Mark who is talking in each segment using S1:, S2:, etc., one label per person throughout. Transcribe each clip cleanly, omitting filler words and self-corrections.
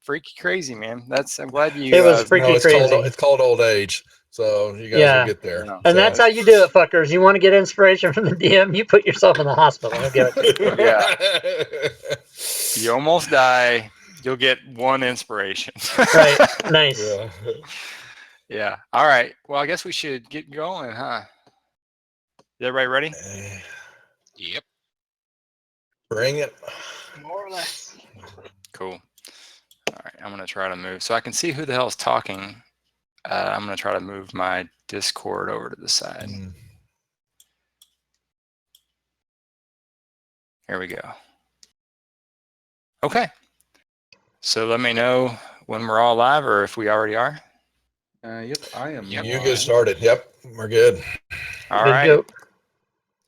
S1: freaky crazy, man. I'm glad you.
S2: It was freaky crazy.
S3: It's called old age. So you guys will get there.
S1: Yeah.
S2: And that's how you do it, fuckers. You want to get inspiration from the DM, you put yourself in the hospital. I'll give it to you.
S1: Yeah. You almost die. You'll get one inspiration.
S2: Right. Nice.
S1: Yeah. All right. Well, I guess we should get going, huh? Is everybody ready?
S4: Yep.
S3: Bring it.
S5: More or less.
S1: Cool. All right. I'm going to try to move so I can see who the hell is talking. I'm going to try to move my Discord over to the side. Here we go. Okay. So let me know when we're all live or if we already are.
S6: Yep, I am.
S3: You get started. Yep, we're good.
S1: All right.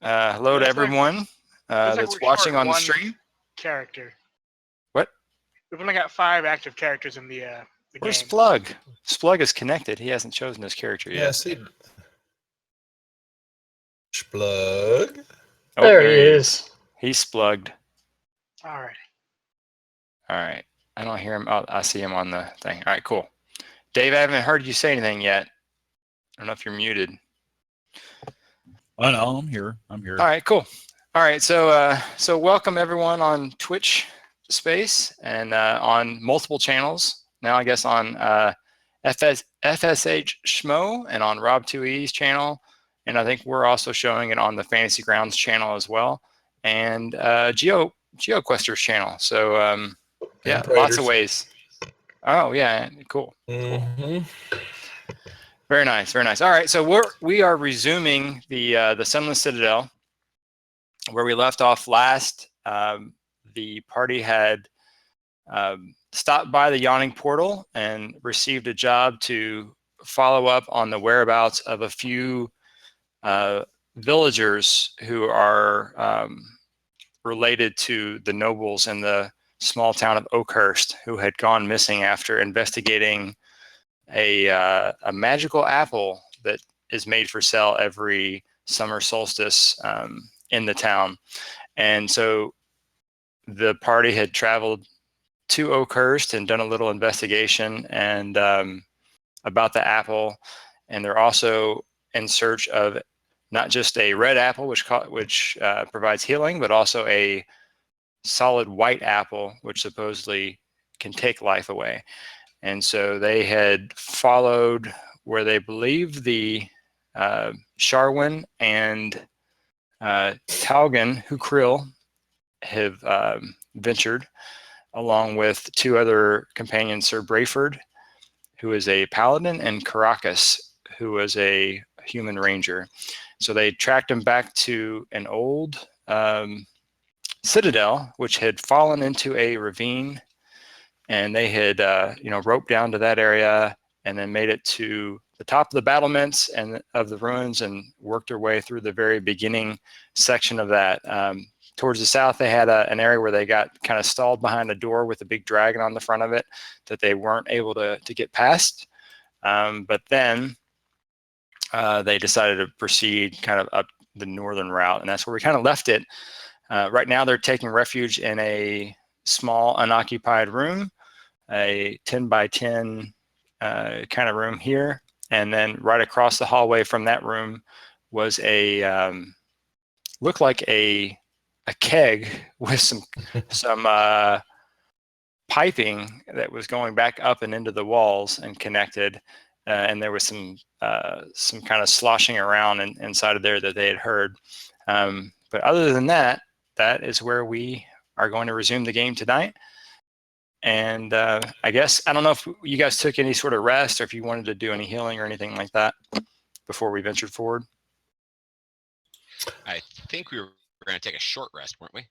S1: Hello to everyone that's watching on the stream.
S5: Character.
S1: What?
S5: We've only got 5 active characters in the
S1: Where's
S5: game.
S1: Splug? Splug is connected. He hasn't chosen his character yet.
S3: Yes, Splug.
S1: Oh,
S2: there he is.
S1: He's splugged.
S5: All right.
S1: All right. I don't hear him. Oh, I see him on the thing. All right, cool. Dave, I haven't heard you say anything yet. I don't know if you're muted.
S7: Oh, no, I'm here. I'm here.
S1: All right, cool. All right, so welcome everyone on Twitch Space and on multiple channels. Now I guess on FSHSchmo and on Rob2E's channel, and I think we're also showing it on the Fantasy Grounds channel as well, and GeoQuester's channel. So yeah, lots of ways. Oh yeah, cool.
S3: Mm-hmm.
S1: Very nice, very nice. All right, so we are resuming the Sunless Citadel where we left off last. The party had stopped by the Yawning Portal and received a job to follow up on the whereabouts of a few villagers who are related to the nobles in the small town of Oakhurst, who had gone missing after investigating a magical apple that is made for sale every summer solstice in the town. And so the party had traveled to Oakhurst and done a little investigation and about the apple, and they're also in search of not just a red apple, which provides healing, but also a solid white apple, which supposedly can take life away. And so they had followed where they believed the Sharwin and Taugen Hukril have ventured, along with 2 other companions, Sir Brayford, who is a paladin, and Caracas, who was a human ranger. So they tracked him back to an old citadel, which had fallen into a ravine, and they had roped down to that area and then made it to the top of the battlements and of the ruins and worked their way through the very beginning section of that. Towards the south, they had an area where they got kind of stalled behind a door with a big dragon on the front of it that they weren't able to get past. But then they decided to proceed kind of up the northern route, and that's where we kind of left it. Right now, they're taking refuge in a small unoccupied room, a 10 by 10 kind of room here. And then right across the hallway from that room was looked like a keg with some piping that was going back up and into the walls and connected. And there was some kind of sloshing around inside of there that they had heard. But other than that, that is where we are going to resume the game tonight. And I guess, I don't know if you guys took any sort of rest or if you wanted to do any healing or anything like that before we ventured forward.
S4: I think we were going to take a short rest, weren't we?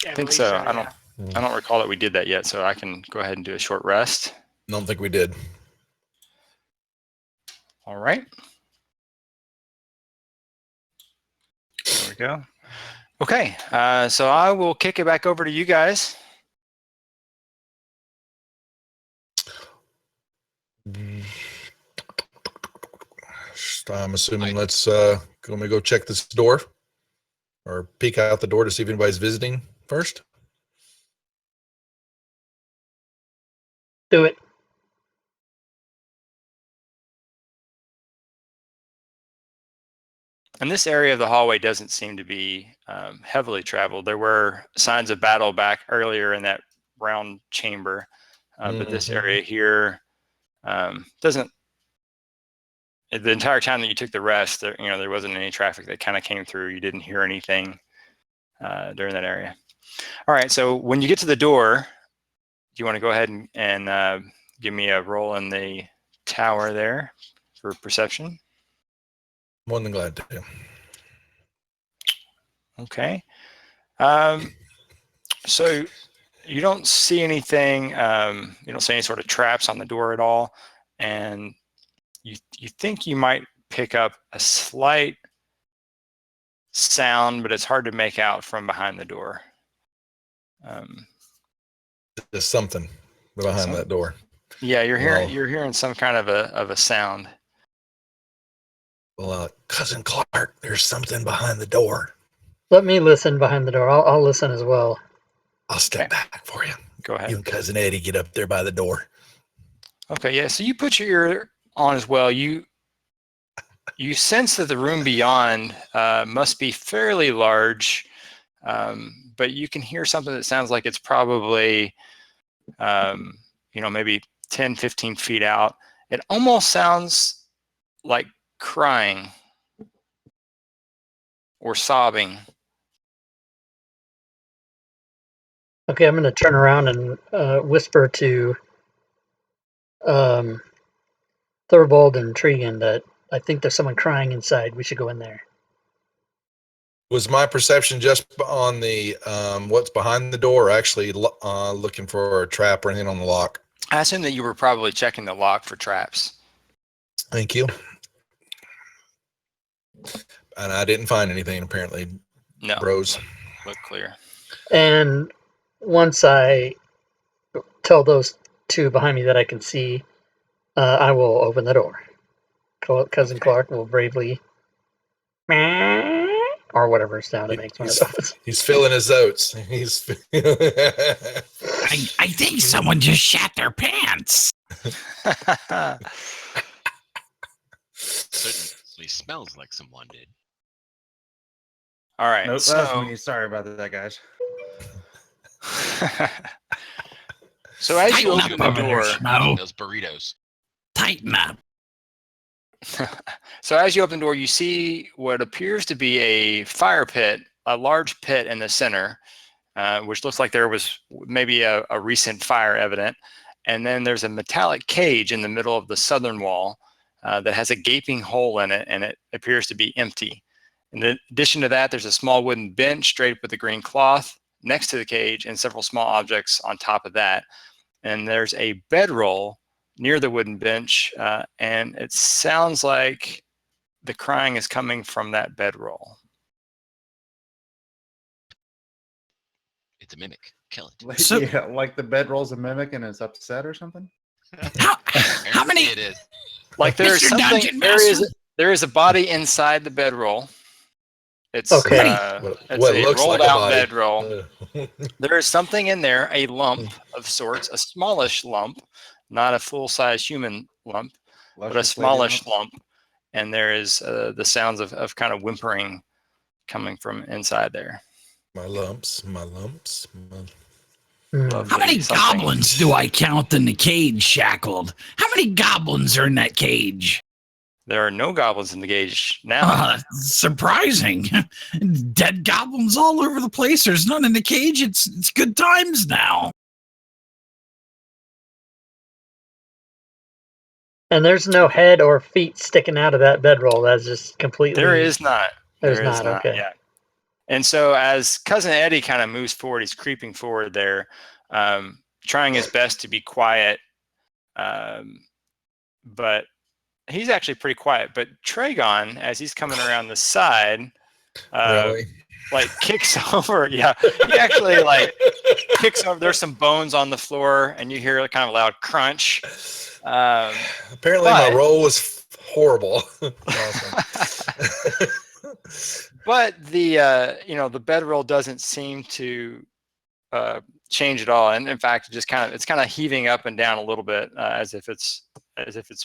S5: Yeah,
S1: I think so. I don't recall that we did that yet, so I can go ahead and do a short rest.
S3: Don't think we did.
S1: All right. There we go. Okay, so I will kick it back over to you guys.
S3: I'm assuming let's go check this door or peek out the door to see if anybody's visiting first.
S2: Do it.
S1: And this area of the hallway doesn't seem to be heavily traveled. There were signs of battle back earlier in that round chamber, but this area here doesn't. The entire time that you took the rest, there wasn't any traffic that kind of came through. You didn't hear anything during that area. All right, so when you get to the door, do you want to go ahead and give me a roll in the tower there for perception?
S3: More than glad to.
S1: Okay. So you don't see anything. You don't see any sort of traps on the door at all, and you think you might pick up a slight sound, but it's hard to make out from behind the door.
S3: There's something behind that door.
S1: Yeah, you're
S3: Well-
S1: hearing some kind of a sound.
S3: Well, Cousin Clark, there's something behind the door.
S2: Let me listen behind the door. I'll listen as well.
S3: I'll step
S1: Okay.
S3: back for you.
S1: Go ahead.
S3: You and Cousin Eddie get up there by the door.
S1: Okay, yeah. So you put your ear on as well. You sense that the room beyond must be fairly large, but you can hear something that sounds like it's probably, maybe 10, 15 feet out. It almost sounds like crying or sobbing.
S2: Okay, I'm going to turn around and whisper to Thorvald and Tregan that I think there's someone crying inside. We should go in there.
S3: Was my perception just on the what's behind the door, or actually looking for a trap or anything on the lock?
S1: I assume that you were probably checking the lock for traps.
S3: Thank you. And I didn't find anything, apparently.
S1: No,
S3: Bros.
S1: look clear.
S2: And once I tell those two behind me that I can see, I will open the door. Cousin Clark will bravely, or whatever sound it makes when it opens.
S3: He's filling his oats.
S7: I think someone just shat their pants.
S4: Certainly smells like someone did.
S1: All right.
S6: Nope,
S1: so,
S6: that's me. Sorry about that, guys.
S1: so as you
S7: Tighten
S1: open
S7: up
S1: the
S7: over there,
S1: door,
S7: Schmo.
S4: Those burritos.
S7: Tighten up.
S1: so as you open the door, you see what appears to be a fire pit, a large pit in the center, which looks like there was maybe a recent fire evident. And then there's a metallic cage in the middle of the southern wall that has a gaping hole in it, and it appears to be empty. In addition to that, there's a small wooden bench draped with a green cloth next to the cage and several small objects on top of that. And there's a bedroll near the wooden bench, and it sounds like the crying is coming from that bedroll.
S4: It's a mimic. Kill it.
S6: Like,
S7: So-
S6: yeah, like the bedroll's a mimic and it's upset or something.
S7: How many?
S4: It is.
S1: Like there is
S7: Mr.
S1: something.
S7: Dungeon
S1: There is a body inside the bedroll. It's
S2: Okay.
S1: it's
S3: What
S1: a
S3: looks
S1: rolled
S3: like a
S1: out
S3: body.
S1: bedroll. There is something in there, a lump of sorts, a smallish lump, not a full-size human lump, but a
S6: Luscious lady
S1: smallish
S6: lumps.
S1: lump. And there is the sounds of kind of whimpering coming from inside there.
S3: My lumps, my lumps.
S1: Lovely.
S7: How many
S1: Something.
S7: goblins do I count in the cage shackled? How many goblins are in that cage?
S1: There are no goblins in the cage now.
S7: Surprising. Dead goblins all over the place. There's none in the cage. It's good times now.
S2: And there's no head or feet sticking out of that bedroll. That's just completely.
S1: There is not.
S2: There's
S1: There is
S2: not, okay.
S1: Yeah. And so as Cousin Eddie kind of moves forward, he's creeping forward there, trying his best to be quiet. But he's actually pretty quiet. But Tragon, as he's coming around the side,
S3: Really?
S1: like kicks over. Yeah, he actually like kicks over. There's some bones on the floor, and you hear a kind of loud crunch.
S3: Apparently,
S1: but-
S3: my roll was horrible. Awesome.
S1: But the the bedroll doesn't seem to change at all. And in fact, it's kind of heaving up and down a little bit, as if it's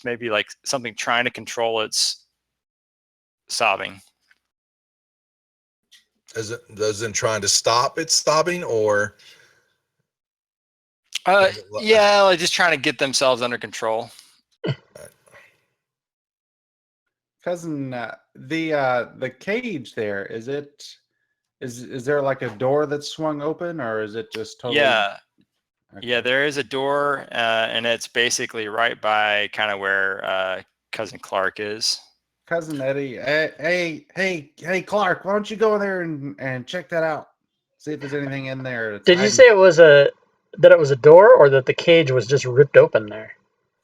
S1: maybe like something trying to control its sobbing.
S3: Does it trying to stop its sobbing, or
S1: Yeah, like just trying to get themselves under control.
S6: Cousin, the cage there, is there like a door that's swung open, or is it just totally?
S1: Yeah.
S6: Okay.
S1: Yeah, there is a door, and it's basically right by kind of where Cousin Clark is.
S6: Cousin Eddie, hey, Clark, why don't you go in there and check that out? See if there's anything in there. That's
S2: Did you
S6: hiding.
S2: say that it was a door, or that the cage was just ripped open there?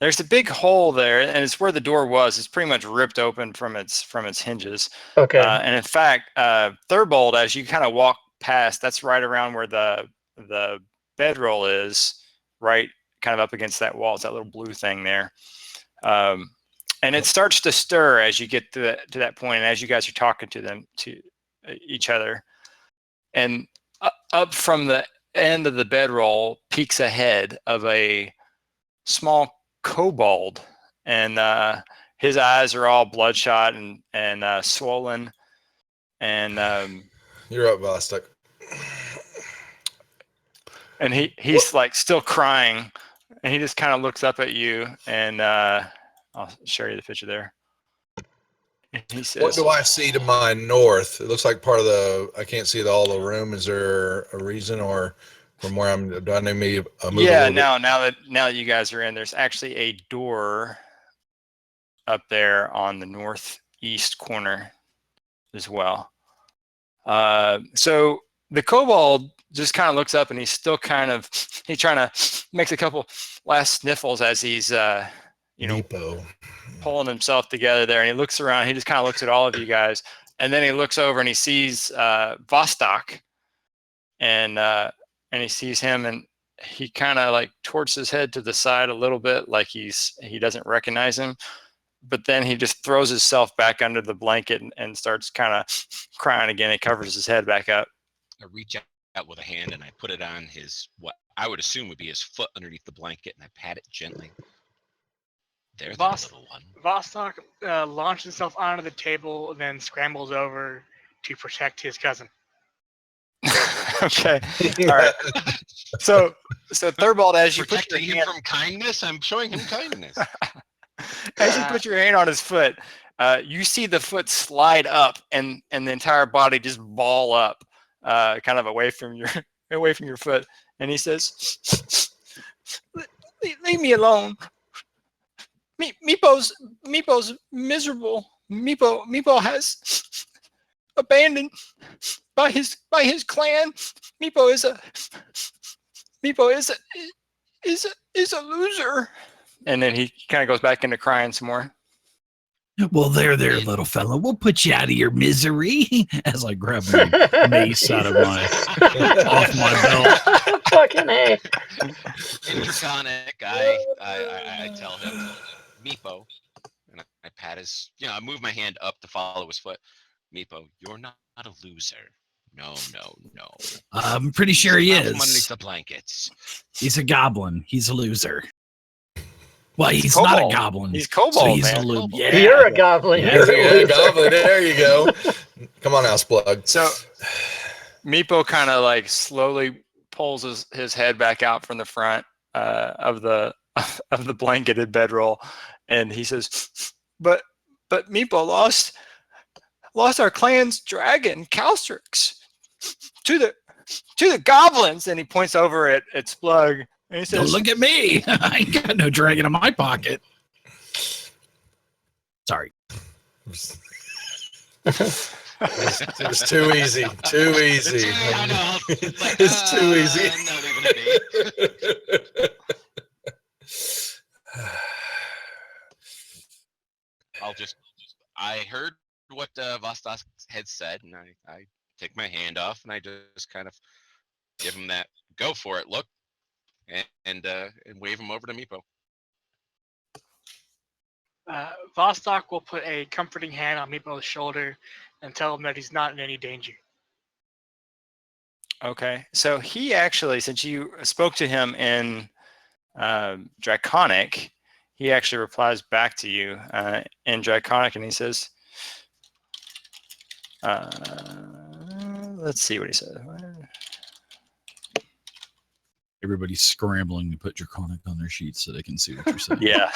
S1: There's a big hole there, and it's where the door was. It's pretty much ripped open from its hinges.
S2: Okay.
S1: And in fact, Thurbold, as you kind of walk past, that's right around where the bedroll is, right, kind of up against that wall. It's that little blue thing there. And it starts to stir as you get to that point, and as you guys are talking to each other. And up from the end of the bedroll peeks a head of a small kobold, and his eyes are all bloodshot and swollen. And
S3: you're up, Vostok?
S1: And he's like still crying, and he just kind of looks up at you, and I'll show you the picture there. And he says,
S3: What do I see to my north? It looks like part of the. I can't see all the room. Is there a reason, or from where I'm? Do I need me to move
S1: yeah,
S3: a little bit?
S1: now that you guys are in, there's actually a door up there on the northeast corner as well. So the kobold just kind of looks up, and he's still trying to makes a couple last sniffles as he's
S3: Nepo.
S1: pulling himself together there, and he looks around. He just kind of looks at all of you guys, and then he looks over and he sees Vostok, and he sees him, and he kind of like torques his head to the side a little bit, like he doesn't recognize him. But then he just throws himself back under the blanket and starts kind of crying again. He covers his head back up.
S4: I reach out with a hand and I put it on what I would assume would be his foot underneath the blanket, and I pat it gently. There's the little one.
S5: Vostok launches himself onto the table, and then scrambles over to protect his cousin.
S1: Okay. All right. So Thurbold, as you put your
S4: Protecting him
S1: hand,
S4: from kindness, I'm showing him kindness.
S1: as you put your hand on his foot, you see the foot slide up, and the entire body just ball up, kind of away from your foot. And he says, "Leave me alone. Meepo's miserable. Meepo has abandoned by his clan. Meepo is a loser." And then he kind of goes back into crying some more.
S7: Well, there, little fella. We'll put you out of your misery. As I grab my mace out of off my belt.
S2: Fucking A.
S4: Interconic, I tell him, Meepo, and I pat his, I move my hand up to follow his foot. Meepo, you're not a loser. No.
S7: I'm pretty sure he
S4: Out from underneath
S7: is.
S4: the blankets.
S7: He's a goblin. He's a loser. Well, he's
S1: Kobold.
S7: not a goblin.
S1: He's kobold,
S7: so he's
S1: man.
S7: a loser.
S4: Kobold.
S7: Yeah.
S2: You're a goblin.
S7: Yeah.
S2: You're a
S3: Yeah,
S2: loser.
S3: goblin. There you go. Come on, House Plug.
S1: So Meepo kind of like slowly pulls his head back out from the front of the blanketed bedroll, and he says, "But Meepo lost our clan's dragon, Calstrix, to the goblins." And he points over at Splug, and he
S7: Don't
S1: says,
S7: look at me. I ain't got no dragon in my pocket. Sorry.
S3: It was too easy. Too easy.
S4: I know. It's like,
S3: It's too easy.
S4: No, leaving it be. I heard what Vostok had said, and I take my hand off, and I just kind of give him that go for it look, and wave him over to Meepo.
S5: Vostok will put a comforting hand on Meepo's shoulder and tell him that he's not in any danger.
S1: Okay, so he actually, since you spoke to him in Draconic, he actually replies back to you in Draconic, and he says, let's see what he says.
S7: Everybody's scrambling to put Draconic on their sheets so they can see what you're saying.
S1: Yeah.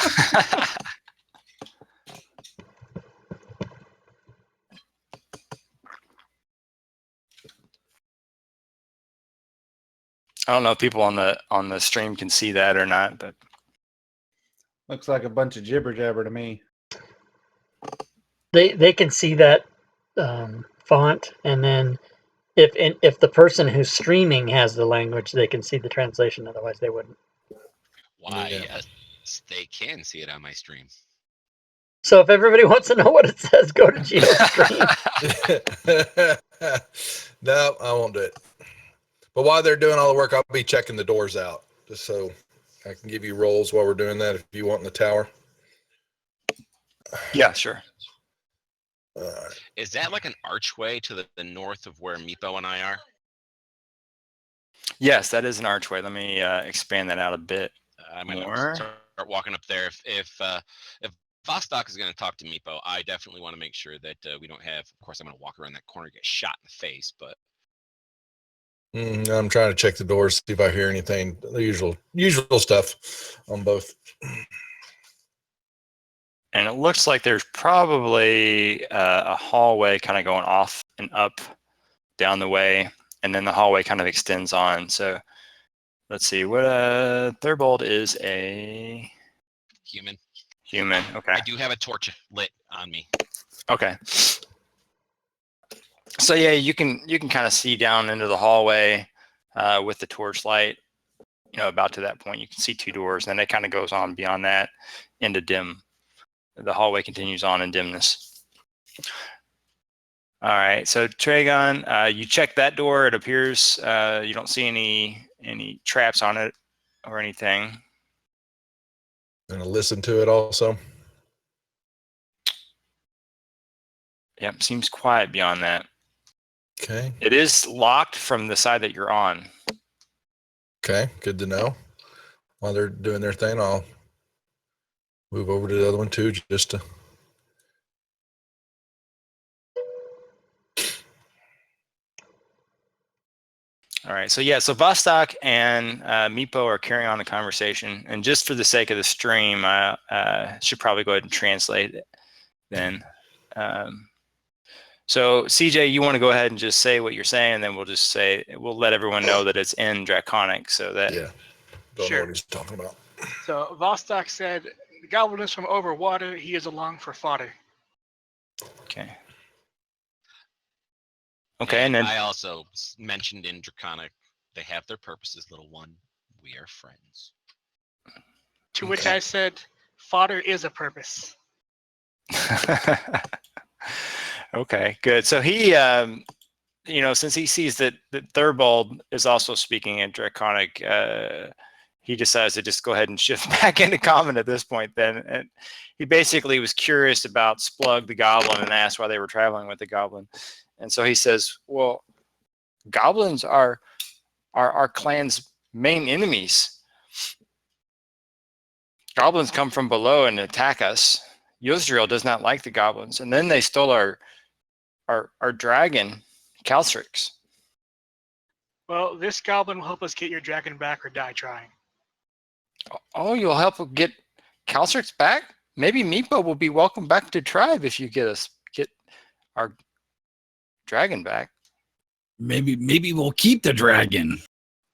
S1: I don't know if people on the stream can see that or not, but
S6: Looks like a bunch of jibber jabber to me.
S2: They can see that font, and then if the person who's streaming has the language, they can see the translation. Otherwise, they wouldn't.
S4: Why,
S3: Yeah.
S4: yes, they can see it on my stream.
S2: So if everybody wants to know what it says, go to GeoStream.
S3: No, I won't do it. But while they're doing all the work, I'll be checking the doors out, just so I can give you rolls while we're doing that if you want in the tower.
S1: yeah, sure.
S3: All right.
S4: Is that like an archway to the north of where Meepo and I are?
S1: Yes, that is an archway. Let me expand that out a bit.
S4: I might
S1: More?
S4: start walking up there. If Vostok is going to talk to Meepo, I definitely want to make sure that we don't have. Of course, I'm going to walk around that corner, get shot in the face, but
S3: I'm trying to check the doors, see if I hear anything. The usual stuff on both.
S1: And it looks like there's probably a hallway kind of going off and up down the way, and then the hallway kind of extends on. So let's see, what Thurbold is a
S4: human.
S1: human. Okay.
S4: I do have a torch lit on me.
S1: Okay. So yeah, you can kind of see down into the hallway with the torch light. You know, about to that point, you can see two doors, and then it kind of goes on beyond that into dim. The hallway continues on in dimness. All right, so Tragon, you check that door. It appears you don't see any traps on it or anything.
S3: Gonna listen to it also.
S1: Yep, seems quiet beyond that.
S3: Okay.
S1: It is locked from the side that you're on.
S3: Okay. Good to know. While they're doing their thing, I'll move over to the other one too, just to.
S1: All right, so yeah, so Vostok and Meepo are carrying on the conversation, and just for the sake of the stream, I should probably go ahead and translate it then. So CJ, you want to go ahead and just say what you're saying, and then we'll let everyone know that it's in Draconic, so that
S3: Yeah. Don't
S5: Sure.
S3: know what he's talking about.
S5: So Vostok said, "The goblin is from over water. He is along for fodder."
S1: okay. Okay, and then
S4: I also mentioned in Draconic, they have their purposes, little one. We are friends.
S5: To which I said, "Fodder is a purpose."
S1: okay, good. So he, since he sees that Thurbold is also speaking in Draconic, he decides to just go ahead and shift back into common at this point. Then, and he basically was curious about Splug the Goblin and asked why they were traveling with the Goblin. And so he says, "Well, goblins are our clan's main enemies. Goblins come from below and attack us. Yosdriel does not like the goblins, and then they stole our dragon, Calstrix."
S5: Well, this goblin will help us get your dragon back or die trying.
S1: Oh, you'll help get Calstrix back? Maybe Meepo will be welcome back to tribe if you get our dragon back.
S7: Maybe we'll keep the dragon.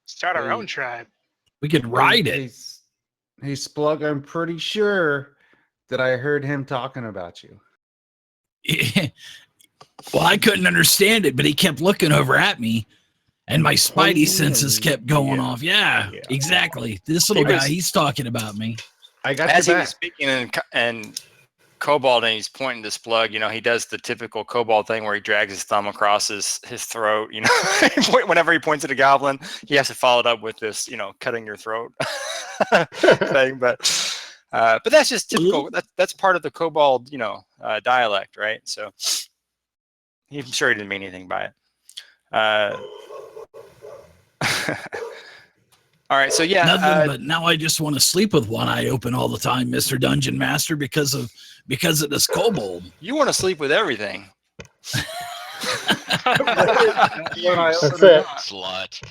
S5: Start our
S6: Hey.
S5: own tribe.
S7: We could ride it.
S6: Hey, Splug, I'm pretty sure that I heard him talking about you.
S7: Well, I couldn't understand it, but he kept looking over at me, and my spidey senses kept going off. Yeah, exactly. This little guy, he's talking about me.
S6: I got
S1: As he
S6: your
S1: was
S6: back.
S1: speaking in Kobold and he's pointing to Splug, he does the typical Kobold thing where he drags his thumb across his throat. Whenever he points at a goblin, he has to follow it up with this, cutting your throat thing. But that's just typical. That's part of the Kobold, dialect, right? So I'm sure he didn't mean anything by it. All right, so yeah,
S7: Nothing, but now I just want to sleep with one eye open all the time, Mr. Dungeon Master, because of this kobold.
S1: you want to sleep with everything.
S6: When I
S2: That's
S6: open
S2: it.
S4: Slut.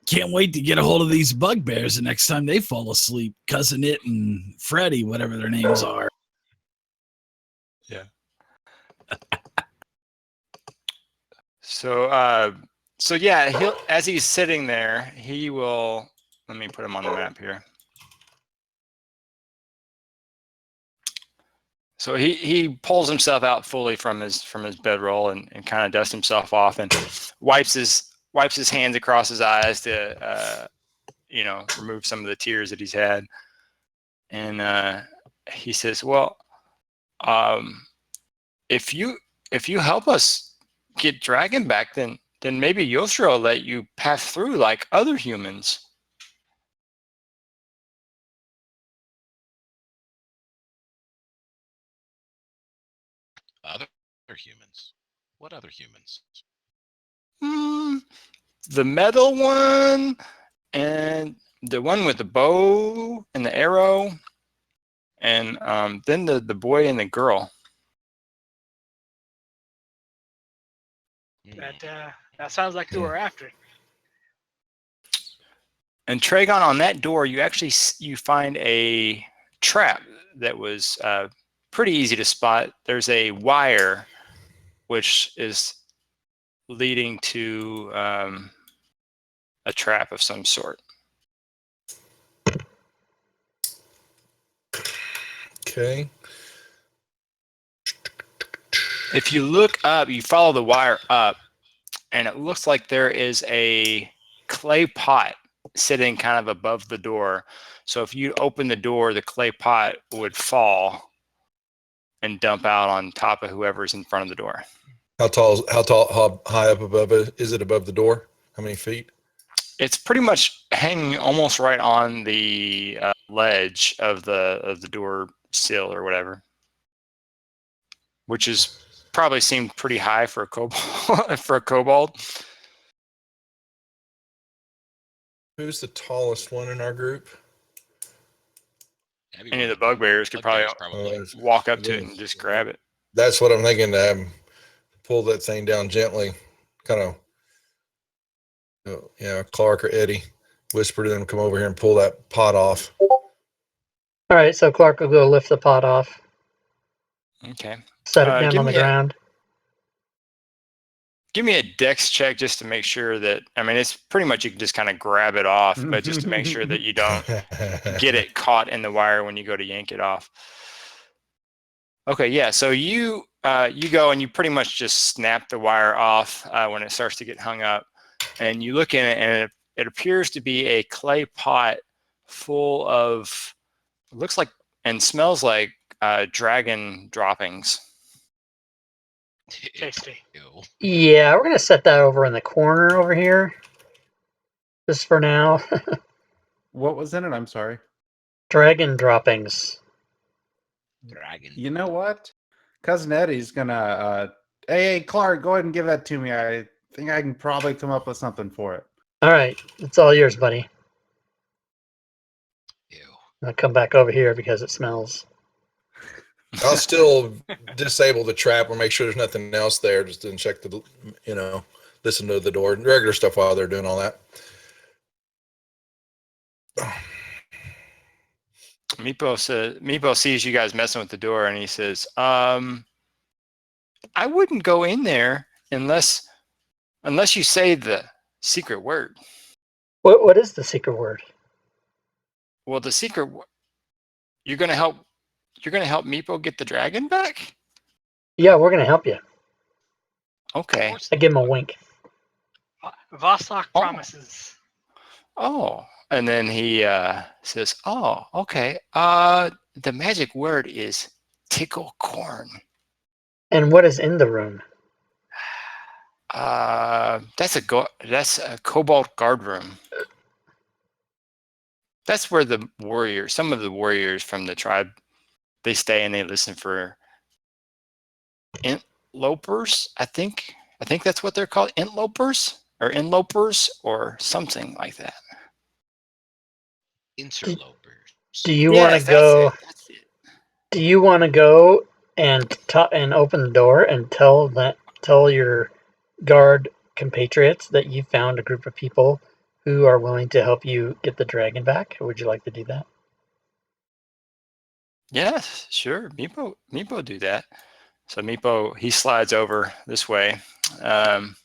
S7: Can't wait to get a hold of these bugbears the next time they fall asleep. Cousin It and Freddy, whatever their names are.
S1: Yeah. So yeah, he'll as he's sitting there, he will. Let me put him on the map here. So he pulls himself out fully from his bedroll and kind of dusts himself off and wipes his hands across his eyes to remove some of the tears that he's had. And he says, "Well, if you help us get Dragon back, then maybe Yoshiro will let you pass through like other humans."
S4: Other humans? What other humans?
S1: The metal one, and the one with the bow and the arrow, and then the boy and the girl.
S5: That sounds like who we're after.
S1: And Tragon, on that door, you find a trap that was pretty easy to spot. There's a wire which is leading to a trap of some sort.
S3: Okay.
S1: If you look up, you follow the wire up, and it looks like there is a clay pot sitting kind of above the door. So if you open the door, the clay pot would fall and dump out on top of whoever's in front of the door.
S3: How high up above it? Is it above the door? How many feet?
S1: It's pretty much hanging almost right on the ledge of the door sill or whatever, which is probably seemed pretty high for a kobold.
S3: Who's the tallest one in our group?
S1: Any of the bugbears could probably walk up to it and just grab it.
S3: That's what I'm thinking. Pull that thing down gently, kind of. Clark or Eddie, whisper to them, come over here and pull that pot off.
S2: All right, so Clark will go lift the pot off.
S1: Okay.
S2: Set it down on the ground.
S1: Give me a dex check just to make sure that, I mean, it's pretty much you can just kind of grab it off, but just to make sure that you don't get it caught in the wire when you go to yank it off. Okay, yeah, so you go and you pretty much just snap the wire off when it starts to get hung up, and you look in it, and it appears to be a clay pot full of, looks like and smells like dragon droppings.
S5: Tasty.
S2: Yeah, we're gonna set that over in the corner over here, just for now.
S6: What was in it? I'm sorry.
S2: Dragon droppings.
S4: Dragon.
S6: You know what? Cousin Eddie's gonna. Hey, Clark, go ahead and give that to me. I think I can probably come up with something for it.
S2: All right, it's all yours, buddy.
S4: Ew.
S2: I'll come back over here because it smells.
S3: I'll still disable the trap or make sure there's nothing else there. Just didn't check listen to the door, regular stuff while they're doing all that.
S1: Meepo sees you guys messing with the door, and he says, "I wouldn't go in there unless you say the secret word."
S2: What is the secret word?
S1: Well, the secret. You're gonna help Meepo get the dragon back?
S2: Yeah, we're gonna help you.
S1: Okay.
S2: I give him a wink.
S5: Vostok promises.
S1: Oh, and then he says, "Oh, okay. The magic word is tickle corn."
S2: And what is in the room?
S1: That's a kobold guard room. That's where some of the warriors from the tribe, they stay and they listen for interlopers. I think that's what they're called, interlopers. or interlopers or something like that.
S4: Interlopers.
S2: Do you want to go?
S1: That's it.
S2: Do you want to go and open the door and tell your guard compatriots that you found a group of people who are willing to help you get the dragon back? Or would you like to do that?
S1: Yes, sure. Meepo do that. So Meepo, he slides over this way, and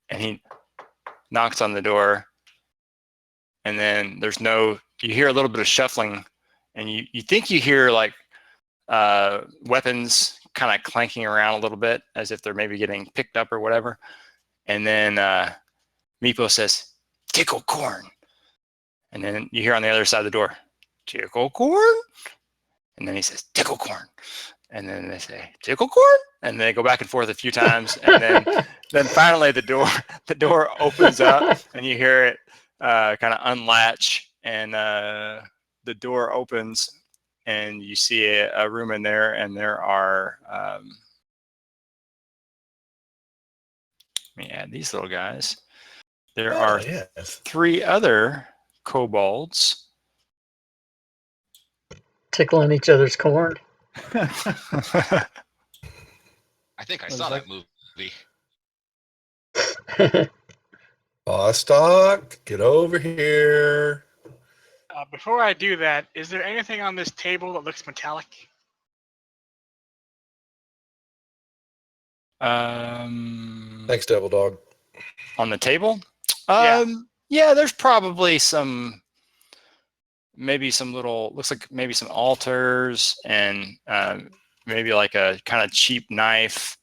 S1: he knocks on the door, and then you hear a little bit of shuffling, and you think you hear like weapons kind of clanking around a little bit as if they're maybe getting picked up or whatever. And then Meepo says, "Tickle corn." And then you hear on the other side of the door, "Tickle corn." And then he says, "Tickle corn." And then they say, "Tickle corn." And they go back and forth a few times. And then finally the door opens up and you hear it kind of unlatch, and the door opens and you see a room in there, and there are, let me add these little guys. There are
S3: yes.
S1: 3 other kobolds.
S2: Tickling each other's corn.
S4: I think I saw that movie.
S3: Bostock, get over here.
S5: Before I do that, is there anything on this table that looks metallic?
S3: Thanks, Devil Dog.
S1: On the table?
S5: Yeah.
S1: Yeah, there's probably maybe some little, looks like maybe some altars, and maybe like a kind of cheap knife.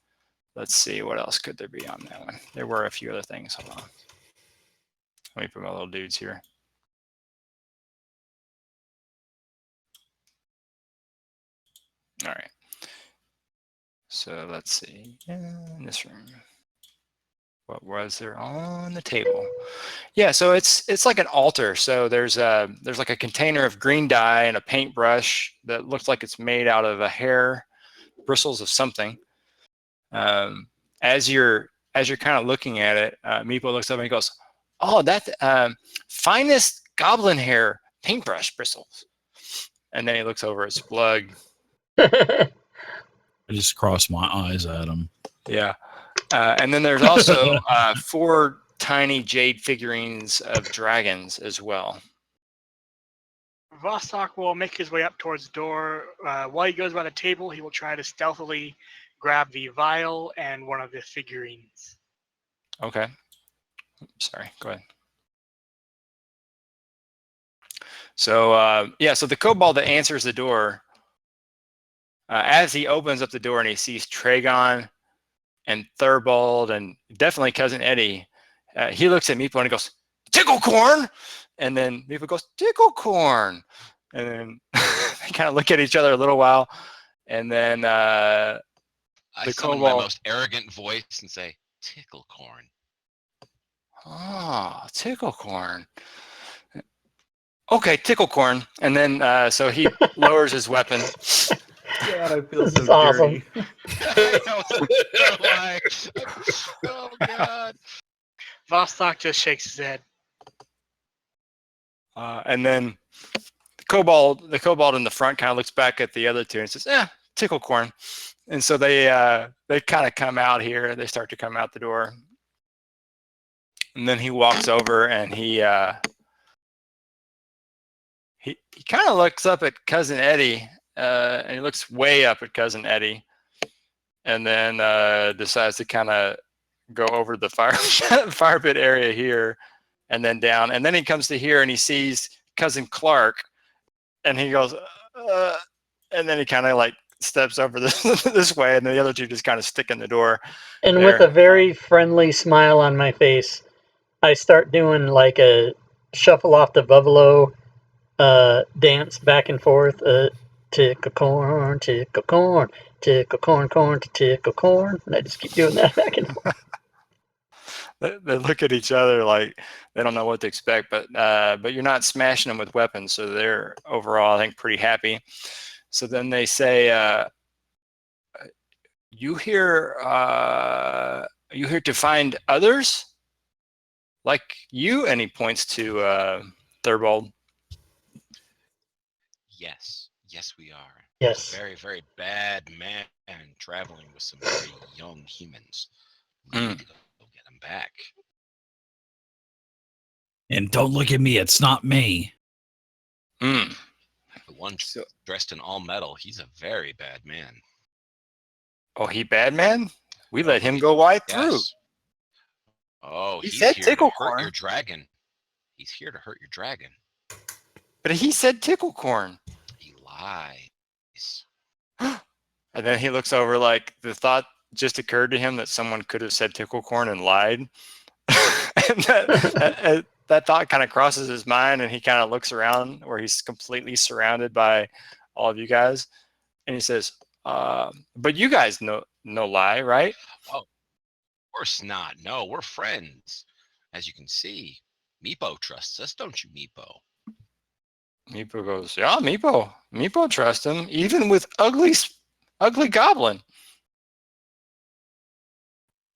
S1: Let's see, what else could there be on that one? There were a few other things. Hold on. Let me put my little dudes here. All right. So let's see. In this room, what was there on the table? Yeah, so it's like an altar. So there's like a container of green dye and a paintbrush that looks like it's made out of a hair bristles of something. As you're kind of looking at it, Meepo looks up and he goes, "Oh, that's finest goblin hair paintbrush bristles." And then he looks over at Splug.
S7: I just crossed my eyes at him.
S1: Yeah. And then there's also 4 tiny jade figurines of dragons as well.
S5: Vostok will make his way up towards the door. While he goes by the table, he will try to stealthily grab the vial and one of the figurines.
S1: Okay. Sorry, go ahead. So, yeah, so the kobold that answers the door, as he opens up the door and he sees Tragon and Thurbold and definitely Cousin Eddie, he looks at Meepo and he goes, "Tickle corn!" And then Meepo goes, "Tickle corn!" And then they kind of look at each other a little while. And then
S4: I
S1: the
S4: summon my
S1: kobold,
S4: most arrogant voice and say, "Tickle corn."
S1: "Oh, tickle corn. Okay, tickle corn." And then so he lowers his weapon.
S6: God, I feel
S2: This
S6: so
S2: is awesome.
S6: dirty.
S4: I know, so do I. Oh God.
S5: Vostok just shakes his head.
S1: And then the kobold in the front kind of looks back at the other 2 and says, "Tickle corn." And so they kind of come out here. They start to come out the door. And then he walks over and he kind of looks up at Cousin Eddie, and he looks way up at Cousin Eddie, and then decides to kind of go over the fire pit area here, and then down, and then he comes to here and he sees Cousin Clark, and he goes, and then he kind of like steps over this way, and the other 2 just kind of stick in the door.
S2: And
S1: there.
S2: with a very friendly smile on my face, I start doing like a shuffle off the buffalo dance back and forth. Tickle corn, tickle corn, tickle corn, corn to tickle corn. And I just keep doing that back and forth.
S1: They look at each other like they don't know what to expect, but you're not smashing them with weapons, so they're overall, I think, pretty happy. So then they say, "You here to find others?" like you, and he points to Thurbold.
S4: Yes, yes, we are.
S2: Yes.
S4: A very, very bad man traveling with some very young humans. We need to go get him back.
S7: And don't look at me. It's not me.
S1: Mm.
S4: The one dressed in all metal, he's a very bad man.
S1: Oh, he bad man? We let him go right through.
S4: Yes. Oh,
S1: He
S4: he's
S1: said
S4: here to
S1: tickle
S4: hurt
S1: corn.
S4: your dragon. He's here to hurt your dragon.
S1: But he said tickle corn.
S4: He lies.
S1: And then he looks over, like the thought just occurred to him that someone could have said tickle corn and lied. And that thought kind of crosses his mind, and he kind of looks around where he's completely surrounded by all of you guys. And he says, but you guys know lie, right?
S4: Oh, of course not. No, we're friends. As you can see, Meepo trusts us, don't you, Meepo?
S1: Meepo goes, yeah, Meepo trusts him, even with ugly goblin.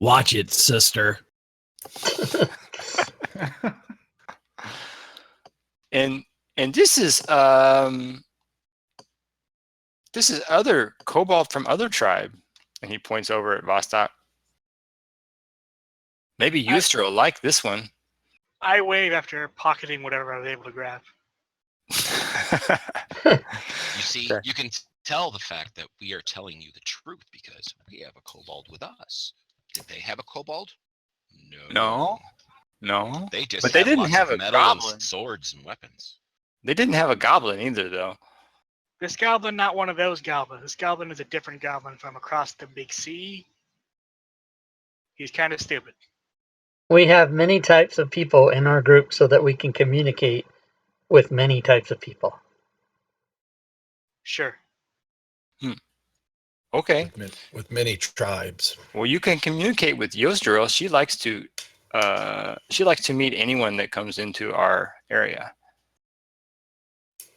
S7: Watch it, sister.
S1: And this is other kobold from other tribe, and he points over at Vostok. Maybe Yustra will like this one.
S5: I wave after pocketing whatever I was able to grab.
S4: You see,
S1: Okay.
S4: you can tell the fact that we are telling you the truth because we have a kobold with us. Did they have a kobold? No.
S1: No.
S4: They just
S1: But they didn't
S4: lots
S1: have
S4: of
S1: a
S4: metal
S1: goblin.
S4: and swords and weapons.
S1: They didn't have a goblin either, though.
S5: This goblin, not one of those goblins. This goblin is a different goblin from across the big sea. He's kind of stupid.
S2: We have many types of people in our group so that we can communicate with many types of people.
S5: Sure.
S1: Okay.
S3: With many tribes.
S1: Well, you can communicate with Yosdril. She likes to meet anyone that comes into our area.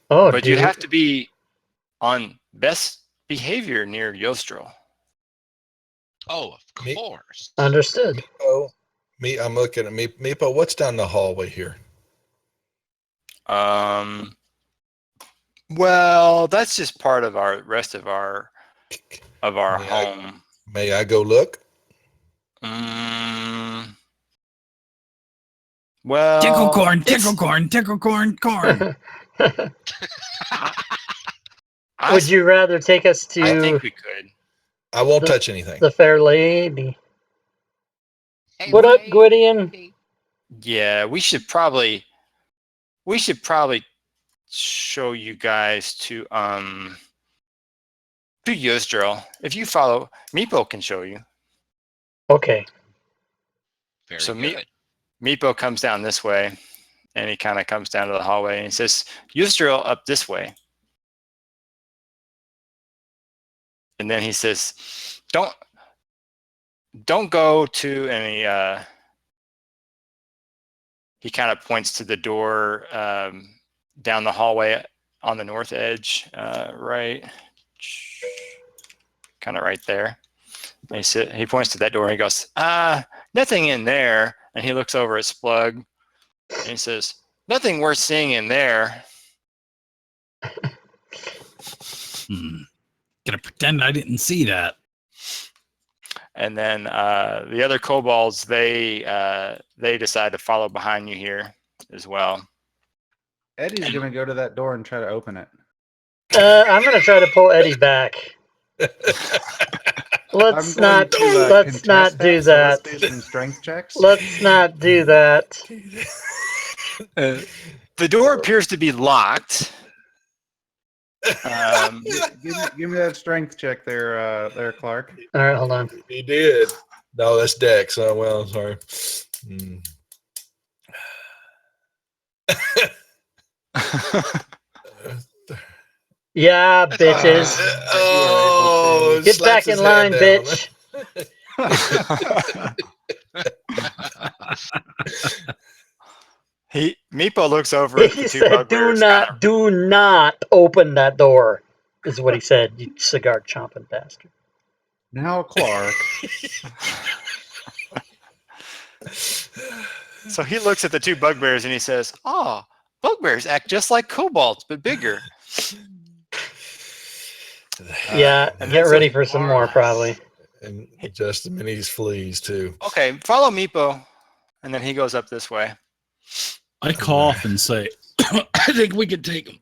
S2: Oh,
S1: But you have to be on best behavior near Yosdril.
S4: Oh, of course.
S2: Understood.
S3: I'm looking at Meepo. What's down the hallway here?
S1: Well, that's just part of our rest of our home.
S3: May I go look?
S1: Well,
S7: Tickle corn, tickle corn, tickle corn, corn.
S2: Would you rather take us
S1: I
S2: to
S1: think we could.
S3: I won't touch anything.
S2: the fair lady?
S4: Hey,
S2: What up,
S4: hey,
S2: Gwydion?
S4: hey.
S1: Yeah, we should probably show you guys to Yosdril. If you follow, Meepo can show you.
S2: Okay.
S4: Very
S1: So
S4: good.
S1: Meepo comes down this way, and he kind of comes down to the hallway, and he says, Yosdril up this way. And then he says, don't go to any, he kind of points to the door down the hallway on the north edge, right, kind of right there. And he points to that door, and he goes, nothing in there. And he looks over at Splug, and he says, nothing worth seeing in there.
S7: Gonna pretend I didn't see that.
S1: And then the other kobolds, they decide to follow behind you here as well.
S6: Eddie's gonna go to that door and try to open it.
S2: I'm gonna try to pull Eddie back. Let's not do that.
S6: Let's do some strength checks.
S2: Let's not do that.
S1: The door appears to be locked.
S6: Give me that strength check there, Clark.
S2: All right, hold on.
S3: He did. No, that's Dex. Oh, well, sorry.
S2: Yeah, bitches. Get back in line, bitch.
S1: Meepo looks over at
S2: He
S1: the two
S2: said,
S1: bugbears.
S2: do not open that door, is what he said, you cigar chomping bastard.
S6: Now, Clark.
S1: So he looks at the two bugbears and he says, "Oh, bugbears act just like kobolds, but bigger."
S2: Yeah,
S1: and
S2: get
S1: then
S2: ready for some more,
S4: More or
S2: probably.
S4: less.
S3: And just the minis fleas too.
S1: Okay, follow Meepo. And then he goes up this way.
S7: I cough and say, I think we can take him.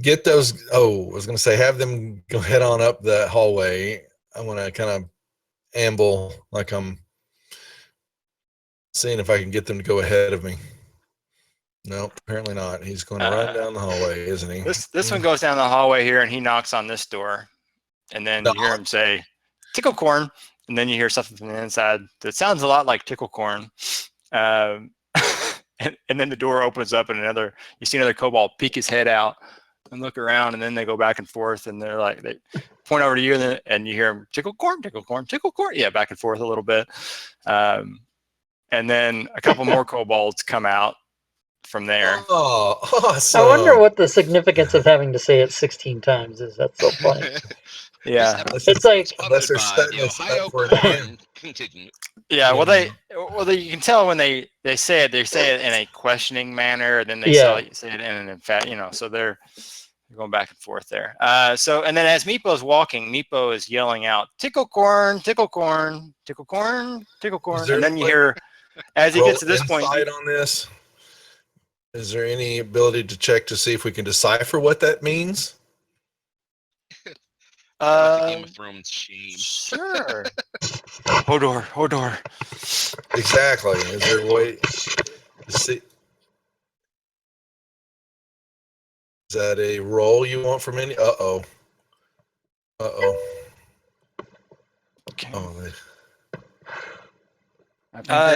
S3: Get those. Oh, I was going to say, have them go head on up that hallway. I want to kind of amble like I'm seeing if I can get them to go ahead of me. No, apparently not. He's going to run down the hallway, isn't he?
S1: This one goes down the hallway here, and he knocks on this door. And then you hear him say, "Tickle corn." And then you hear something from the inside that sounds a lot like tickle corn. And then the door opens up, and you see another kobold peek his head out and look around, and then they go back and forth, and they're like, they point over to you, and you hear them tickle corn, tickle corn, tickle corn. Yeah, back and forth a little bit. And then a couple more kobolds come out from there.
S3: Oh, awesome.
S2: I wonder what the significance of having to say it 16 times is. That's so funny.
S1: Yeah,
S2: It's like,
S3: Unless they're
S4: Sponsored by
S3: stuck
S4: Ohio
S3: for it.
S4: Corn. Continue.
S1: yeah. Well, you can tell when they say it in a questioning manner, and then they say it in an emphatic, so they're going back and forth there. So, and then as Meepo's walking, Meepo is yelling out, "Tickle corn, tickle corn, tickle corn, tickle corn." And then you hear, as he gets to this point,
S3: on this, is there any ability to check to see if we can decipher what that means?
S4: The Game of Thrones shame.
S1: Sure. Hodor.
S3: Exactly. Is there a way to see? Is that a roll you want from any? Uh-oh.
S1: Okay.
S3: Oh,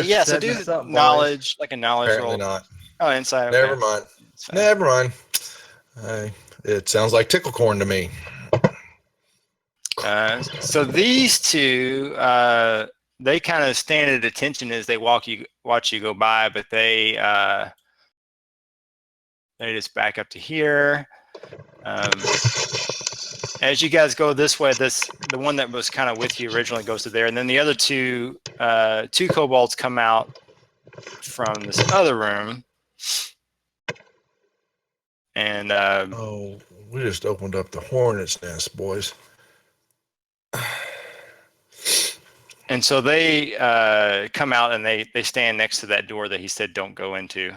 S1: Yeah. So do knowledge, like a knowledge
S3: apparently
S1: roll.
S3: not.
S1: Oh, inside. Okay.
S3: Never mind. Never mind. It sounds like tickle corn to me.
S1: So these two, they kind of stand at attention as they watch you go by, but they just back up to here. As you guys go this way, the one that was kind of with you originally goes to there, and then the other two kobolds come out from this other room, and
S3: we just opened up the hornet's nest, boys.
S1: And so they come out and they stand next to that door that he said don't go into.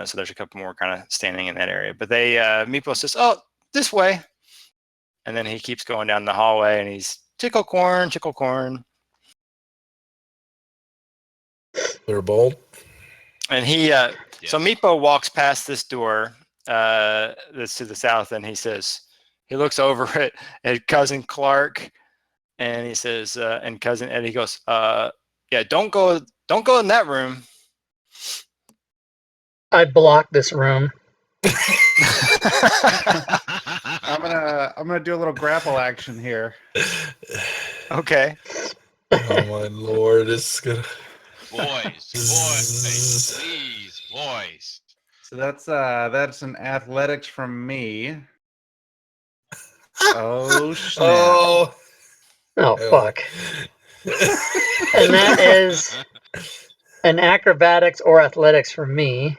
S1: So there's a couple more kind of standing in that area. But Meepo says, "Oh, this way." And then he keeps going down the hallway and he's tickle corn, tickle corn.
S3: They're bold.
S1: And so Meepo walks past this door that's to the south, and he looks over at Cousin Clark. And he says, and Cousin Eddie goes, "Yeah, don't go in that room."
S2: I blocked this room.
S6: I'm gonna do a little grapple action here.
S1: Okay.
S3: Oh my lord, it's gonna.
S4: Boys, please, boys.
S6: So that's an athletics from me. Oh snap.
S2: Oh, fuck. And that is an acrobatics or athletics for me.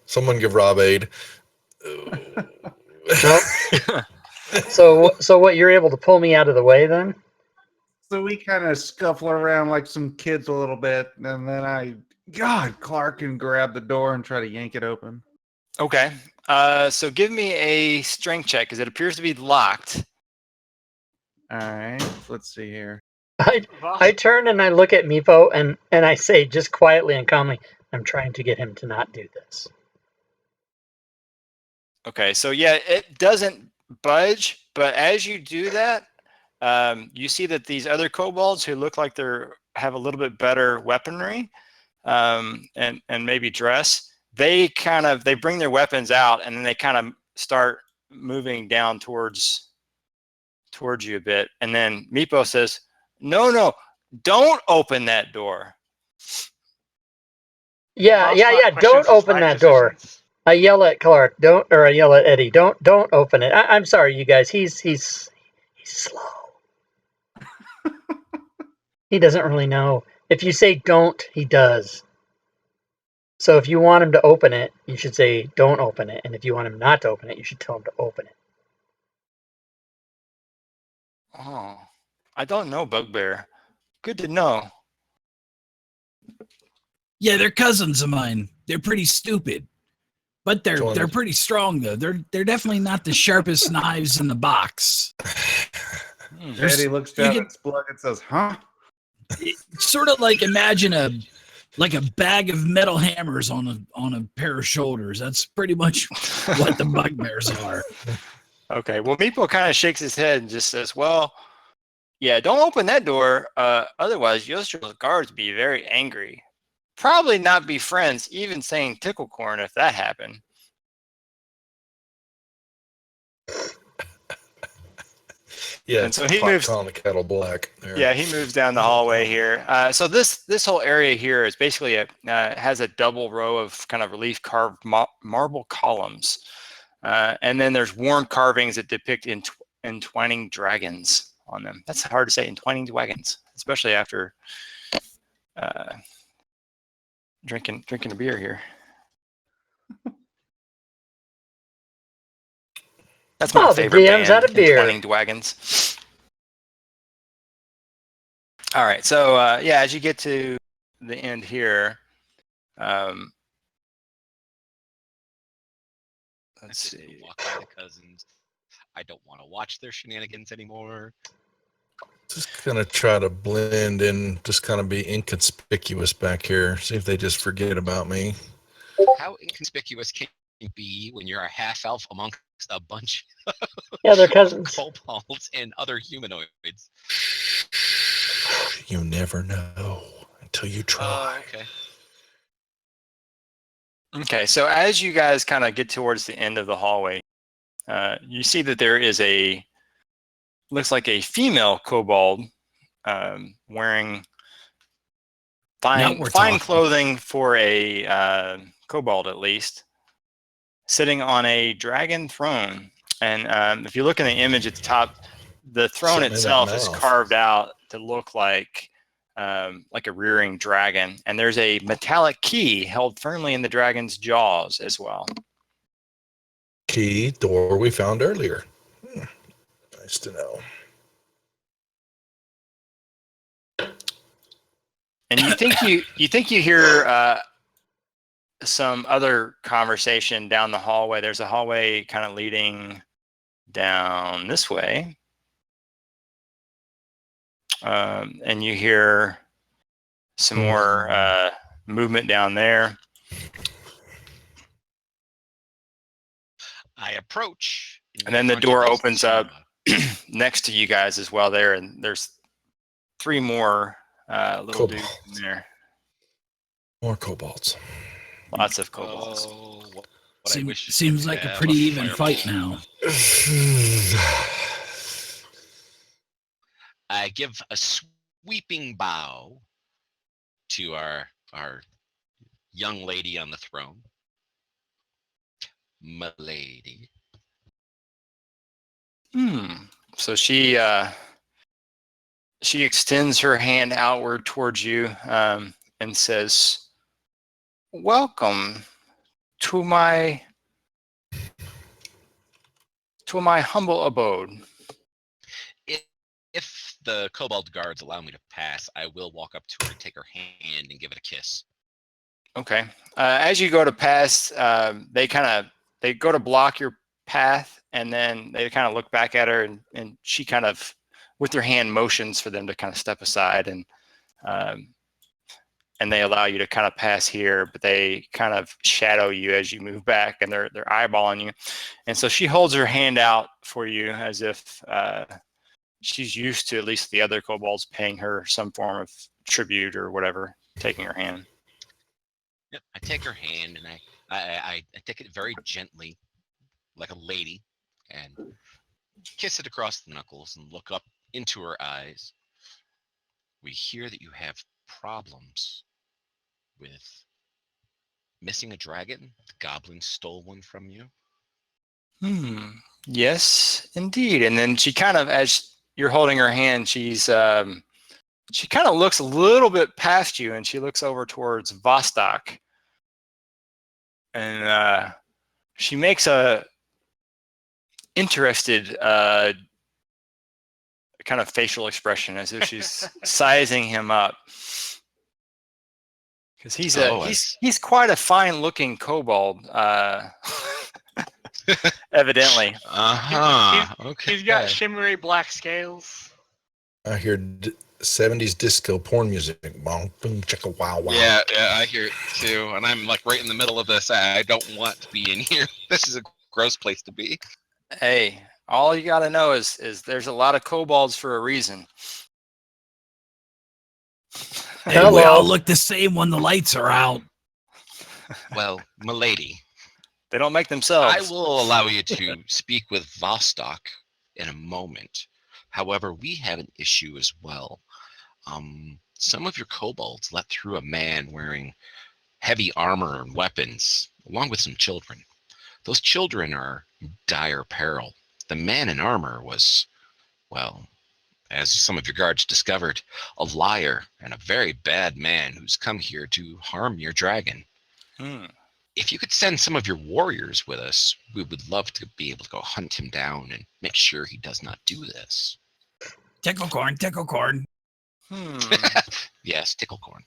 S3: Someone give Rob aid.
S2: Nope. So what, you're able to pull me out of the way then?
S6: So we kind of scuffle around like some kids a little bit, and then Clark can grab the door and try to yank it open.
S1: Okay. So give me a strength check because it appears to be locked.
S6: All right, let's see here.
S2: I turn and I look at Meepo and I say just quietly and calmly, "I'm trying to get him to not do this."
S1: Okay. So yeah, it doesn't budge, but as you do that, you see that these other kobolds who look like have a little bit better weaponry, and maybe dress, they bring their weapons out and then they kind of start moving down towards you a bit. And then Meepo says, No, don't open that door.
S2: Yeah, don't open that door. I yell at Clark, don't, or I yell at Eddie, don't open it. I'm sorry, you guys. He's slow. He doesn't really know. If you say don't, he does. So if you want him to open it, you should say don't open it. And if you want him not to open it, you should tell him to open it.
S1: Oh, I don't know, Bugbear. Good to know.
S7: Yeah, they're cousins of mine. They're pretty stupid, but they're pretty strong though. They're definitely not the sharpest knives in the box.
S6: Eddie looks down at Splug and says, "Huh?"
S7: Sort of like imagine a bag of metal hammers on a pair of shoulders. That's pretty much what the bugbears are.
S1: Okay, well, Meepo kind of shakes his head and just says, well, yeah, don't open that door. Otherwise, Yostro's guards be very angry. Probably not be friends, even saying ticklecorn if that happened.
S3: Yeah,
S1: and so he
S3: pot
S1: moves
S3: calling the kettle black. There.
S1: Yeah, he moves down the hallway here. So this whole area here is basically has a double row of kind of relief carved marble columns, and then there's worn carvings that depict entwining dragons on them. That's hard to say, entwining dragons, especially after drinking a beer here. That's my favorite
S2: DM's
S1: band,
S2: out of beer.
S1: Entwining Dragons. All right, so yeah, as you get to the end here, let's see.
S4: Walk by the cousins. I don't want to watch their shenanigans anymore.
S3: Just gonna try to blend in, just kind of be inconspicuous back here. See if they just forget about me.
S4: How inconspicuous can you be when you're a half elf amongst a bunch
S2: Yeah, they're cousins.
S4: of kobolds and other humanoids?
S3: You never know until you try.
S4: Okay.
S1: Okay, so as you guys kind of get towards the end of the hallway, you see that there is looks like a female kobold wearing fine clothing for a kobold, at least, sitting on a dragon throne. And if you look in the image at the top, the throne itself is carved out to look like a rearing dragon, and there's a metallic key held firmly in the dragon's jaws as well.
S3: Key door we found earlier. Nice to know.
S1: And you think you hear some other conversation down the hallway. There's a hallway kind of leading down this way. And you hear some more movement down there.
S4: I approach.
S1: And then the door opens up next to you guys as well there. And there's 3 more little dudes in there.
S3: More kobolds.
S1: Lots of kobolds.
S7: Seems like a pretty even fight now.
S4: I give a sweeping bow to our young lady on the throne. M'lady.
S1: So she extends her hand outward towards you and says, "Welcome to my humble abode."
S4: If the kobold guards allow me to pass, I will walk up to her, take her hand, and give it a kiss.
S1: Okay. As you go to pass, they go to block your path, and then they kind of look back at her, and she kind of, with her hand, motions for them to kind of step aside, and they allow you to kind of pass here, but they kind of shadow you as you move back, and they're eyeballing you. And so she holds her hand out for you as if she's used to at least the other kobolds paying her some form of tribute or whatever, taking her hand.
S4: Yep, I take her hand and I take it very gently, like a lady, and kiss it across the knuckles and look up into her eyes. We hear that you have problems with missing a dragon? The goblin stole one from you?
S1: Yes, indeed. And then she kind of, as you're holding her hand, she kind of looks a little bit past you, and she looks over towards Vostok. And she makes a interested kind of facial expression, as if she's sizing him up, because he's quite a fine-looking kobold, evidently.
S4: Okay.
S5: He's got shimmery black scales.
S3: I hear 70s disco porn music. Boom, boom, chicka, wow, wow.
S4: Yeah, I hear it too. And I'm like right in the middle of this. I don't want to be in here. This is a gross place to be.
S1: Hey, all you got to know is there's a lot of kobolds for a reason.
S7: Hey,
S2: Hello.
S7: we all look the same when the lights are out.
S4: Well, milady,
S1: They don't make themselves.
S4: I will allow you to speak with Vostok in a moment. However, we have an issue as well. Some of your kobolds let through a man wearing heavy armor and weapons, along with some children. Those children are in dire peril. The man in armor was, well, as some of your guards discovered, a liar and a very bad man who's come here to harm your dragon. If you could send some of your warriors with us, we would love to be able to go hunt him down and make sure he does not do this.
S7: Ticklecorn, ticklecorn.
S4: Yes, ticklecorn.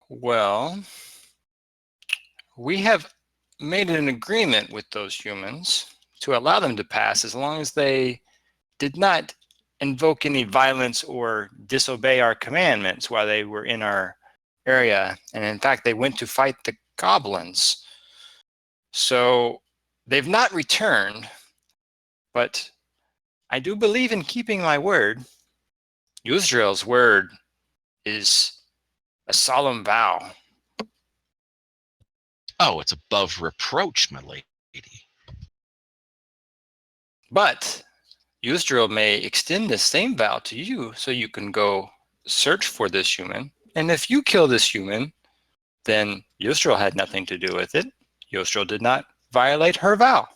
S1: Well, we have made an agreement with those humans to allow them to pass as long as they did not invoke any violence or disobey our commandments while they were in our area. And in fact, they went to fight the goblins. So they've not returned, but I do believe in keeping my word. Yuzdrael's word is a solemn vow.
S4: Oh, it's above reproach, my lady.
S1: But Yuzdrael may extend the same vow to you, so you can go search for this human. And if you kill this human, then Yuzdrael had nothing to do with it. Yuzdrael did not violate her vow.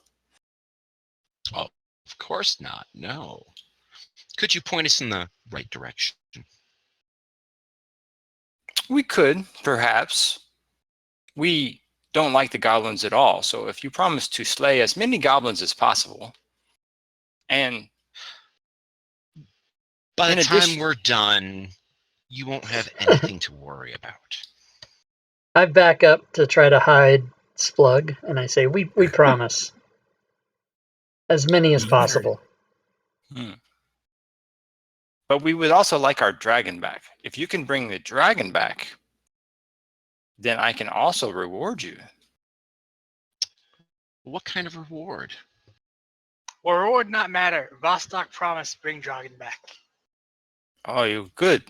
S4: Oh, of course not. No. Could you point us in the right direction?
S1: We could, perhaps. We don't like the goblins at all, so if you promise to slay as many goblins as possible, and
S4: by the time we're done, you won't have anything to worry about.
S2: I back up to try to hide Splug, and I say, we promise. As many as possible.
S1: But we would also like our dragon back. If you can bring the dragon back, then I can also reward you.
S4: What kind of reward?
S5: Well, reward not matter. Vostok promised bring dragon back.
S1: Oh, you good.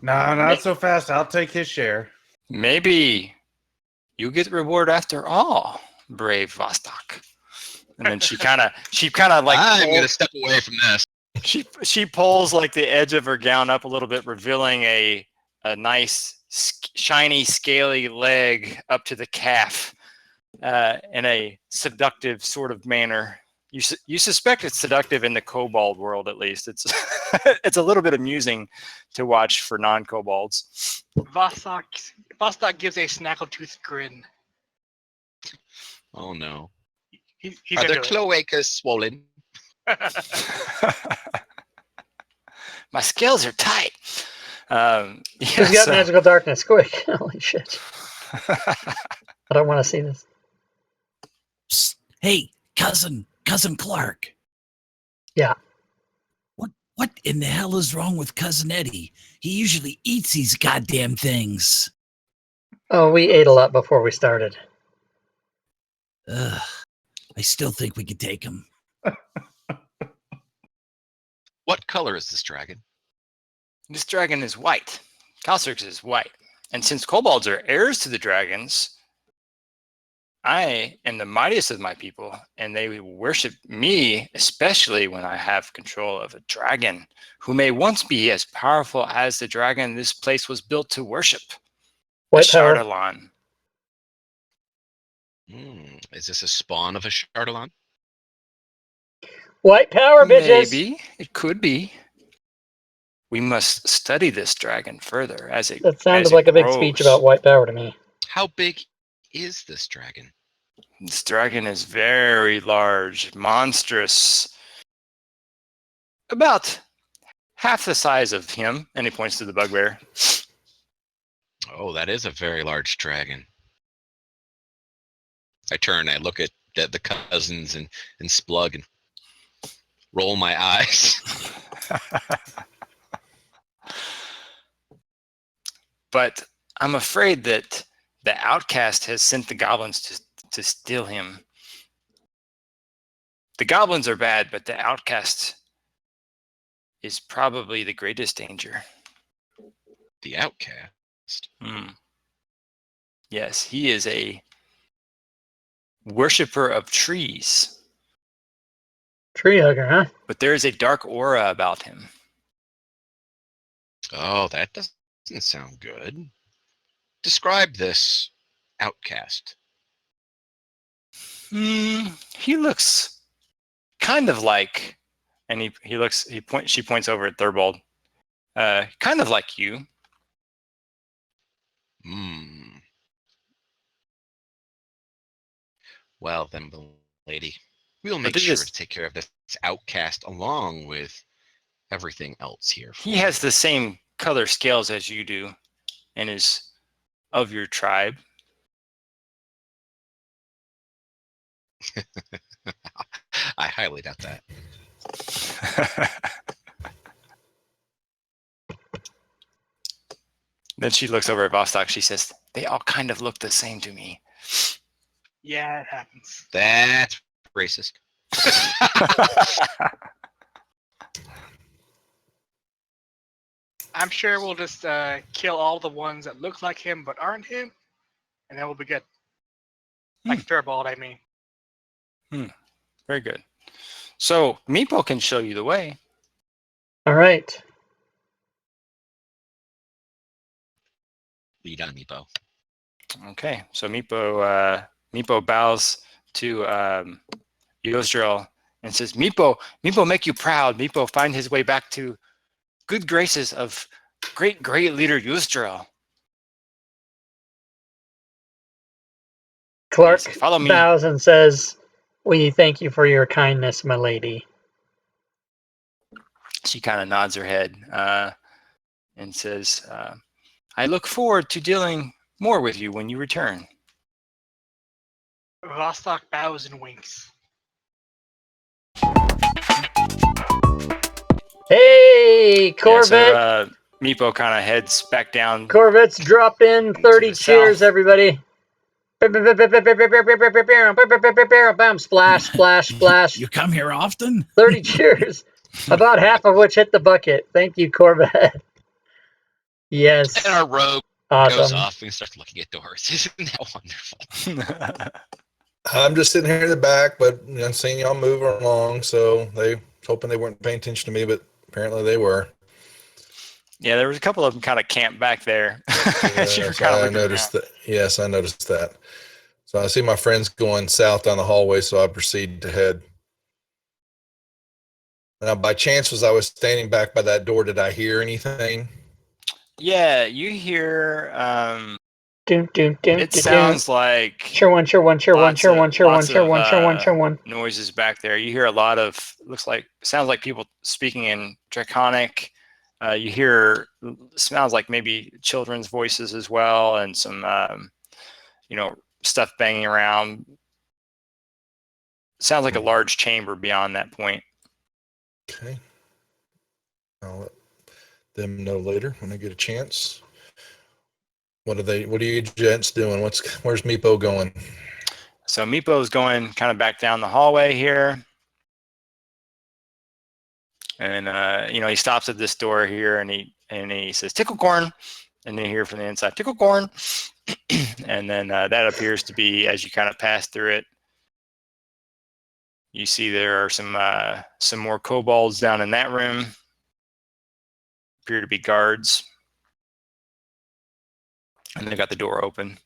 S6: No, not so fast. I'll take his share.
S1: Maybe you get the reward after all, brave Vostok. And then she kind of like
S4: I'm gonna step away from this.
S1: She pulls like the edge of her gown up a little bit, revealing a nice shiny scaly leg up to the calf in a seductive sort of manner. You suspect it's seductive in the kobold world, at least. It's it's a little bit amusing to watch for non-kobolds.
S5: Vostok gives a snaggletooth grin.
S4: Oh no.
S5: He's
S4: Are their
S5: into it.
S4: cloacas swollen?
S1: My scales are tight.
S2: He's got magical darkness. Quick. Holy shit. I don't want to see this.
S7: Psst. Hey, cousin Clark.
S2: Yeah.
S7: What in the hell is wrong with Cousin Eddie? He usually eats these goddamn things.
S2: Oh, we ate a lot before we started.
S7: Ugh. I still think we could take him.
S4: What color is this dragon?
S1: This dragon is white. Kalsarx is white. And since kobolds are heirs to the dragons, I am the mightiest of my people, and they worship me, especially when I have control of a dragon who may once be as powerful as the dragon this place was built to worship.
S2: White power.
S1: Shardalon.
S4: Is this a spawn of a Shardalon?
S2: White power, bitches.
S1: Maybe. It could be. We must study this dragon further as it
S2: That sounded
S1: as it
S2: like a big speech
S1: grows.
S2: about white power to me.
S4: How big is this dragon?
S1: This dragon is very large, monstrous. About half the size of him, and he points to the bugbear.
S4: Oh, that is a very large dragon. I turn, I look at the cousins and Splug and roll my eyes.
S1: But I'm afraid that the outcast has sent the goblins to steal him. The goblins are bad, but the outcast is probably the greatest danger.
S4: The outcast?
S1: Yes, he is a worshipper of trees.
S2: Tree hugger, huh?
S1: But there is a dark aura about him.
S4: Oh, that doesn't sound good. Describe this outcast.
S1: He looks kind of like, and she points over at Thurbold. Kind of like you.
S4: Well then, lady, we'll make sure to take care of this outcast along with everything else here.
S1: He has the same color scales as you do and is of your tribe.
S4: I highly doubt that.
S1: Then she looks over at Vostok. She says, they all kind of look the same to me.
S5: Yeah, it happens.
S4: That's racist.
S5: I'm sure we'll just kill all the ones that look like him but aren't him, and then we'll be good. Like Thurbold, I mean.
S1: Very good. So Meepo can show you the way.
S2: All right.
S4: Lead on, Meepo.
S1: Okay, so Meepo bows to Yosdril and says, Meepo make you proud. Meepo find his way back to good graces of great leader Yosdril.
S2: Clark
S1: Follow me.
S2: bows and says, we thank you for your kindness, my lady.
S1: She kind of nods her head and says, I look forward to dealing more with you when you return.
S5: Vostok bows and winks.
S2: Hey, Corvette!
S1: Yeah, so, Meepo kind of heads back down.
S2: Corvette's dropped in. 30 cheers,
S1: south.
S2: everybody. Bam, splash, splash, splash.
S7: You come here often?
S2: 30 cheers. About half of which hit the bucket. Thank you, Corvette. Yes.
S4: And our rogue goes off and starts looking at doors. Isn't that wonderful?
S3: I'm just sitting here in the back, but I'm seeing y'all move along, so they hoping they weren't paying attention to me, but apparently they were.
S1: Yeah, there was a couple of them kind of camped back there.
S3: Yes, I noticed that. Yes, I noticed that. So I see my friends going south down the hallway, so I proceed to head. Now, by chance, was I was standing back by that door, did I hear anything?
S1: Yeah, you hear. It sounds like
S2: sure one.
S1: Noises back there. You hear a lot of. Sounds like people speaking in Draconic. You hear. Sounds like maybe children's voices as well, and some stuff banging around. Sounds like a large chamber beyond that point.
S3: Okay. I'll let them know later when I get a chance. What are you gents doing? Where's Meepo going?
S1: So Meepo's going kind of back down the hallway here. And he stops at this door here and he says, tickle corn. And then you hear from the inside, tickle corn. And then that appears to be, as you kind of pass through it, you see there are some more kobolds down in that room. Appear to be guards. And they got the door open.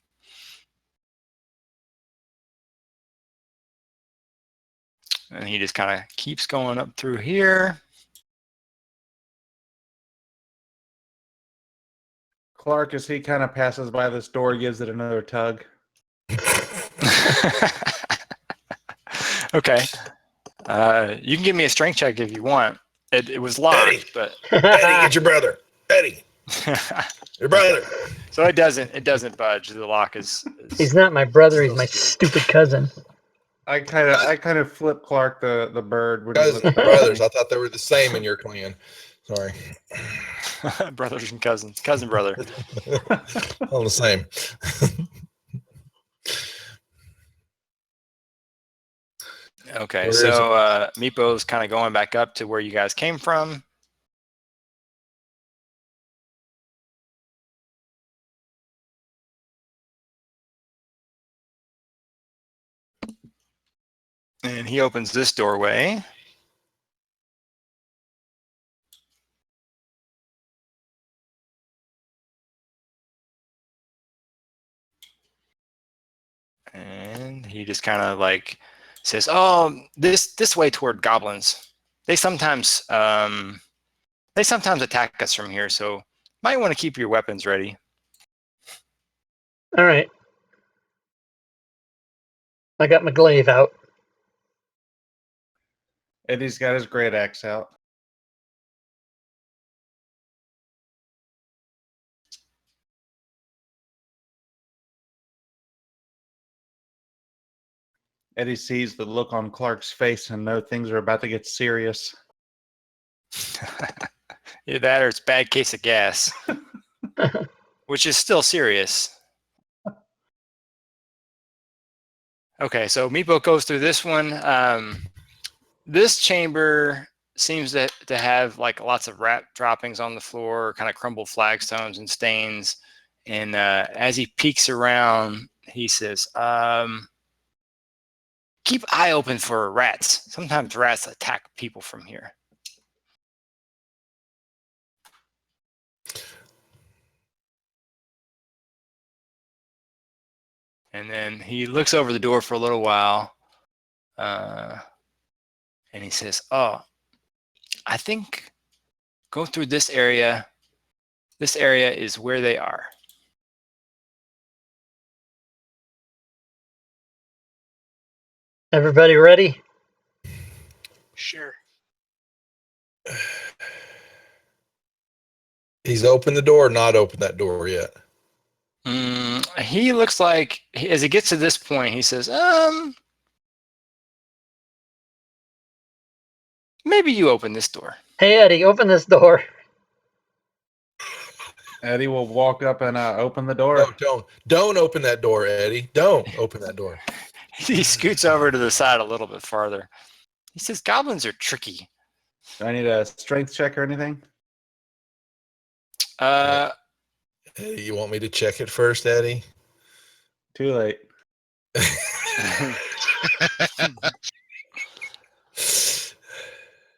S1: And he just kind of keeps going up through here.
S6: Clark, as he kind of passes by this door, gives it another tug.
S1: Okay. You can give me a strength check if you want. It was locked,
S3: Eddie.
S1: but
S3: Eddie, get your brother. Eddie, your brother.
S1: so it doesn't budge. The lock is
S2: He's not my brother. He's my stupid cousin.
S6: I kind of flip Clark the bird. When he
S3: Guys,
S6: looks back at
S3: brothers.
S6: me.
S3: I thought they were the same in your clan. Sorry.
S1: brothers and cousins, cousin brother.
S3: All the same.
S1: Okay,
S3: Where is
S1: so Meepo's kind of going back up to where you guys came from. And he opens this doorway. And he just kind of like says, "Oh, this way toward goblins. They sometimes attack us from here, so might want to keep your weapons ready."
S2: All right. I got my glaive out.
S6: Eddie's got his great axe out. Eddie sees the look on Clark's face and knows things are about to get serious.
S1: Either that or it's a bad case of gas, which is still serious. Okay, so Meepo goes through this one. This chamber seems to have like lots of rat droppings on the floor, kind of crumbled flagstones and stains. And as he peeks around, he says, "Keep eye open for rats. Sometimes rats attack people from here." And then he looks over the door for a little while, and he says, "Oh, I think go through this area. This area is where they are."
S2: Everybody ready?
S5: Sure.
S3: He's opened the door or not opened that door yet?
S1: He looks like, as he gets to this point, he says, maybe you open this door.
S2: Hey, Eddie, open this door.
S6: Eddie will walk up and open the door.
S3: No, don't open that door, Eddie. Don't open that door.
S1: He scoots over to the side a little bit farther. He says, goblins are tricky.
S6: Do I need a strength check or anything?
S3: Eddie, you want me to check it first, Eddie?
S6: Too late.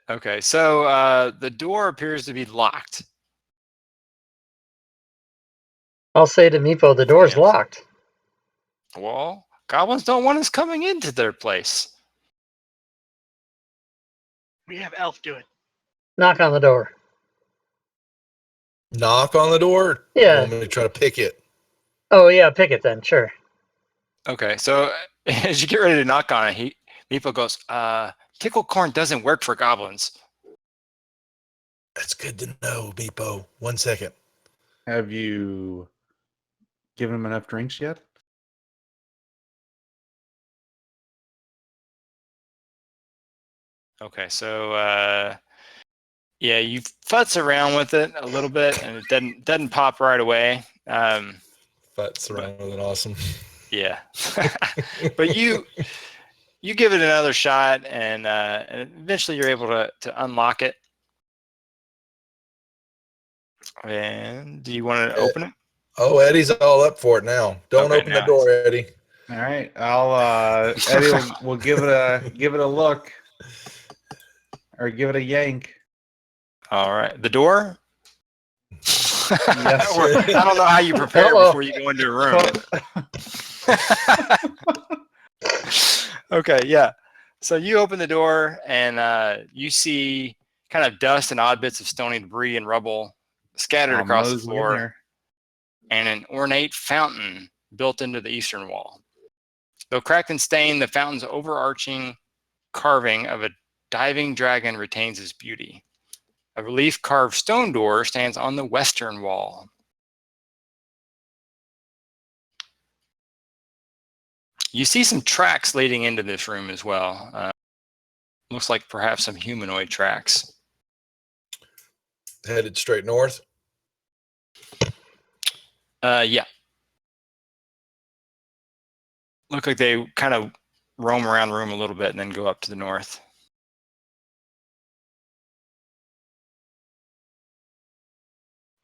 S1: Okay, so the door appears to be locked.
S2: I'll say to Meepo, the door's
S1: Yes.
S2: locked.
S1: Well, goblins don't want us coming into their place.
S5: We have Elf do it.
S2: Knock on the door.
S3: Knock on the door?
S2: Yeah.
S3: You want me to try to pick it?
S2: Oh, yeah, pick it then. Sure.
S1: Okay, so as you get ready to knock on it, Meepo goes, tickle corn doesn't work for goblins.
S3: That's good to know, Meepo. 1 second.
S6: Have you given him enough drinks yet?
S1: Okay, so yeah, you futz around with it a little bit, and it doesn't pop right away.
S3: That's around with it. Awesome.
S1: Yeah, but you give it another shot, and eventually you're able to unlock it. And do you want to open it?
S3: Oh, Eddie's all up for it now. Don't
S1: Okay,
S3: open the
S1: now
S3: door, Eddie.
S6: All right, I'll Eddie will give it a look, or give it a yank.
S1: All right, the door.
S6: Yes.
S1: I don't know how you prepare
S2: Hello.
S1: before you go into a room. Okay, yeah. So you open the door and you see kind of dust and odd bits of stony debris and rubble scattered
S6: I'll
S1: across the
S6: mosey in
S1: floor,
S6: there.
S1: and an ornate fountain built into the eastern wall. Though cracked and stained, the fountain's overarching carving of a diving dragon retains its beauty. A relief carved stone door stands on the western wall. You see some tracks leading into this room as well. Looks like perhaps some humanoid tracks.
S3: Headed straight north.
S1: Yeah. Look like they kind of roam around the room a little bit and then go up to the north.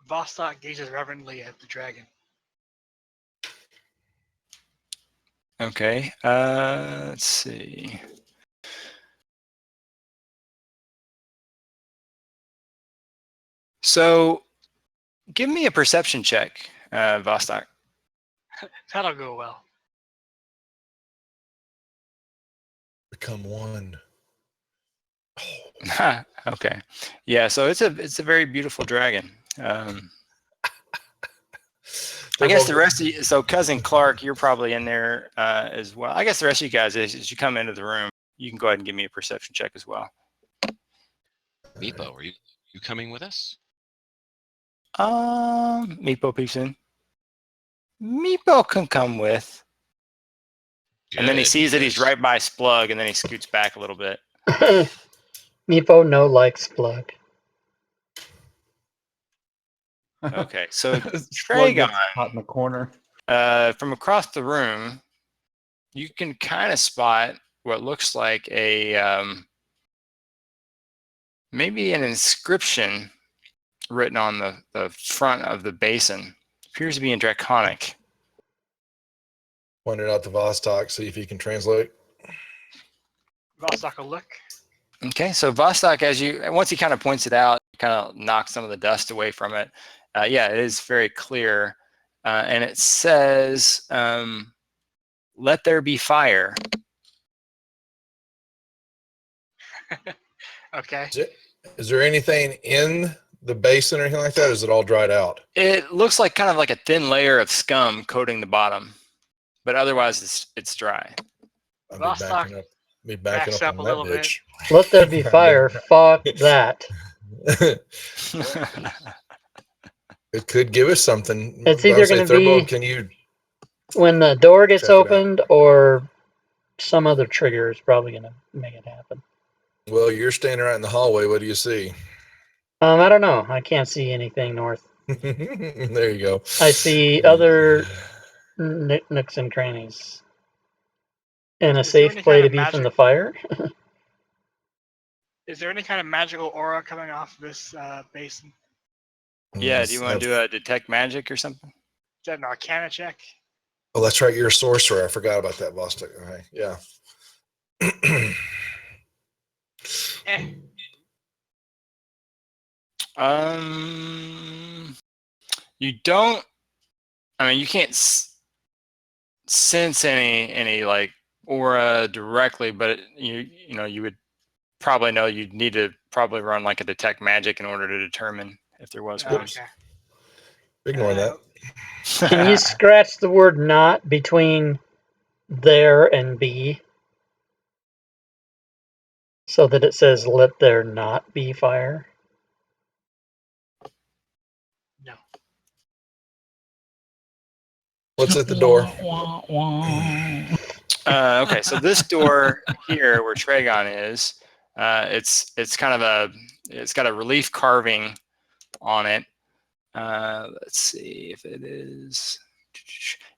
S5: Vostok gazes reverently at the dragon.
S1: Okay, let's see. So give me a perception check, Vostok.
S5: That'll go well.
S3: Become one.
S1: Okay. Yeah, so it's a very beautiful dragon. I guess the rest of you, so Cousin Clark, you're probably in there as well. I guess the rest of you guys, as you come into the room, you can go ahead and give me a perception check as well.
S4: Meepo, are you coming with us?
S1: Meepo peeks in. Meepo can come with. And then he
S4: Good,
S1: sees that he's
S4: because-
S1: right by Splug, and then he scoots back a little bit.
S2: Meepo no likes Plug.
S1: Okay, so
S6: Slug gets
S1: Tragon,
S6: caught in the corner.
S1: from across the room, you can kind of spot what looks like a maybe an inscription written on the front of the basin. Appears to be in Draconic.
S3: Point it out to Vostok, see if he can translate.
S5: Vostok will look.
S1: Okay, so Vostok, once he kind of points it out, kind of knocks some of the dust away from it. Yeah, it is very clear, and it says, "Let there be fire."
S5: Okay.
S3: Is there anything in the basin or anything like that? Or is it all dried out?
S1: It looks like kind of like a thin layer of scum coating the bottom, but otherwise it's dry.
S3: I'll
S5: Vostok
S3: be backing
S5: backs
S3: up
S5: up
S3: on
S5: a little
S3: that
S5: bit.
S3: bitch.
S2: Let there be fire. Fuck that.
S3: It could give us something.
S2: It's
S3: But I
S2: either
S3: would say,
S2: gonna
S3: Thurbo,
S2: be-
S3: can you?
S2: When the door gets
S3: Check it out.
S2: opened, or some other trigger is probably gonna make it happen.
S3: Well, you're standing right in the hallway. What do you see?
S2: I don't know. I can't see anything north.
S3: There you go.
S2: I see other nooks and crannies. And a
S5: Is there
S2: safe
S5: any
S2: play
S5: kind
S2: to
S5: of
S2: be from
S5: magic-
S2: the fire.
S5: Is there any kind of magical aura coming off this basin?
S1: Yeah, do you want to do a detect magic or something?
S5: Is that an Arcana check?
S3: Oh, that's right. You're a sorcerer. I forgot about that, Vostok. Okay, yeah.
S5: Eh.
S1: You don't. I mean, you can't sense any like aura directly, but you would probably know you'd need to probably run like a detect magic in order to determine if there was one.
S5: Okay.
S3: Ignore that.
S2: Can you scratch the word not between there and be? So that it says let there not be fire?
S5: No.
S3: What's at the door?
S1: Okay, so this door here, where Tragon is, it's kind of it's got a relief carving on it. Let's see if it is.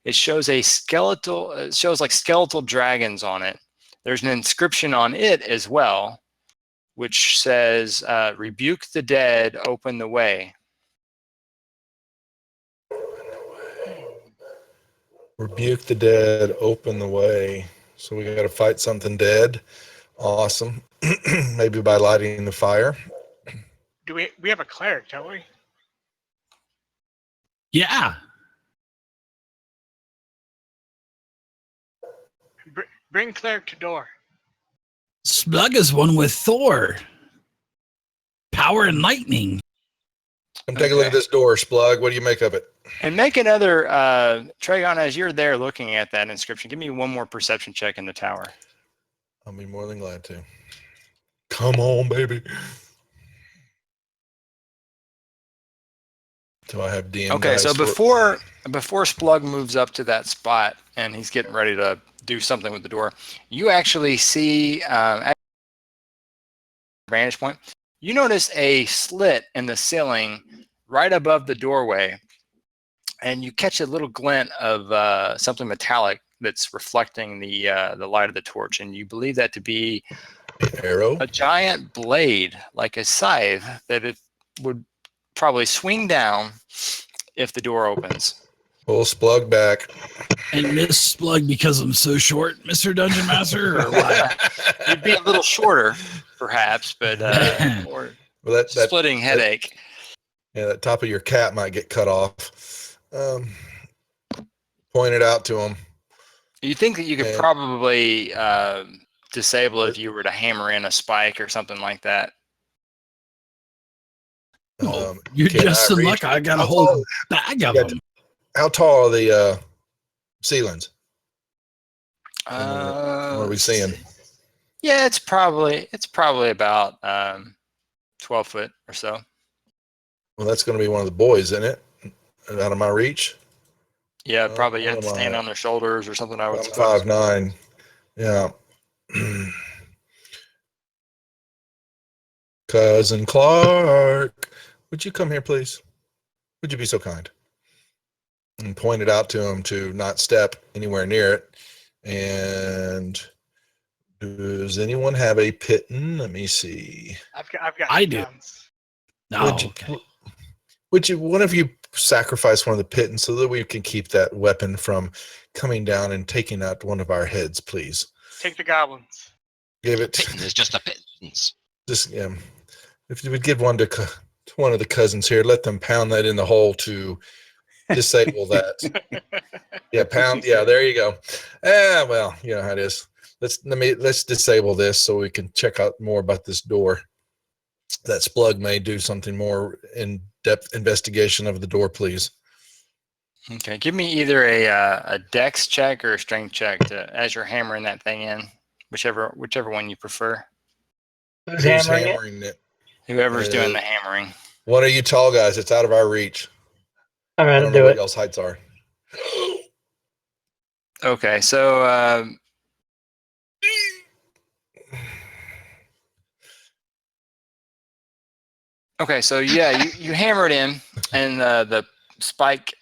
S1: It shows a skeletal. It shows like skeletal dragons on it. There's an inscription on it as well, which says, "Rebuke the dead, open the way."
S3: Rebuke the dead, open the way. So we got to fight something dead. Awesome. Maybe by lighting the fire.
S5: Do we have a cleric, don't we?
S7: Yeah.
S5: Bring cleric to door.
S7: Splug is one with Thor. Power and lightning.
S3: Come take a look at this door, Splug. What do you make of it?
S1: And make another, Tragon, as you're there looking at that inscription, give me one more perception check in the tower.
S3: I'll be more than glad to. Come on, baby. Do I have DM?
S1: Okay, so before Splug moves up to that spot and he's getting ready to do something with the door, you actually see at vantage point, you notice a slit in the ceiling right above the doorway, and you catch a little glint of something metallic that's reflecting the light of the torch, and you believe that to be
S3: arrow,
S1: a giant blade, like a scythe, that it would probably swing down if the door opens.
S3: Pull Splug back.
S7: And miss Splug because I'm so short, Mr. Dungeon Master, or what?
S1: You'd be a little shorter, perhaps, but or
S3: Well, that
S1: splitting headache.
S3: Yeah, that top of your cap might get cut off. Point it out to him.
S1: You think that you could probably disable it if you were to hammer in a spike or something like that?
S7: You're just in luck. I got a whole bag of them.
S3: How tall are the ceilings? What
S1: Uh,
S3: are we seeing?
S1: Yeah, it's probably about 12 foot or so.
S3: Well, that's going to be one of the boys, isn't it? Out of my reach.
S1: Yeah, probably you have to stand on their shoulders or something. I would
S3: I'm
S1: suppose.
S3: 5'9". Yeah. Cousin Clark, would you come here, please? Would you be so kind? And point it out to him to not step anywhere near it. And does anyone have a pitten? Let me see.
S5: I've got.
S7: I do.
S5: guns.
S7: No, okay.
S3: Would you, one of you, sacrifice one of the pittons so that we can keep that weapon from coming down and taking out one of our heads, please?
S5: Take the goblins.
S3: Give it.
S4: Pittance is just a pittance.
S3: Just if you would give one to one of the cousins here, let them pound that in the hole to disable that. Yeah, pound. Yeah, there you go. Well, you know how it is. Let's disable this so we can check out more about this door. That Splug may do something more in-depth investigation of the door, please.
S1: Okay, give me either a dex check or a strength check as you're hammering that thing in, whichever one you prefer.
S2: Who's hammering
S3: it?
S1: Whoever's doing the hammering.
S3: One of you tall guys. It's out of our reach.
S2: All right,
S3: I don't
S2: I'll
S3: know
S2: do
S3: what
S2: it.
S3: y'all's heights are.
S1: Okay, so yeah, you hammer it in, and the spike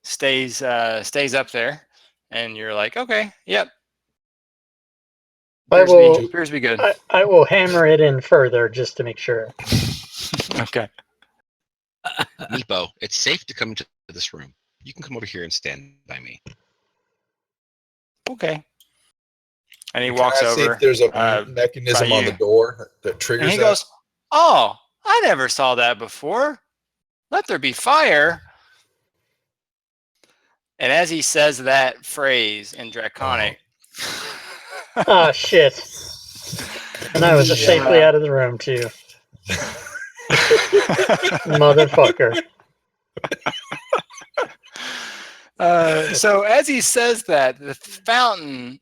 S1: stays up there, and you're like, okay, yep. Appears to be good.
S2: I will hammer it in further just to make sure.
S1: Okay.
S4: Meepo, it's safe to come into this room. You can come over here and stand by me.
S1: Okay. And he
S3: Can
S1: walks
S3: I see
S1: over.
S3: if there's a mechanism on the door that triggers
S1: and he
S3: that?
S1: goes, "Oh, I never saw that before. Let there be fire." And as he says that phrase in Draconic,
S2: Oh shit! And I was safely out of the room too. Motherfucker.
S1: So as he says that, the fountain,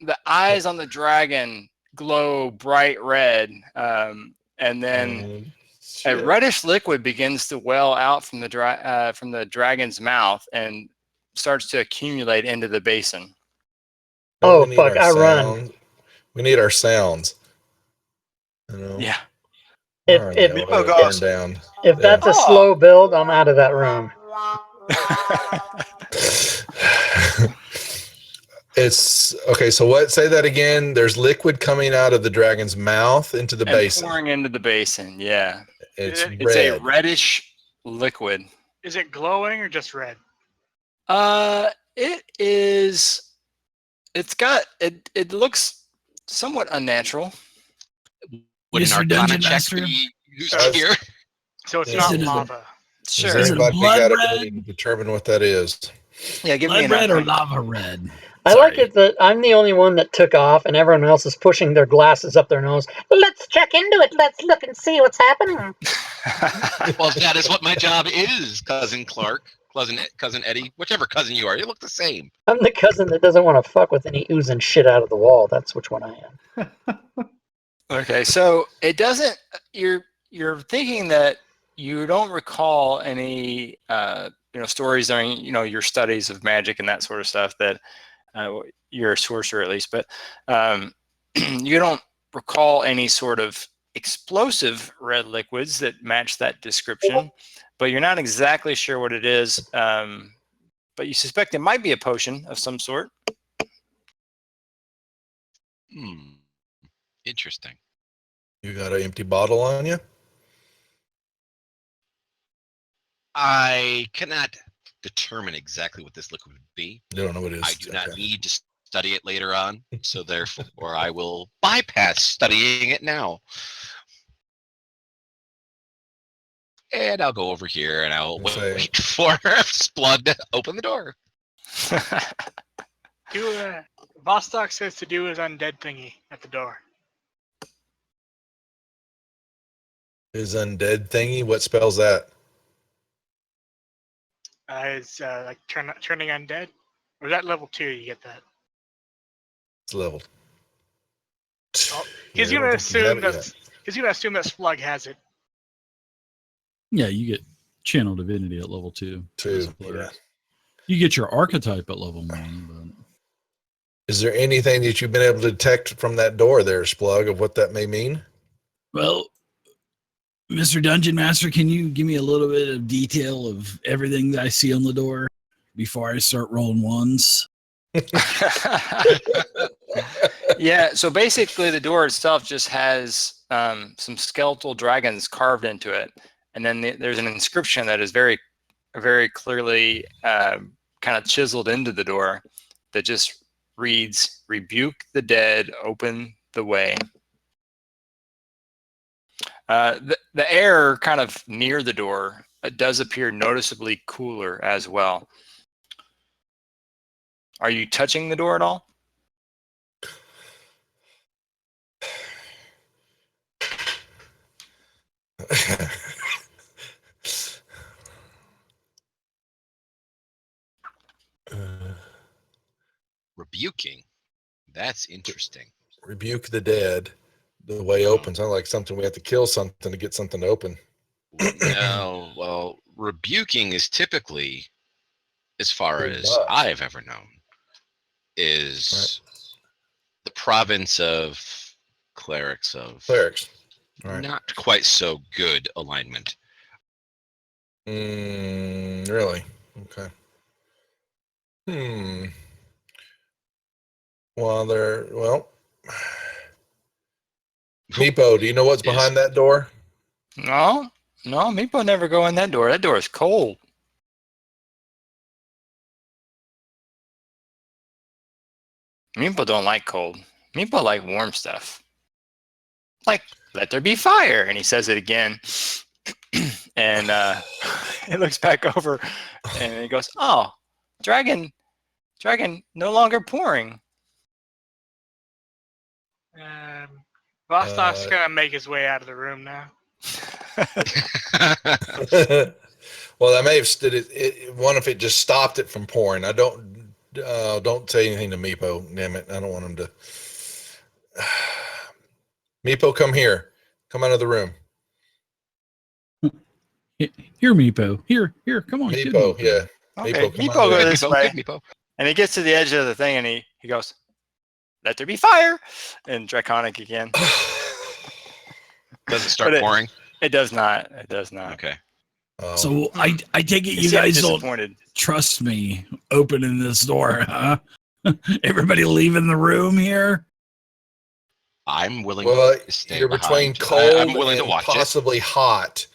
S1: the eyes on the dragon glow bright red, and then a reddish liquid begins to well out from the dragon's mouth and starts to accumulate into the basin.
S2: Oh fuck! I run.
S3: We need our sounds. You know?
S1: Yeah.
S2: If that's a slow build, I'm out of that room.
S3: It's okay. So what? Say that again. There's liquid coming out of the dragon's mouth into the basin.
S1: Pouring into the basin. Yeah.
S3: It's
S1: a reddish liquid.
S5: Is it glowing or just red?
S1: It is. It's got it. It looks somewhat unnatural.
S4: Would an
S7: Mr.
S4: Arcana
S7: Dungeon
S4: check
S7: Master?
S4: be used here?
S5: So it's not lava.
S1: Sure.
S3: Has
S7: Is it a
S3: anybody
S7: blood
S3: got
S7: red?
S3: ability to determine what that is?
S1: Yeah, give me
S7: Blood
S1: an
S7: red or
S1: Arcana.
S7: lava red?
S2: I like it that I'm the only one that took off, and everyone else is pushing their glasses up their nose. Let's check into it. Let's look and see what's happening.
S4: Well, that is what my job is, Cousin Clark, cousin Eddie, whichever cousin you are. You look the same.
S2: I'm the cousin that doesn't want to fuck with any oozing shit out of the wall. That's which one I am.
S1: Okay, so it doesn't. You're thinking that you don't recall any stories during your studies of magic and that sort of stuff, that you're a sorcerer at least, but you don't recall any sort of explosive red liquids that match that description, but you're not exactly sure what it is, but you suspect it might be a potion of some sort.
S4: Interesting.
S3: You got an empty bottle on you?
S4: I cannot determine exactly what this liquid would be.
S3: You don't know what it is.
S4: I do not need to study it later on, so therefore I will bypass studying it now. And I'll go over here and I'll wait for Splug to open the door.
S5: Vostok says to do his undead thingy at the door.
S3: His undead thingy? What spells that?
S5: It's like turning undead. Or is that level 2? You get that?
S3: It's level.
S5: Oh, he's gonna assume that Splug has it.
S7: Yeah, you get channel divinity at level 2.
S3: Yeah.
S7: You get your archetype at level 1. But...
S3: Is there anything that you've been able to detect from that door there, Splug, of what that may mean?
S7: Well, Mr. Dungeon Master, can you give me a little bit of detail of everything that I see on the door before I start rolling ones?
S1: Yeah, so basically the door itself just has some skeletal dragons carved into it, and then there's an inscription that is very, very clearly kind of chiseled into the door that just reads, "Rebuke the dead, open the way." The air kind of near the door does appear noticeably cooler as well. Are you touching the door at all?
S4: Rebuking. That's interesting.
S3: Rebuke the dead. The way open sounds like something we have to kill something to get something to open.
S4: No, well, rebuking is typically, as far
S3: Pretty
S4: as
S3: much.
S4: I've ever known, is the province of clerics of
S3: Right.
S4: not quite so good alignment.
S3: Really? Okay. Well, Meepo, do you know what's behind that door?
S1: No, Meepo never go in that door. That door is cold. Meepo don't like cold. Meepo like warm stuff. Like, let there be fire. And he says it again. And he looks back over and he goes, "Oh, dragon no longer pouring."
S5: Vostok's gonna make his way out of the room now.
S3: Well, I may have stood it. One, if it just stopped it from pouring. I don't say anything to Meepo. Damn it, I don't want him to. Meepo, come here. Come out of the room.
S7: Here, Meepo. Here, come on.
S3: Meepo, yeah.
S1: Okay,
S3: Meepo,
S1: Meepo goes
S4: Good
S1: this
S4: Meepo,
S1: way.
S4: good Meepo.
S1: And he gets to the edge of the thing and he goes, "Let there be fire," and draconic again.
S4: Does it start
S1: But
S4: pouring?
S1: It does not. It does not.
S4: Okay.
S7: So I take it
S1: He
S7: you
S1: seemed
S7: guys don't
S1: disappointed.
S7: trust me opening this door, huh? Everybody leaving the room here?
S4: I'm willing
S3: Well,
S4: to stay
S3: you're between
S4: behind.
S3: cold
S4: I'm willing to
S3: and
S4: watch it.
S3: possibly hot.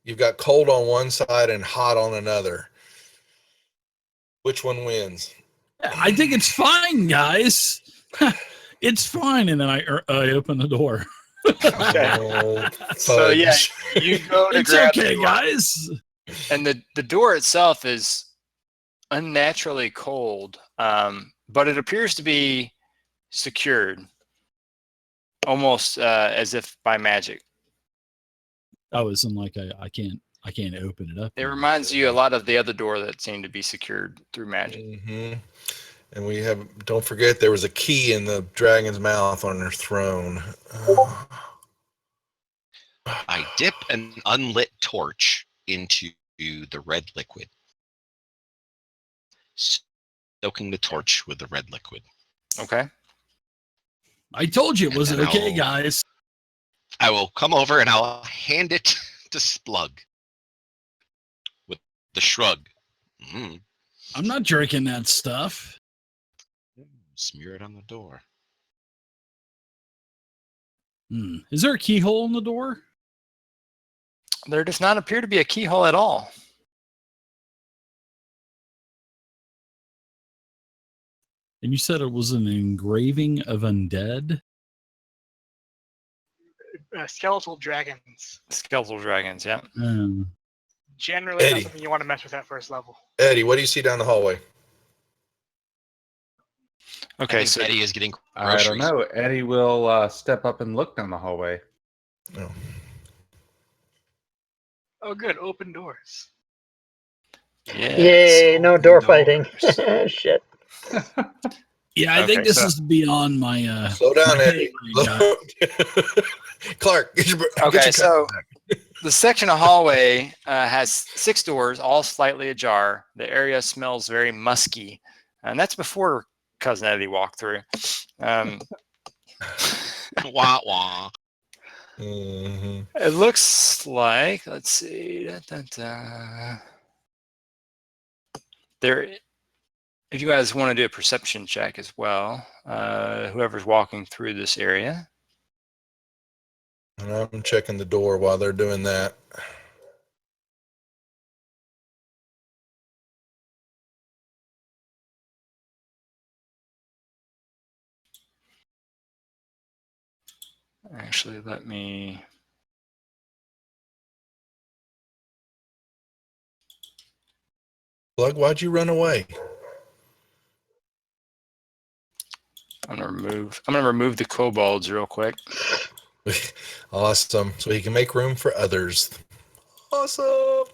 S3: You've got cold on one side and hot on another. Which one wins?
S7: I think it's fine, guys. It's fine. And then I open the door.
S1: Okay.
S3: Oh,
S1: So yeah,
S3: fudge.
S1: you go to
S7: It's
S1: grab
S7: okay,
S1: the door.
S7: guys.
S1: And the door itself is unnaturally cold, but it appears to be secured, almost as if by magic.
S7: Oh, it's like I can't open it up.
S1: It reminds you a lot of the other door that seemed to be secured through magic.
S3: Mm-hmm. And we have, don't forget, there was a key in the dragon's mouth on her throne.
S4: I dip an unlit torch into the red liquid, soaking the torch with the red liquid.
S1: Okay.
S7: I told you it
S4: And
S7: was
S4: then
S7: okay,
S4: I'll-
S7: guys.
S4: I will come over and I'll hand it to Splug with the shrug. Mm.
S7: I'm not drinking that stuff.
S4: Smear it on the door.
S7: Is there a keyhole in the door?
S1: There does not appear to be a keyhole at all.
S7: And you said it was an engraving of undead?
S5: Skeletal dragons.
S1: Skeletal dragons, yeah.
S5: Generally,
S3: Eddie.
S5: not something you want to mess with at first level.
S3: Eddie, what do you see down the hallway?
S4: I
S1: Okay,
S4: think
S1: so
S4: Eddie is getting
S6: I
S4: groceries.
S6: don't know. Eddie will step up and look down the hallway.
S3: No.
S5: Oh, good. Open doors.
S1: yes,
S2: Yay, no
S1: open
S2: door fighting.
S1: doors.
S2: Shit.
S7: Yeah, I think
S1: Okay,
S7: this
S1: so-
S7: is beyond my
S3: Slow down,
S7: my
S3: Eddie.
S7: pay grade, guys.
S3: Clark, get your, get
S1: Okay,
S3: your
S1: so
S3: back.
S1: the section of hallway has 6 doors, all slightly ajar. The area smells very musky, and that's before Cousin Eddie walked through.
S4: Wah wah.
S3: Mhm.
S1: It looks like, let's see, there. If you guys want to do a perception check as well, whoever's walking through this area.
S3: And I'm checking the door while they're doing that.
S1: Actually, let me.
S3: Plug, why'd you run away?
S1: I'm gonna remove the kobolds real quick.
S3: Awesome. So he can make room for others. Awesome.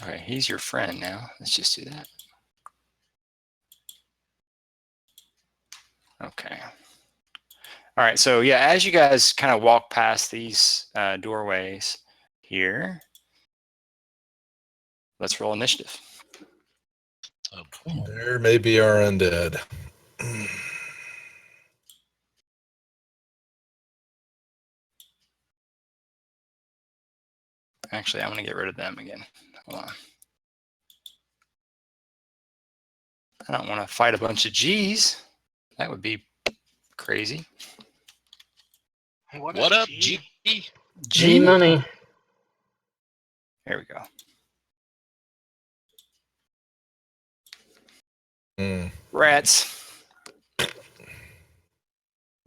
S1: All right, he's your friend now. Let's just do that. Okay. All right, so yeah, as you guys kind of walk past these doorways here, let's roll initiative.
S4: Oh, boy.
S3: There may be our undead.
S1: Actually, I'm gonna get rid of them again. Hold on. I don't want to fight a bunch of G's. That would be crazy.
S4: What up, G?
S2: G money.
S1: There we go.
S3: Mm.
S1: Rats.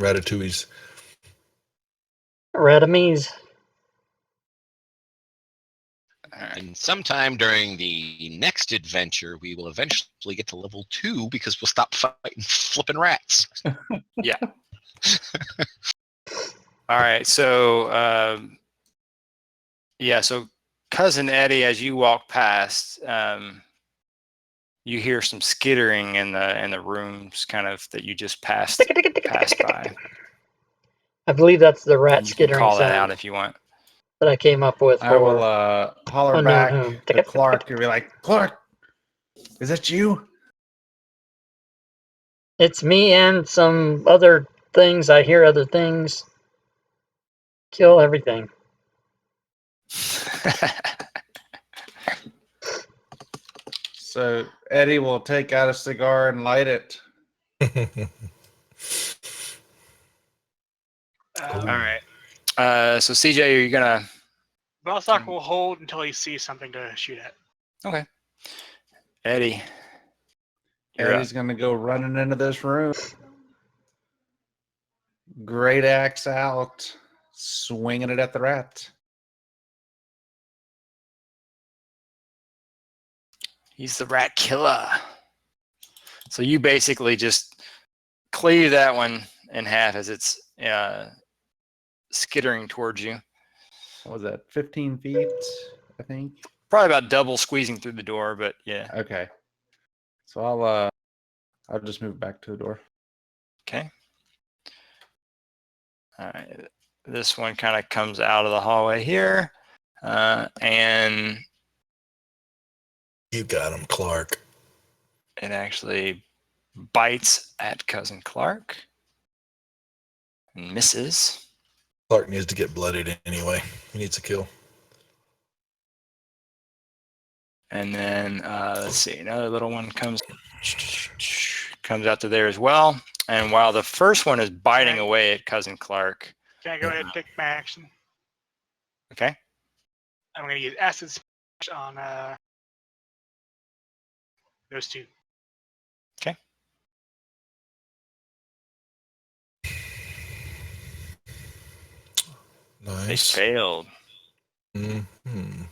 S3: Ratatouille's.
S2: Ratamise.
S1: All right.
S4: And sometime during the next adventure, we will eventually get to level 2 because we'll stop fighting flipping rats.
S1: All right. So, yeah. So, Cousin Eddie, as you walk past, you hear some skittering in the rooms, kind of that you just passed by.
S2: I believe that's the rat
S1: You can
S2: skittering
S1: call that out
S2: sound
S1: if you want.
S2: that I came up with
S6: I will
S2: for
S6: holler
S2: unknown
S6: back
S2: whom.
S6: to Clark and be like, Clark, is that you?
S2: It's me and some other things. I hear other things. Kill everything.
S6: So Eddie will take out a cigar and light it.
S1: All right. So CJ, are you gonna?
S5: Bostock will hold until he sees something to shoot at.
S1: Okay. Eddie. You're up.
S6: Eddie's gonna go running into this room. great axe out, swinging it at the rat.
S1: He's the rat killer. So you basically just cleave that one in half as it's skittering towards you.
S6: What was that? 15 feet, I think.
S1: Probably about double squeezing through the door, but yeah.
S6: Okay. So I'll just move back to the door.
S1: Okay. All right. This one kind of comes out of the hallway here, and
S3: You got him, Clark.
S1: it actually bites at Cousin Clark and misses.
S3: Clark needs to get bloodied anyway. He needs a kill.
S1: And then let's see, another little one comes out to there as well. And while the first one is biting away at Cousin Clark,
S5: Can I go ahead and take my action?
S1: okay,
S5: I'm going to use acid splash on those two.
S1: okay. They
S3: Nice.
S1: failed.
S3: Mm-hmm.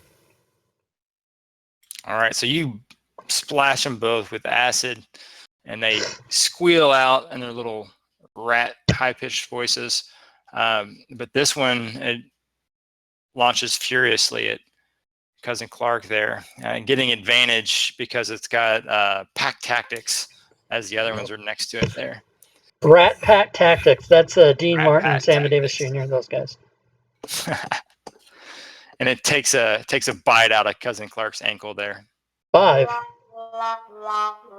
S1: All right, so you splash them both with acid, and they squeal out in their little rat high-pitched voices. But this one, it launches furiously at Cousin Clark there, getting advantage because it's got pack tactics, as the other ones are next to it there.
S2: Rat Pack Tactics. That's Dean
S1: Rat
S2: Martin,
S1: Pack
S2: Sammy Davis
S1: Tactics.
S2: Jr., those guys.
S1: And it takes a bite out of Cousin Clark's ankle there.
S2: 5.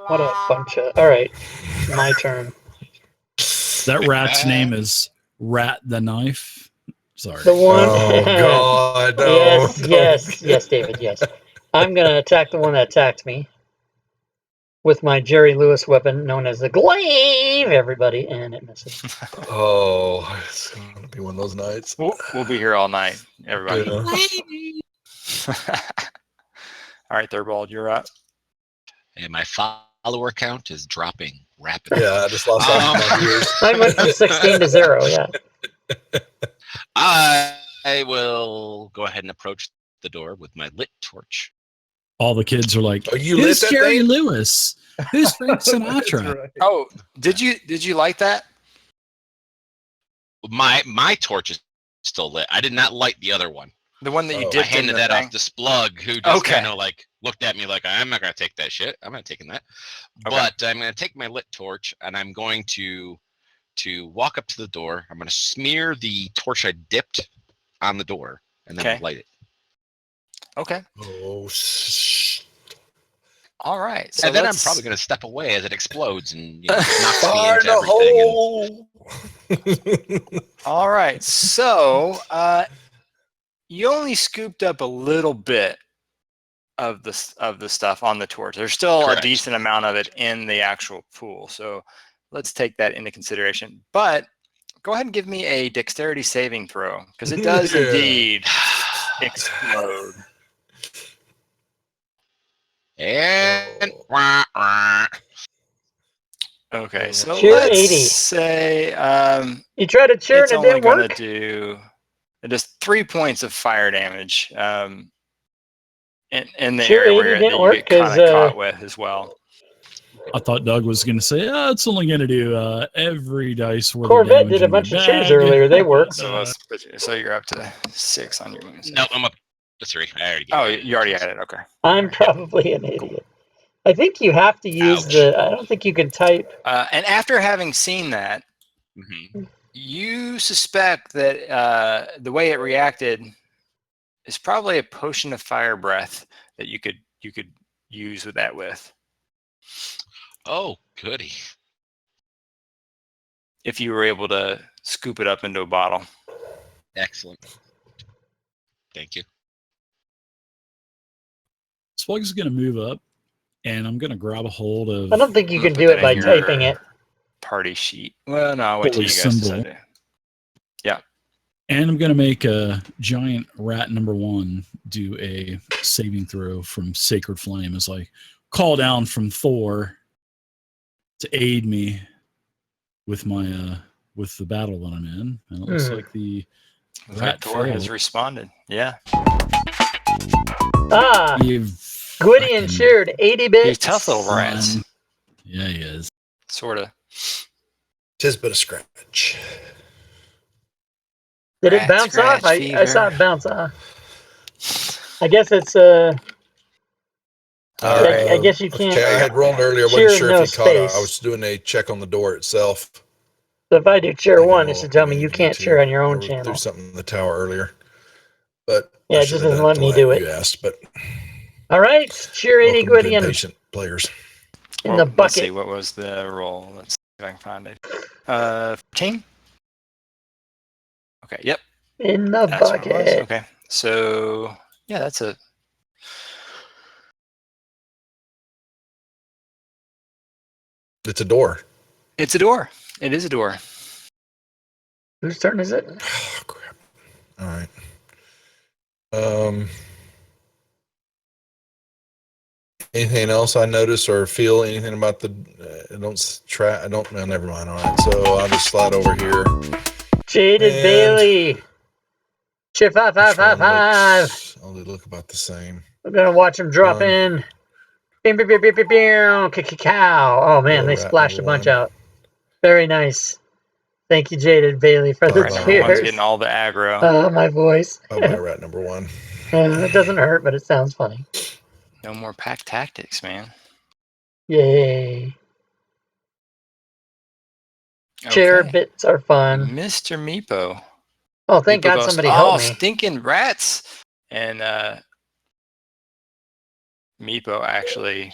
S2: What a bunch of... All right, my turn.
S7: That rat's name is Rat the Knife. Sorry.
S2: The one...
S3: Oh, God. No.
S2: Yes, David, yes. I'm going to attack the one that attacked me with my Jerry Lewis weapon known as the Glaive, everybody, and it misses.
S3: Oh, it's going to be one of those nights.
S1: We'll be here all night, everybody.
S3: Yeah.
S1: All right, Thurbold, you're up.
S4: And my follower count is dropping rapidly.
S3: Yeah, I just lost all my viewers.
S2: I went from 16 to 0, yeah.
S4: I will go ahead and approach the door with my lit torch.
S7: All the kids are like,
S3: Oh, you
S7: who's
S3: lit that
S7: Jerry
S3: thing?
S7: Lewis? Who's Frank
S3: That's
S7: Sinatra?
S3: right.
S1: Oh, did you like that?
S4: My torch is still lit. I did not light the other one.
S1: The one that you
S3: Oh.
S4: I
S1: dipped in
S4: handed
S1: the
S4: that
S1: thing?
S4: off to Splug, who just
S1: Okay.
S4: kind of like looked at me like, I'm not going to take that shit. I'm not taking that.
S1: Okay.
S4: But I'm going to take my lit torch and I'm going to walk up to the door. I'm going to smear the torch I dipped on the door and then
S1: Okay.
S4: light it.
S1: Okay.
S3: Oh,
S1: All right. So
S4: And then I'm
S1: let's-
S4: probably going to step away as it explodes and knocks me
S3: fire
S4: into
S3: in the
S4: everything.
S3: hole.
S1: All right. So you only scooped up a little bit of the stuff on the torch. There's still
S4: Correct.
S1: a decent amount of it in the actual pool. So let's take that into consideration. But go ahead and give me a dexterity saving throw, because it does
S3: Yeah.
S1: indeed explode.
S4: And
S3: Oh.
S4: wah, wah.
S1: Okay, so
S2: Cheer
S1: let's
S2: 80.
S1: say
S2: You tried to cheer
S1: it's
S2: and it
S1: only
S2: didn't
S1: going
S2: work?
S1: to do just 3 points of fire damage in the
S2: Cheer
S1: area
S2: 80
S1: where that
S2: didn't
S1: you
S2: work
S1: get kind
S2: 'cause,
S1: of caught with as well.
S7: I thought Doug was going to say, oh, it's only going to do every dice worth of
S2: Corvette
S7: damage
S2: did a
S7: in your
S2: bunch of cheers
S7: bag.
S2: earlier. They worked.
S1: So you're up to 6 on your wounds.
S4: No, I'm up to 3. I already gave
S1: Oh,
S4: it.
S1: you already had it. Okay.
S2: I'm probably an idiot. I think you have to use
S4: Ouch.
S2: I don't think you can type.
S1: And after having seen that,
S4: Mhm.
S1: you suspect that the way it reacted is probably a potion of fire breath that you could use with that with.
S4: Oh, goody.
S1: If you were able to scoop it up into a bottle.
S4: Excellent. Thank you.
S7: Slug's going to move up, and I'm going to grab a hold of
S2: I don't think you
S1: I'm
S2: can
S1: gonna
S2: do
S1: put
S2: it
S1: that
S2: by
S1: in your
S2: typing it.
S1: Party sheet. Well, no, I'll wait till
S7: Holy
S1: you guys
S7: symbol.
S1: decide to.
S7: and I'm going to make a giant rat number 1 do a saving throw from Sacred Flame as I call down from Thor to aid me with my with the battle that I'm in, and it looks like the
S1: That door has
S7: failed.
S1: responded. Yeah.
S2: Ah,
S7: You've
S2: Gwydion
S7: fucking
S2: shared 80
S1: He's
S2: bits.
S1: tough little rats.
S7: son. Yeah, he is.
S1: Sort of.
S3: Tis but a scratch.
S2: Did it
S1: Rat
S2: bounce off?
S1: scratch
S2: I saw
S1: fever.
S2: it bounce off. I guess it's
S1: All right.
S2: I guess you can't.
S3: Okay, I had rolled earlier. I
S2: Cheer
S3: wasn't sure
S2: no
S3: if you caught it. I
S2: space.
S3: was doing a check on the door itself.
S2: So if I do cheer
S3: I can
S2: one, it
S3: roll
S2: should tell
S3: if
S2: me you
S3: need
S2: can't
S3: to.
S2: cheer on your
S3: I
S2: own
S3: wrote
S2: channel.
S3: through something in the tower earlier, but
S2: Yeah,
S3: I
S2: it
S3: should
S2: just
S3: have
S2: doesn't
S3: done
S2: let me
S3: till
S2: do it.
S3: You asked, but
S2: All right, cheer 80
S3: welcome to
S2: Gwydion
S3: impatient players.
S2: in
S1: Well,
S2: the
S1: let's see.
S2: bucket.
S1: What was the roll? Let's see if I can find it. 14? Okay. Yep.
S2: In the
S1: That's what it was.
S2: bucket.
S1: Okay. So, yeah, that's a.
S3: It's a door.
S1: It's a door. It is a door.
S2: Whose turn is it?
S3: Oh, crap. All right. Anything else I notice or feel anything about the? I don't. No, never mind. All right. So I'll just slide over here.
S2: Jaded
S3: And-
S2: Bailey. Cheer 5555.
S3: All they look about the same.
S2: We're gonna watch him drop
S3: Um,
S2: in. Bing, bing, bing, bing, bing, bing. Cow. Oh man,
S3: Little
S2: they
S3: rat
S2: splashed a
S3: number
S2: bunch
S3: one.
S2: out. Very nice. Thank you, Jaded Bailey, for the
S3: Bye-bye.
S1: Number one's
S2: cheers.
S1: getting all the aggro.
S2: My voice.
S3: Bye-bye, rat number one.
S2: It doesn't hurt, but it sounds funny.
S1: No more pack tactics, man.
S2: Yay. Chair
S1: Okay.
S2: bits are fun.
S1: Mr. Meepo.
S2: Oh, thank
S1: Meepo
S2: God
S1: goes,
S2: somebody
S1: oh,
S2: helped me.
S1: stinking rats! And Meepo actually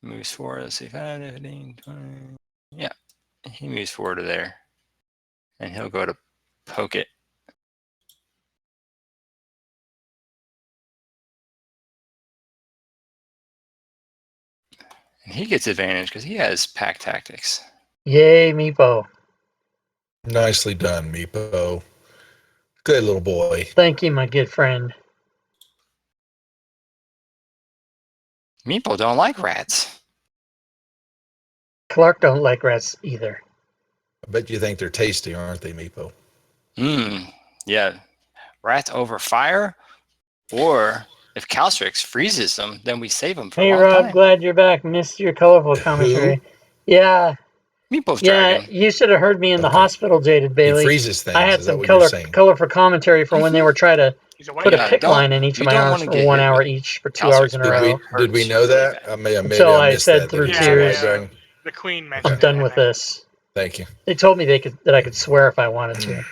S1: moves forward. Let's see, 5, 15, 20. Yeah, he moves forward to there. And he'll go to poke it. And he gets advantage because he has pack tactics.
S2: Yay, Meepo.
S3: Nicely done, Meepo. Good little boy.
S2: Thank you, my good friend.
S1: Meepo don't like rats.
S2: Clark don't like rats either.
S3: I bet you think they're tasty, aren't they, Meepo?
S1: Yeah. Rats over fire, or if Calstrix freezes them, then we save them for
S2: Hey,
S1: a long
S2: Rob,
S1: time.
S2: glad you're back. Missed your colorful commentary. Yeah,
S1: Meepo's
S2: yeah,
S1: dragon.
S2: you should have heard me in the
S3: Okay.
S2: hospital, Jaded
S3: He
S2: Bailey.
S3: freezes things.
S2: I had
S3: Is that
S2: some
S3: what you're saying?
S2: colorful commentary for when they were trying to
S5: He's a white
S2: put a
S5: guy.
S2: pick
S1: don't-
S2: line in each
S1: you
S2: of my
S1: don't
S2: arms
S1: wanna
S2: for
S1: get
S2: 1
S1: hit
S2: hour
S1: with
S2: each for 2
S1: Calstrix
S2: hours in a
S3: Did
S2: row.
S3: we
S1: Hurts
S3: know
S1: really
S3: that?
S1: bad.
S3: Maybe
S2: Until I
S3: missed
S2: said
S3: that.
S2: through
S3: That
S5: Yeah,
S3: it's a white
S2: tears,
S3: dragon.
S5: The queen
S2: I'm
S5: mentioned
S2: done
S5: it,
S2: with
S5: I think.
S2: this.
S3: Thank you.
S2: They told me that I could swear if I wanted to,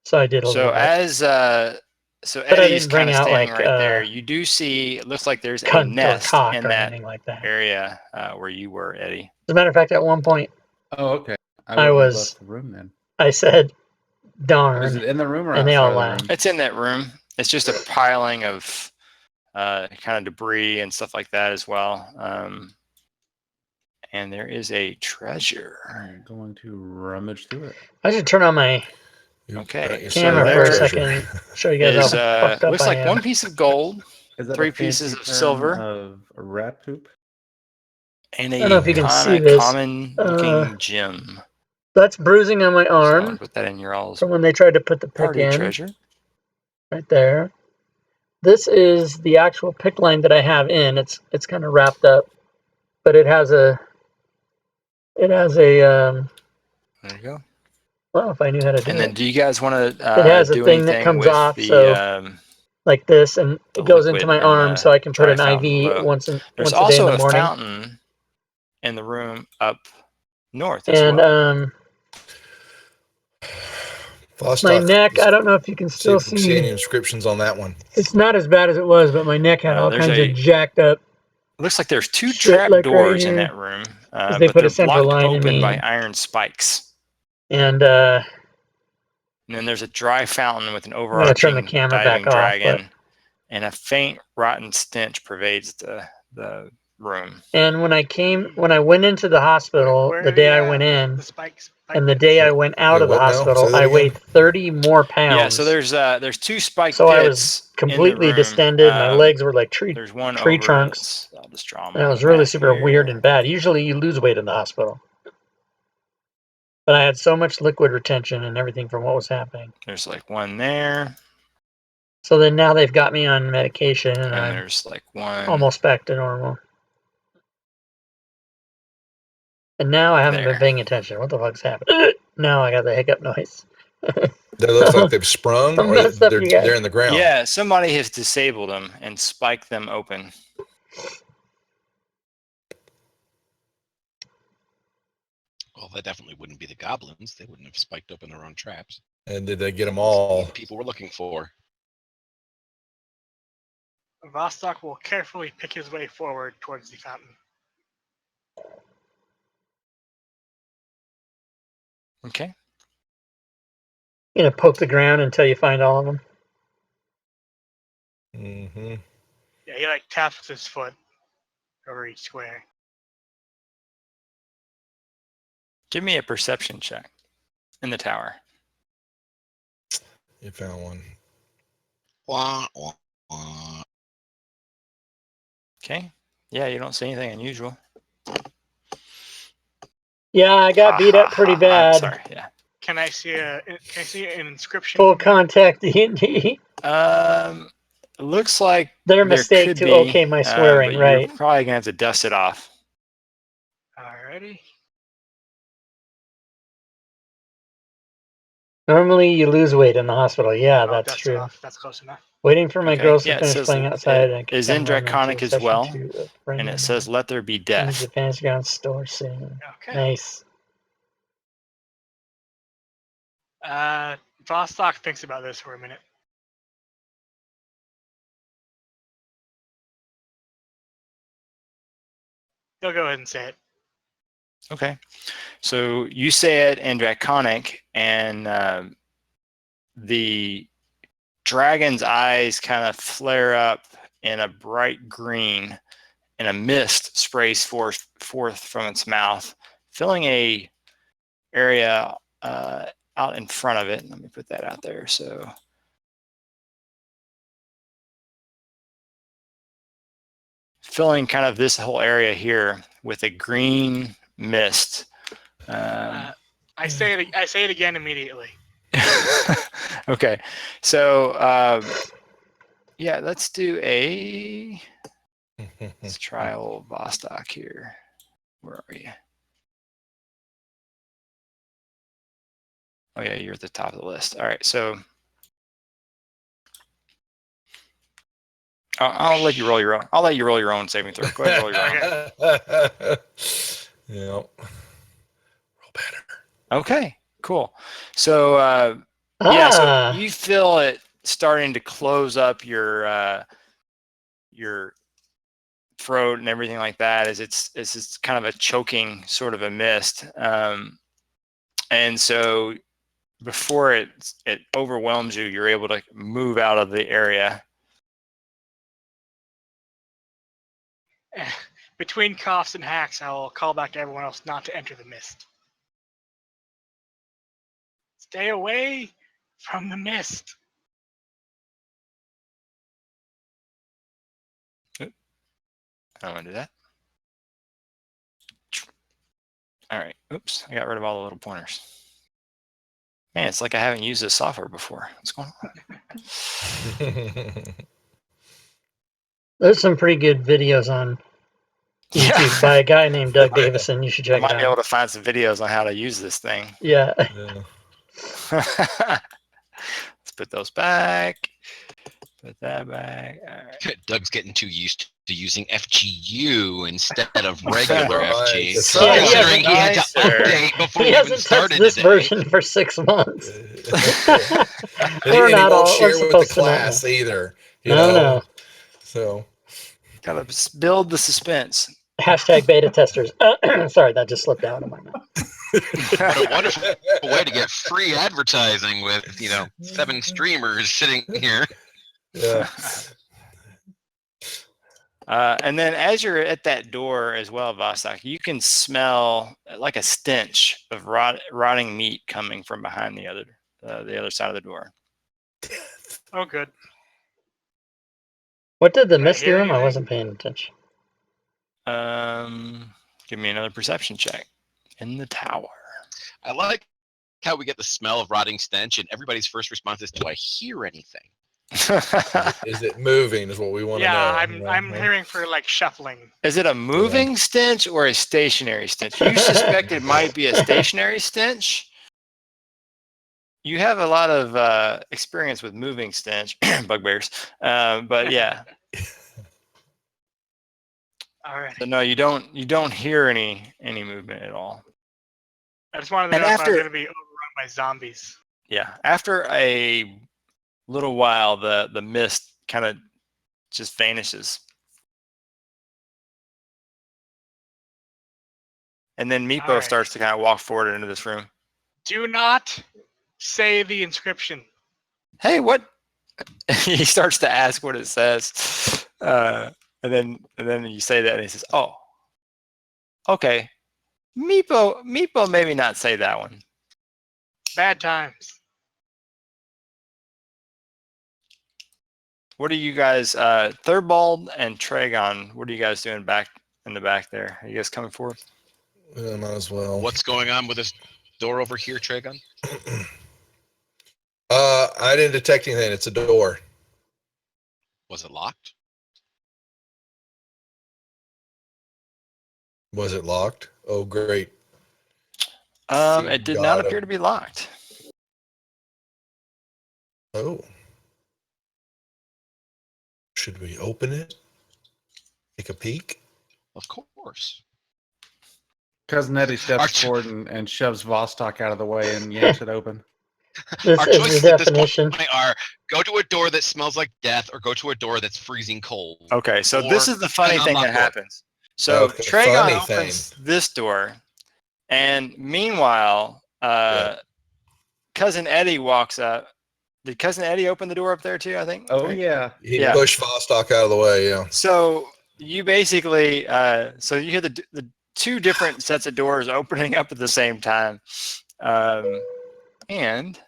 S2: so I did a
S1: So
S2: little bit.
S1: as
S2: But I
S1: Eddie's
S2: didn't bring
S1: kind of
S2: out,
S1: standing
S2: like,
S1: right there, you do see it looks like there's a
S2: Cunt or
S1: nest
S2: cock
S1: in
S2: or
S1: that
S2: anything like that. As
S1: area where you were, Eddie.
S2: a matter of fact, at one point
S6: Oh, okay.
S2: I
S6: wouldn't have
S2: was-
S6: left the room then.
S2: I said,
S6: Was
S2: "Darn."
S6: it in the room or
S2: And they
S6: outside
S2: all
S6: of the
S2: laughed.
S6: room?
S1: It's in that room. It's just a piling of kind of debris and stuff like that as well. And there is a treasure.
S6: I'm going to rummage through it.
S2: I should turn on my
S3: You
S1: Okay,
S3: got yourself
S2: camera
S3: a
S2: for a
S3: treasure.
S2: second. Show you guys
S1: Is
S2: how fucked up
S1: looks
S2: I
S1: like
S2: am.
S1: one piece of gold
S6: Is that
S1: 3
S6: a fancy
S1: pieces of
S6: term
S1: silver
S6: of rat poop?
S1: and
S2: I don't know
S1: a
S2: if you can
S1: kind
S2: see
S1: of
S2: this.
S1: common looking gem.
S2: That's bruising on my
S1: So I'll
S2: arm
S1: put that in your all's
S2: from when they tried to put the pick
S1: party
S2: in.
S1: treasure.
S2: Right there. This is the actual pick line that I have in. It's kind of wrapped up, but it has a
S1: There you go.
S2: well, if I knew how to do
S1: And then,
S2: it,
S1: do you guys want
S2: It
S1: to
S2: has a
S1: do
S2: thing that
S1: anything
S2: comes
S1: with
S2: off,
S1: the
S2: so like this, and
S1: the
S2: it goes into
S1: liquid
S2: my
S1: in
S2: arm,
S1: the
S2: so I can put
S1: dry
S2: an
S1: fountain
S2: IV
S1: below?
S2: once
S1: There's
S2: a day in
S1: also
S2: the
S1: a
S2: morning.
S1: fountain in the room up north as
S2: And
S1: well.
S2: my
S3: Vostok,
S2: neck, I don't know if you can
S3: see
S2: still
S3: if you can see any
S2: see.
S3: inscriptions on that one.
S2: It's not as bad as it was, but my neck had all
S1: There's
S2: kinds
S1: a-
S2: of jacked up.
S1: Looks like there's 2
S2: shit,
S1: trap
S2: like right
S1: doors in
S2: here,
S1: that room,
S2: they
S1: but
S2: put a
S1: they're
S2: central
S1: blocked
S2: line in
S1: open
S2: me.
S1: by iron spikes.
S2: And
S1: And then there's a dry fountain with an
S2: gonna turn
S1: overarching
S2: the camera
S1: diving
S2: back off,
S1: dragon, and a faint rotten stench pervades the room.
S2: and when I went into the hospital,
S5: Where
S2: the
S5: are
S2: day I went in,
S5: the spikes.
S2: and the day I went out
S3: Wait,
S2: of the
S3: what now? Say
S2: hospital,
S3: that
S2: I
S3: again.
S2: weighed 30 more pounds.
S1: Yeah, so there's 2 spike
S2: So
S1: pits
S2: I was
S1: in the
S2: completely
S1: room.
S2: distended. My legs were like tree
S1: There's one
S2: tree
S1: over.
S2: trunks.
S1: I'll just draw them
S2: And it
S1: on
S2: was
S1: the
S2: really
S1: map
S2: super weird
S1: here.
S2: and bad. Usually you lose weight in the hospital. But I had so much liquid retention and everything from what was happening.
S1: There's like one there,
S2: So then now they've got me on medication and
S1: and
S2: I'm
S1: there's like one
S2: almost back to normal. And now I haven't
S1: there.
S2: been paying attention. What the fuck's happening? Now I got the hiccup noise.
S3: That looks like they've sprung,
S2: I'm
S3: or
S2: messed up, you guys.
S3: they're in the ground.
S1: Yeah, somebody has disabled them and spiked them open.
S4: Well, that definitely wouldn't be the goblins. They wouldn't have spiked open their own traps.
S3: And did they get them all?
S4: People were looking for.
S5: Vostok will carefully pick his way forward towards the fountain.
S1: Okay.
S2: You know, poke the ground until you find all of them.
S3: Mm-hmm.
S5: Yeah, he like taps with his foot over each square.
S1: Give me a perception check in the tower.
S3: You found one.
S4: Wah, wah, wah.
S1: Okay. Yeah, you don't see anything unusual.
S2: Yeah, I got beat up pretty
S1: I'm
S2: bad.
S1: sorry. Yeah.
S5: Can I see an inscription?
S2: Full contact D&D.
S1: It looks like
S2: Their
S1: there
S2: mistake
S1: could
S2: to
S1: be,
S2: okay my swearing,
S1: but
S2: right?
S1: You're probably gonna have to dust it off.
S5: Alrighty.
S2: Normally you lose weight in the hospital. Yeah,
S5: I'll
S2: that's
S5: dust it
S2: true.
S5: off. That's close enough.
S2: Waiting for my
S1: Okay.
S2: girls
S1: Yeah,
S2: to
S1: it
S2: finish
S1: says
S2: playing
S1: it
S2: outside. I
S1: is
S2: can
S1: in
S2: run into
S1: Draconic
S2: a
S1: as
S2: session
S1: well,
S2: to a friend
S1: and
S2: of
S1: it says,
S2: mine.
S1: "Let there be
S2: Use
S1: death."
S2: the fantasy ground store scene.
S5: Okay.
S2: Nice.
S5: Vostok thinks about this for a minute. He'll go ahead and say it.
S1: Okay. So you say it in Draconic, and the dragon's eyes kind of flare up in a bright green, and a mist sprays forth from its mouth, filling a area out in front of it. Let me put that out there. So filling kind of this whole area here with a green mist.
S5: I say it again immediately.
S1: Okay, so yeah, let's do let's try old Vostok here. Where are you? Oh yeah, you're at the top of the list. All right, so I'll let you roll your own. I'll let you roll your own saving throw. Go ahead, roll your own.
S3: Yeah. Roll better.
S1: Okay, cool. So yeah, so you feel it starting to close up your throat and everything like that. As it's kind of a choking sort of a mist, and so before it overwhelms you, you're able to move out of the area.
S5: Between coughs and hacks, I will call back to everyone else not to enter the mist. Stay away from the mist.
S1: I don't want to do that. All right. Oops. I got rid of all the little pointers. Man, it's like I haven't used this software before. What's going on?
S2: There's some pretty good videos on YouTube by a guy named Doug Davison. You should
S1: I
S2: check it
S1: might
S2: out.
S1: be able to find some videos on how to use this thing.
S2: Yeah.
S1: Let's put those back. Put that back. All right.
S4: Doug's getting too used to using FGU instead of regular FG.
S3: Nice.
S2: Yeah,
S4: Considering he had to
S1: nicer.
S4: update before
S2: He
S4: he even
S2: hasn't touched
S4: started
S2: this
S4: today.
S2: version for 6 months.
S3: And
S2: We're
S3: he
S2: not
S3: won't
S2: all.
S3: share
S2: We're
S3: with the
S2: supposed to know.
S3: class either. You
S2: No,
S3: know?
S2: no.
S3: So
S1: Gotta build the suspense.
S2: Hashtag beta testers. Sorry, that just slipped out of my mouth.
S4: What a wonderful way to get free advertising with 7 streamers sitting here.
S3: yeah.
S1: And then as you're at that door as well, Vostok, you can smell like a stench of rotting meat coming from behind the other side of the door.
S5: Oh, good.
S2: What did the
S5: Did I
S2: mist do
S5: hear
S2: him? I
S5: anything?
S2: wasn't paying attention.
S1: Give me another perception check in the tower.
S4: I like how we get the smell of rotting stench, and everybody's first response is, "Do I hear anything?"
S3: Is it moving? Is what we want to
S5: Yeah,
S3: know.
S5: I'm hearing for like shuffling.
S1: Is it a moving stench or a stationary stench? You suspect it might be a stationary stench. You have a lot of experience with moving stench, bugbears. But yeah.
S5: All right.
S1: So no, you don't hear any movement at all.
S5: I just wanted to
S1: And
S5: know if I was
S1: after-
S5: going to be overrun by zombies.
S1: Yeah. After a little while, the mist kind of just vanishes. And then Meepo
S5: Alright.
S1: starts to kind of walk forward into this room.
S5: Do not say the inscription.
S1: Hey, what? He starts to ask what it says. And then you say that and he says, "Oh, okay. Meepo maybe not say that one."
S5: Bad times.
S1: What are you guys, Thurbald and Tragon, what are you guys doing back in the back there? Are you guys coming forward?
S3: Yeah, might as well.
S4: What's going on with this door over here, Tragon?
S3: I didn't detect anything. It's a door.
S4: Was it locked?
S3: Was it locked? Oh, great.
S1: It did not
S3: God,
S1: appear to be locked.
S3: Oh. Should we open it? Take a peek?
S4: Of course.
S6: Cousin Eddie steps
S4: Arch-
S6: forward and shoves Vostok out of the way and yanks it open.
S2: This
S4: Our
S2: is
S4: choices
S2: the
S4: at this
S2: definition.
S4: point are go to a door that smells like death or go to a door that's freezing cold.
S1: Okay, so this
S4: Or
S1: is the funny
S4: an
S1: thing that
S4: unlocked door.
S1: happens. So
S3: Okay,
S1: Tragon
S3: funny
S1: opens this door, and meanwhile,
S3: Yeah.
S1: Cousin Eddie walks up. Did Cousin Eddie open the door up there too, I think?
S6: Oh,
S1: Right?
S6: yeah.
S3: He
S1: Yeah.
S3: pushed Vostok out of the way, yeah.
S1: So you basically, so you hear the two different sets of doors opening up at the same time. And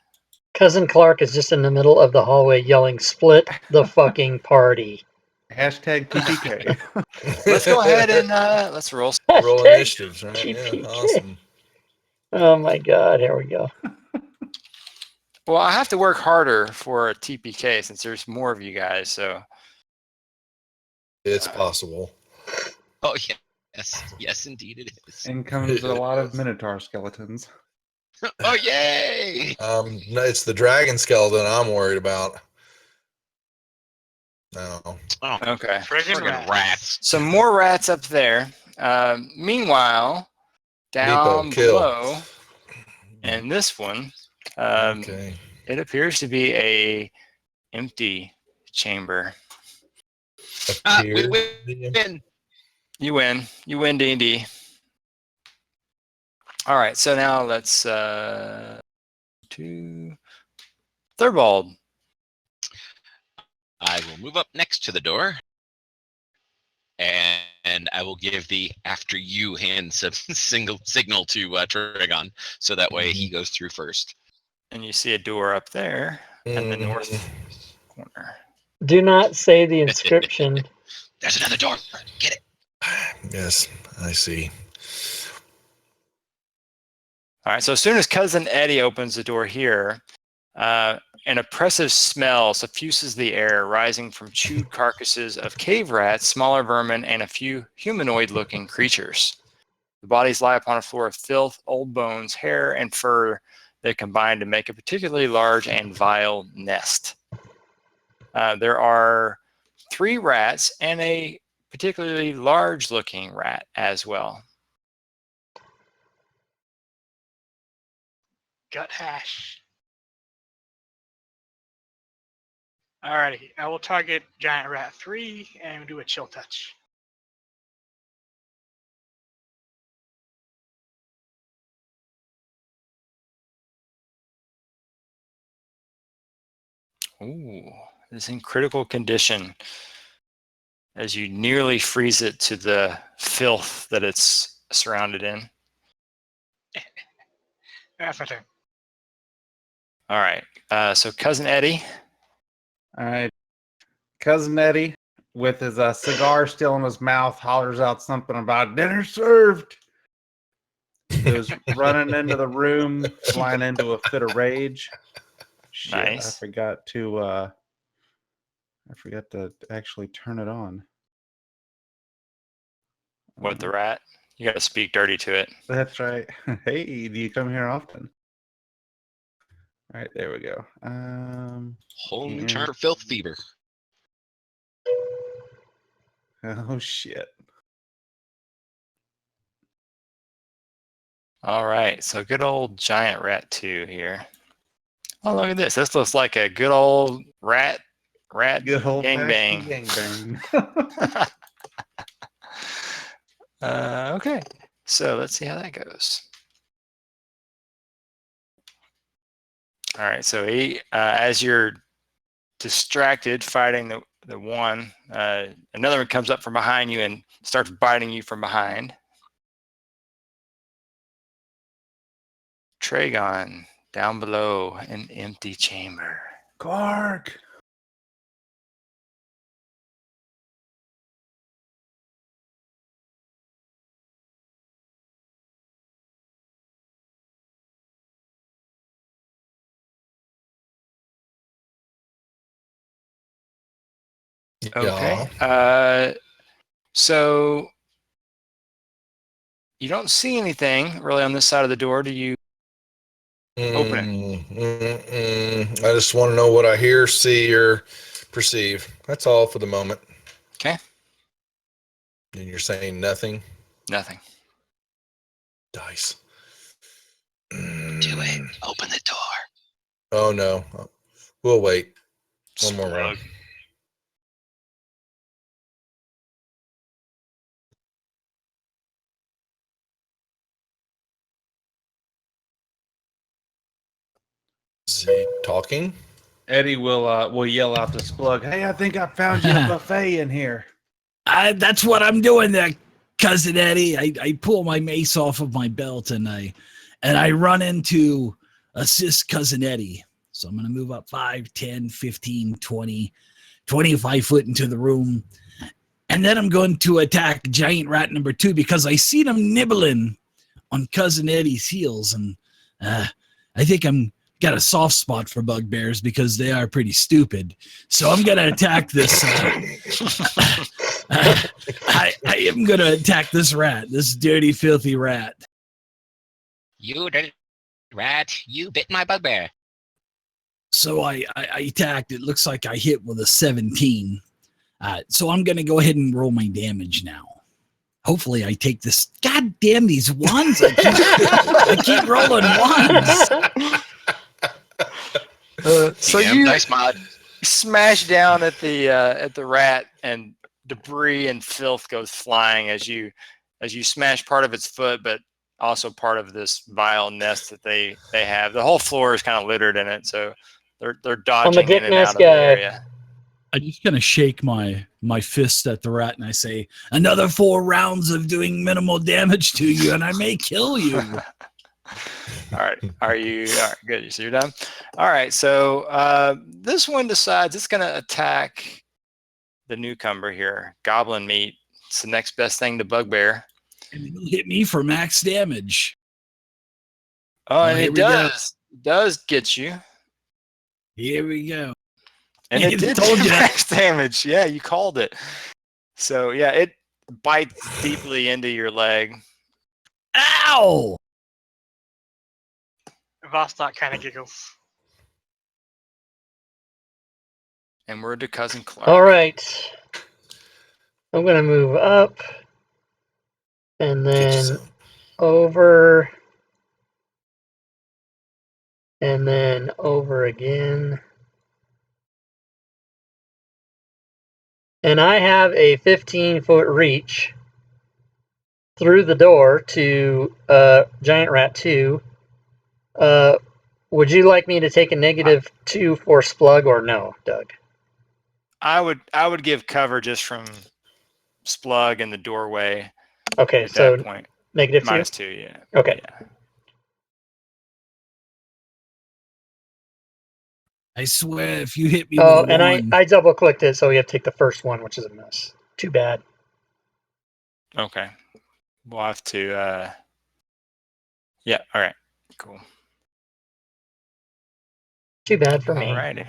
S2: Cousin Clark is just in the middle of the hallway yelling, "Split the fucking party."
S6: Hashtag TPK.
S1: let's go ahead and let's roll.
S3: Roll
S2: Hashtag
S3: initiatives, right? Yeah,
S2: TPK.
S3: awesome.
S2: Oh my god, here we go.
S1: Well, I have to work harder for a TPK since there's more of you guys. So
S3: It's possible.
S4: Oh yeah. Yes, indeed it is.
S6: In comes a lot of Minotaur skeletons.
S4: Oh yay!
S3: No, it's the dragon skeleton I'm worried about. No.
S4: Oh,
S1: okay.
S5: Friggin'
S4: friggin'
S5: rats.
S4: rats.
S1: Some more rats up there. Meanwhile, down
S3: Meepo, kill.
S1: below, and this one,
S3: Okay.
S1: it appears to be a empty chamber.
S4: We
S3: Appears
S4: win.
S3: to be-
S1: You win. You win D&D. All right. So now let's to Thurbald.
S4: I will move up next to the door, and I will give the after you hand signal to Tragon, so that way he goes through first.
S1: And you see a door up there in the
S3: Mhm.
S1: north corner.
S2: Do not say the inscription.
S4: There's another door. Get it.
S3: Yes, I see.
S1: All right. So as soon as Cousin Eddie opens the door here, an oppressive smell suffuses the air, rising from chewed carcasses of cave rats, smaller vermin, and a few humanoid-looking creatures. The bodies lie upon a floor of filth, old bones, hair, and fur that combine to make a particularly large and vile nest. There are 3 rats and a particularly large-looking rat as well.
S5: Gut hash. Alrighty, I will target Giant Rat 3 and do a chill touch.
S1: Ooh, it's in critical condition as you nearly freeze it to the filth that it's surrounded in.
S5: That's my turn.
S1: All right. So Cousin Eddie.
S6: All right. Cousin Eddie, with his cigar still in his mouth, hollers out something about dinner served. Goes running into the room, flying into a fit of rage. Shit,
S1: Nice.
S6: I forgot to actually turn it on.
S1: What, the rat? You got to speak dirty to it.
S6: That's right. Hey, do you come here often? All right, there we go.
S4: Whole new
S6: Yeah.
S4: term for filth fever.
S6: Oh shit.
S1: All right, so good old giant rat 2 here. Oh, look at this. This looks like a good old rat
S6: Good old
S1: gangbang.
S6: gangbang.
S1: Okay, so let's see how that goes. All right, so he, as you're distracted fighting the one, another one comes up from behind you and starts biting you from behind. Tragon, down below, an empty chamber.
S6: Clark.
S1: Okay.
S3: Yeah.
S1: So you don't see anything really on this side of the door. Do you open it?
S3: I just want to know what I hear, see, or perceive. That's all for the moment.
S1: Okay.
S3: And you're saying nothing?
S1: Nothing.
S3: Dice.
S4: Do it. Open the door.
S3: Oh, no. We'll wait. One more round.
S1: Slug.
S3: Is he talking?
S6: Eddie will yell out to Splug, "Hey, I think I found you a buffet in here."
S7: That's what I'm doing there, cousin Eddie. I pull my mace off of my belt and I run in to assist cousin Eddie. So I'm going to move up 5, 10, 15, 20, 25 foot into the room. And then I'm going to attack giant rat number 2 because I see them nibbling on cousin Eddie's heels. And I think I'm got a soft spot for bugbears because they are pretty stupid. So I'm going to attack this. I am going to attack this rat, this dirty, filthy rat.
S4: You dirty rat, you bit my bugbear.
S7: So I attacked. It looks like I hit with a 17. So I'm going to go ahead and roll my damage now. Hopefully I take this. God damn these ones. I keep rolling ones.
S1: So
S4: DM
S1: you
S4: dice mod.
S1: smash down at the rat, and debris and filth goes flying as you smash part of its foot, but also part of this vile nest that they have. The whole floor is kind of littered in it, so they're dodging in and out of the area.
S7: I just kind of shake my fist at the rat and I say, "Another 4 rounds of doing minimal damage to you, and I may kill you."
S1: All right. All right, good. So you're done. All right. So this one decides it's going to attack the newcomer here. Goblin meat. It's the next best thing to bugbear.
S7: And it'll hit me for max damage.
S1: Oh, and
S7: here
S1: it
S7: we go.
S1: does get you.
S7: Here we go.
S1: And it did
S7: Told you.
S1: max damage. Yeah, you called it. So yeah, it bites deeply into your leg.
S7: Ow!
S5: Vostok kind of giggles.
S1: And we're to Cousin Clark.
S2: All right. I'm going to move up and then over and then over again. And I have a 15-foot reach through the door to Giant Rat 2. Would you like me to take a -2 for Splug or no, Doug?
S1: I would give cover just from Splug in the doorway.
S2: Okay,
S1: at
S2: so
S1: that point.
S2: -2?
S1: -2, yeah.
S2: Okay.
S1: Yeah.
S7: I swear, if you hit me
S2: Oh,
S7: with a
S2: and
S7: 1,
S2: I double-clicked it, so we have to take the first one, which is a miss. Too bad.
S1: Okay. We'll have to Yeah. All right. Cool.
S2: Too bad for me.
S1: All righty.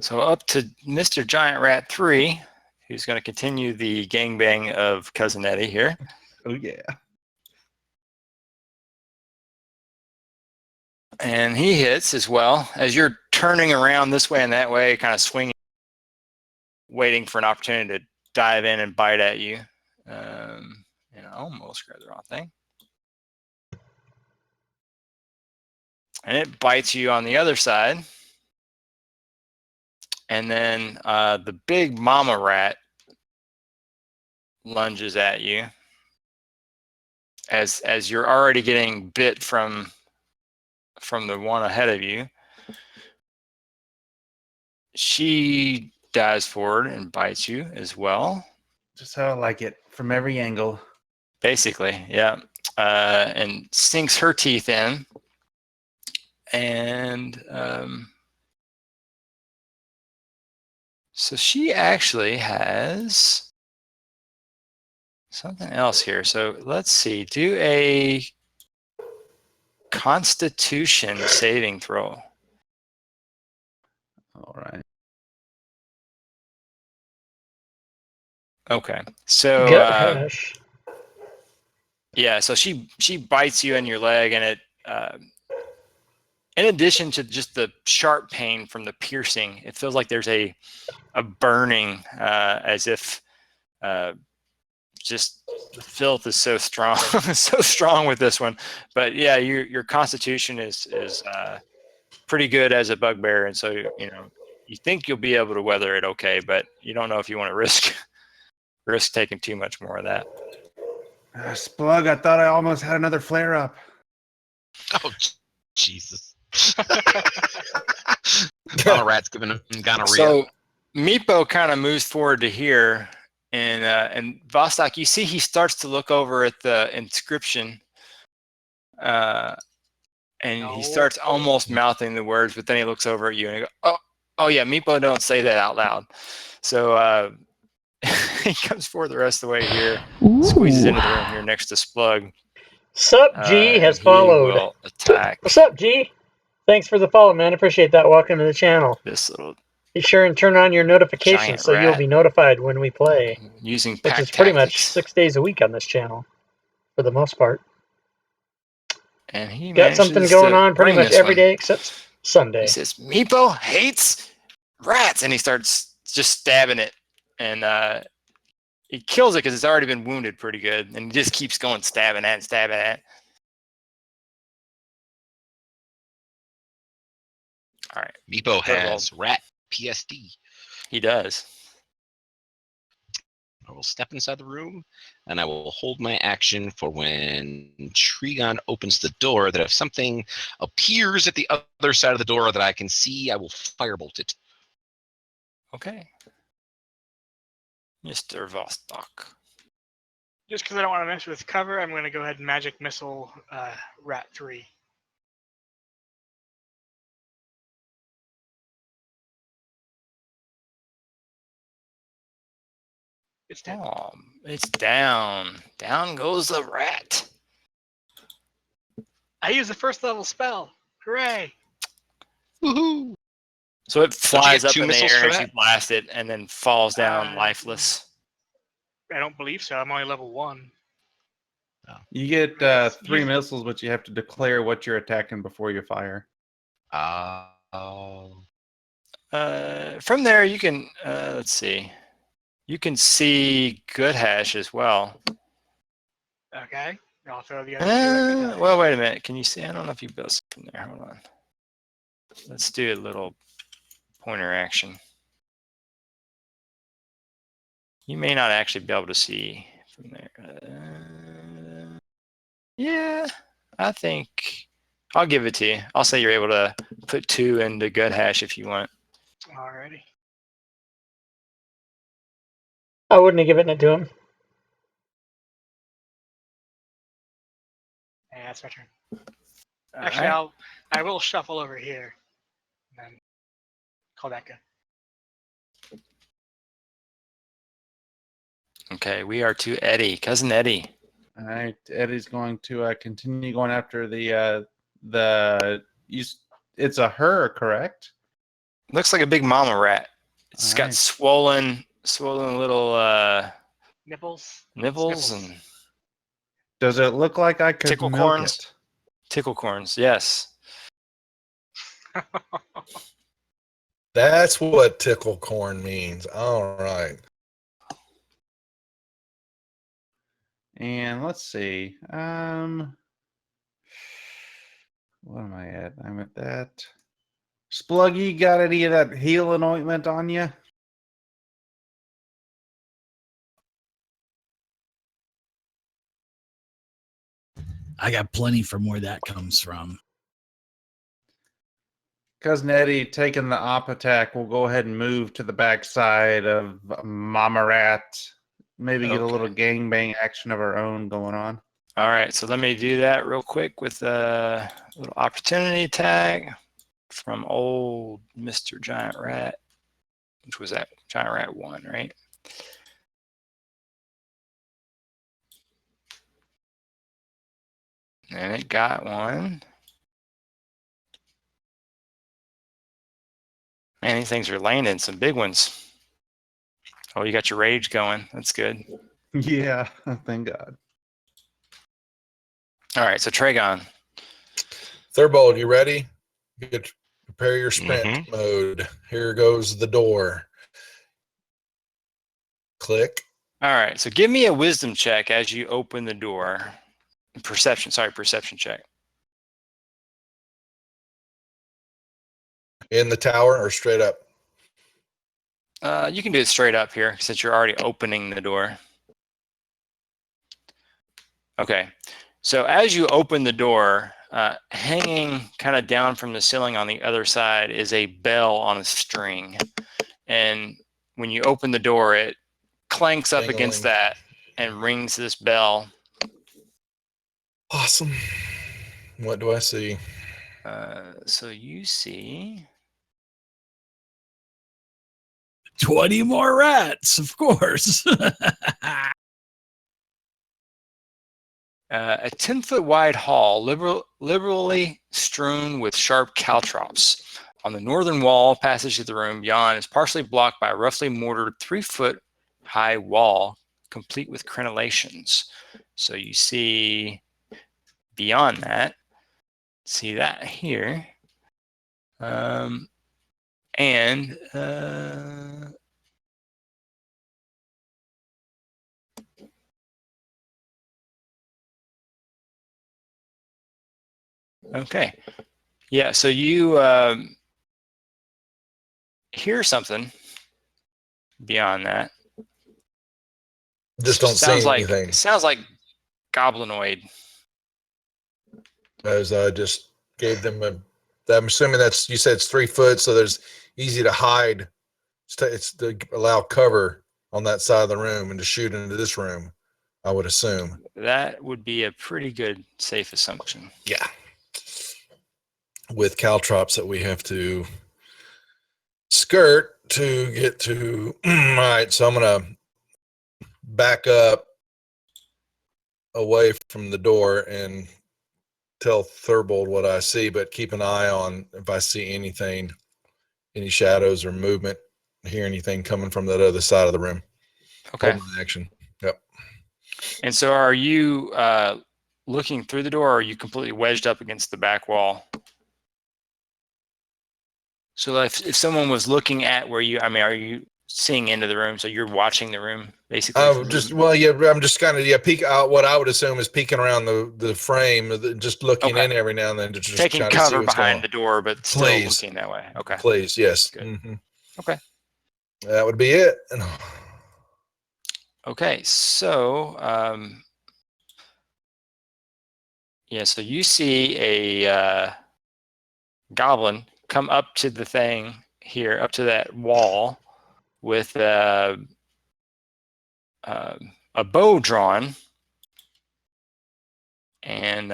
S1: So up to Mr. Giant Rat 3, who's going to continue the gangbang of Cousin Eddie here.
S6: Oh yeah.
S1: And he hits as well. As you're turning around this way and that way, kind of swinging, waiting for an opportunity to dive in and bite at you. And I almost grabbed the wrong thing. And it bites you on the other side. And then the big mama rat lunges at you as you're already getting bit from the one ahead of you. She dives forward and bites you as well.
S6: Just how I like it, from every angle.
S1: Basically, yeah. And sinks her teeth in. And so she actually has something else here. So let's see. Do a Constitution saving throw.
S6: All right.
S1: Okay. So
S2: Gut hash.
S1: yeah, so she bites you in your leg, and it in addition to just the sharp pain from the piercing, it feels like there's a burning, as if just the filth is so strong, so strong with this one. But yeah, your constitution is pretty good as a bugbear, and so you think you'll be able to weather it okay, but you don't know if you want to risk taking too much more of that.
S6: Splug, I thought I almost had another flare up.
S4: Oh, Jesus. Mama rat's giving him gonorrhea.
S1: So Meepo kind of moves forward to here, and Vostok, you see he starts to look over at the inscription, and he starts almost mouthing the words, but then he looks over at you and he goes, oh yeah, Meepo, don't say that out loud. So he comes forward the rest of the way here, squeezes into the room here next to Splug.
S2: Sup, G has
S1: He
S2: followed.
S1: will attack
S2: What's up, G? Thanks for the follow, man. Appreciate that. Welcome to the channel.
S1: this little
S2: Be sure and turn on your notifications
S1: giant
S2: so you'll
S1: rat
S2: be notified when we play,
S1: using
S2: which
S1: pack
S2: is pretty much
S1: tactics.
S2: 6 days a week on this channel, for the most part.
S1: And he
S2: Got something
S1: manages
S2: going
S1: to
S2: on pretty
S1: bring
S2: much
S1: this
S2: every
S1: one.
S2: day except Sunday.
S1: He says, Meepo hates rats. And he starts just stabbing it. And he kills it because it's already been wounded pretty good. And he just keeps going, stabbing at it. All right.
S4: Meepo has rat PSD.
S1: He does.
S4: I will step inside the room, and I will hold my action for when Trigon opens the door, that if something appears at the other side of the door that I can see, I will firebolt it.
S1: Okay. Mr. Vostok.
S5: Just because I don't want to mess with cover, I'm going to go ahead and magic missile Rat 3. It's dead.
S1: Oh, it's down. Down goes the rat.
S5: I used the first level spell. Hooray!
S4: Woohoo!
S1: So it flies
S4: get
S1: up
S4: two
S1: in the
S4: missiles
S1: air
S4: for
S1: as you
S4: that?
S1: blast it and then falls down lifeless.
S5: I don't believe so. I'm only level 1.
S6: You get
S5: Yes,
S6: 3
S5: use-
S6: missiles, but you have to declare what you're attacking before you fire.
S4: Oh.
S1: From there, you can, let's see. You can see Good Hash as well.
S5: Okay. I'll throw the other two at the top.
S1: Well, wait a minute. Can you see? I don't know if you built something there. Hold on. Let's do a little pointer action. You may not actually be able to see from there. Yeah, I think I'll give it to you. I'll say you're able to put 2 into Good Hash if you want.
S5: Alrighty.
S2: I wouldn't have given it to him.
S5: Yeah, that's my turn.
S1: All
S5: Actually,
S1: right.
S5: I will shuffle over here. And then call that good.
S1: Okay, we are to Eddie, Cousin Eddie.
S6: All right, Eddie's going to continue going after it's a her, correct?
S1: Looks like a big mama rat. It's got
S6: Alright.
S1: swollen little
S5: Nipples.
S1: nipples
S5: Snipples.
S1: and
S6: Does it look like I could
S1: Tickle
S6: milk
S1: corns?
S6: it?
S1: tickle corns. Yes.
S3: That's what tickle corn means. All right.
S6: And let's see. What am I at? I'm at that. Spluggy, got any of that healing ointment on you?
S7: I got plenty from where that comes from.
S6: Cousin Eddie taking the op attack. We'll go ahead and move to the backside of Mama Rat. Maybe get a
S1: Okay.
S6: little gangbang action of our own going on.
S1: All right. So let me do that real quick with a little opportunity attack from old Mr. Giant Rat, which was that Giant Rat 1, right? And it got one. Man, these things are landing some big ones. Oh, you got your rage going. That's good.
S6: Yeah, thank God.
S1: All right, so Tragon.
S3: Thurbold, you ready? Prepare your sprint mode. Here goes the door. Click.
S1: All right, so give me a wisdom check as you open the door. Perception check.
S3: In the tower or straight up?
S1: You can do it straight up here since you're already opening the door. Okay, so as you open the door, hanging kind of down from the ceiling on the other side is a bell on a string. And when you open the door, it clanks up against that and rings this bell.
S3: Awesome. What do I see?
S1: So you see
S7: 20 more rats, of course.
S1: a 10-foot wide hall liberally strewn with sharp caltrops. On the northern wall, passage to the room beyond is partially blocked by a roughly mortared 3-foot high wall, complete with crenellations. So you see beyond that, see that here. Okay. Yeah, so you hear something beyond that.
S3: Just don't
S1: sounds
S3: see
S1: like
S3: anything.
S1: Sounds like goblinoid.
S3: As I just gave them I'm assuming that's, you said it's 3 foot, so there's easy to hide. It's to allow cover on that side of the room and to shoot into this room, I would assume.
S1: That would be a pretty good safe assumption.
S3: Yeah. With caltrops that we have to skirt to get to. All right, so I'm going to back up away from the door and tell Thurbold what I see, but keep an eye on if I see anything, any shadows or movement, hear anything coming from that other side of the room.
S1: Okay.
S3: Hold my action. Yep.
S1: And so are you looking through the door, or are you completely wedged up against the back wall? So if someone was looking at where you, are you seeing into the room? So you're watching the room basically?
S3: I'm just kind of peek out. What I would assume is peeking around the frame, just looking in every now and then to just
S1: taking
S3: try to
S1: cover
S3: see what's
S1: behind
S3: going
S1: the door, but still looking that way. Okay.
S3: Please, yes.
S1: Good.
S3: Mm-hmm.
S1: Okay.
S3: That would be it.
S1: Okay, so yeah, so you see a goblin come up to the thing here, up to that wall, with a bow drawn, and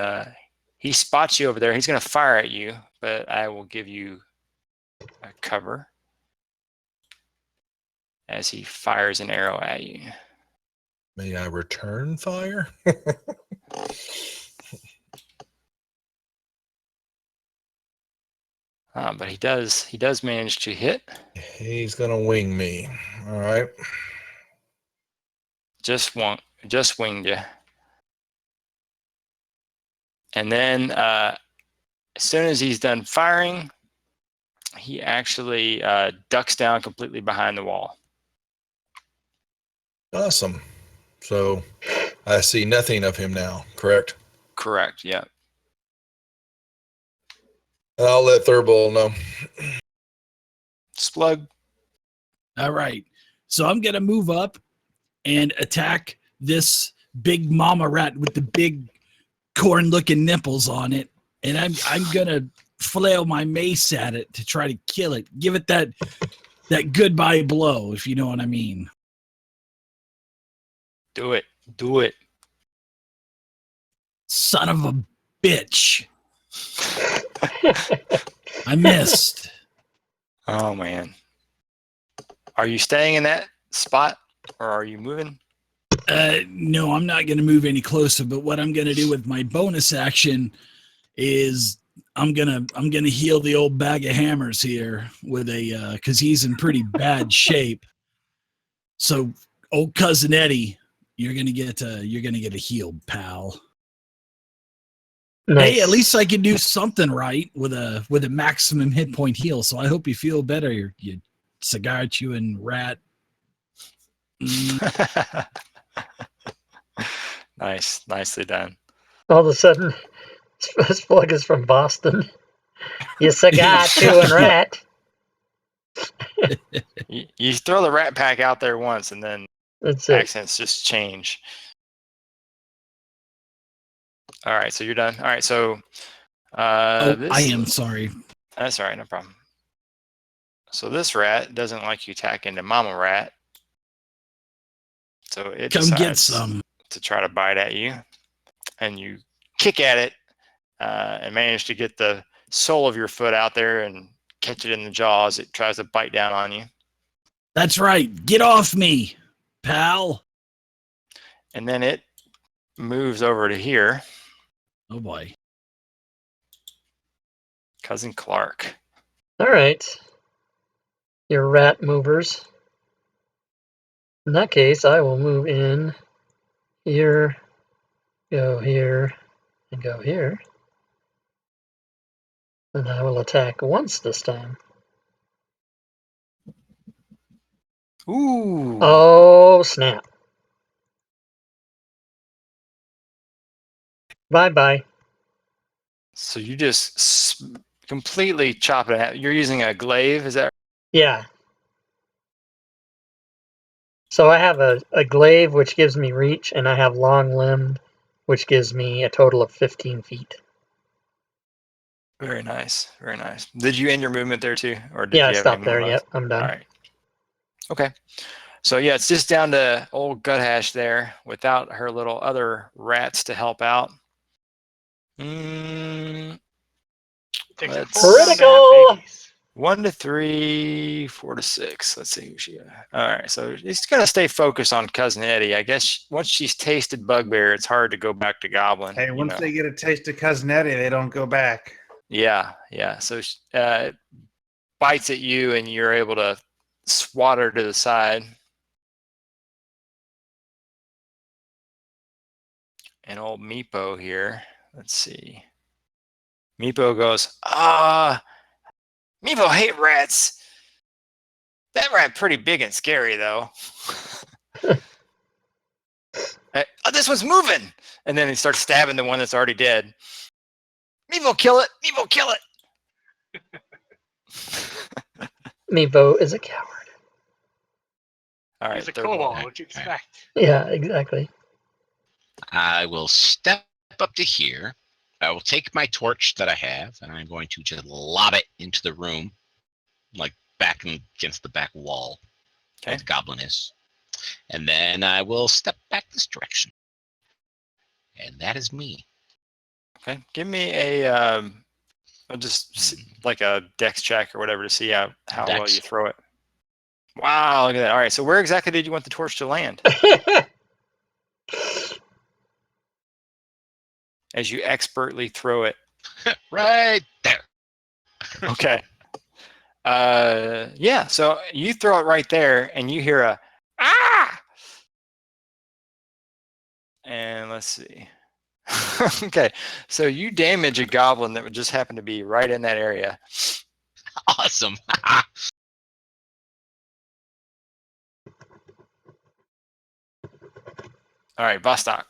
S1: he spots you over there. He's going to fire at you, but I will give you a cover as he fires an arrow at you.
S3: May I return fire?
S1: But he does manage to hit.
S3: He's gonna wing me. All right.
S1: Just winged you. And then as soon as he's done firing, he actually ducks down completely behind the wall.
S3: Awesome. So I see nothing of him now, correct?
S1: Correct, yeah.
S3: I'll let Thurbull know.
S1: Splug.
S7: All right. So I'm going to move up and attack this big mama rat with the big corn-looking nipples on it. And I'm going to flail my mace at it to try to kill it. Give it that goodbye blow, if you know what I mean.
S1: Do it. Do it.
S7: Son of a bitch. I missed.
S1: Oh, man. Are you staying in that spot or are you moving?
S7: No, I'm not going to move any closer, but what I'm going to do with my bonus action is I'm going to heal the old bag of hammers here with a cuz he's in pretty bad shape. So, old cousin Eddie, you're going to get a heal, pal.
S2: Nice.
S7: Hey, at least I can do something right with a maximum hit point heal. So I hope you feel better, you cigar chewing rat.
S1: Nice. Nicely done.
S2: All of a sudden, Splug is from Boston. You cigar chewing rat.
S1: You throw the rat pack out there once and then
S2: That's it.
S1: accents just change. All right, so you're done. All right, so
S7: I am sorry.
S1: That's all right, no problem. So this rat doesn't like you attack into Mama Rat. So it
S7: Come get
S1: decides
S7: some.
S1: to try to bite at you. And you kick at it and manage to get the sole of your foot out there and catch it in the jaws. It tries to bite down on you.
S7: That's right. Get off me, pal.
S1: And then it moves over to here.
S7: Oh boy.
S1: Cousin Clark.
S2: All right. Your rat movers. In that case, I will move in here, go here, and go here. And I will attack once this time.
S1: Ooh.
S2: Oh, snap. Bye-bye.
S1: So you just completely chop it out. You're using a glaive, is that?
S2: Yeah. So I have a glaive, which gives me reach, and I have long limbed, which gives me a total of 15 feet.
S1: Very nice. Very nice. Did you end your movement there too? Or did
S2: Yeah, I
S1: you have
S2: stopped
S1: any more
S2: there.
S1: left?
S2: Yep, I'm done.
S1: All right. Okay. So yeah, it's just down to old Guthash there without her little other rats to help out.
S5: Takes a
S1: Let's-
S5: full round to have
S2: Critical!
S5: babies.
S1: 1 to 3, 4 to 6. Let's see who she got. All right, so she's gonna stay focused on Cousin Eddie. I guess once she's tasted Bugbear, it's hard to go back to Goblin.
S6: Hey,
S1: you
S6: once
S1: know.
S6: they get a taste of Cousin Eddie, they don't go back.
S1: Yeah. So it bites at you, and you're able to swat her to the side. And old Meepo here. Let's see. Meepo goes, Meepo hate rats. That rat pretty big and scary though. This one's moving. And then he starts stabbing the one that's already dead. Meepo, kill it. Meepo, kill it.
S2: Mevo is a coward.
S1: All right.
S5: He's a
S1: third
S5: kobold.
S1: one.
S5: What'd you expect?
S2: Yeah, exactly.
S4: I will step up to here. I will take my torch that I have, and I'm going to just lob it into the room, like back against the back wall
S1: Okay.
S4: where the goblin is. And then I will step back this direction. And that is me.
S1: Okay. Give me a like a dex check or whatever to see how well
S4: Dex.
S1: you throw it. Wow, look at that. All right. So where exactly did you want the torch to land? as you expertly throw it.
S4: Right there.
S1: Okay. Yeah, so you throw it right there and you hear a ah! And let's see. Okay, so you damage a goblin that would just happen to be right in that area.
S4: Awesome.
S1: All right, Vostok.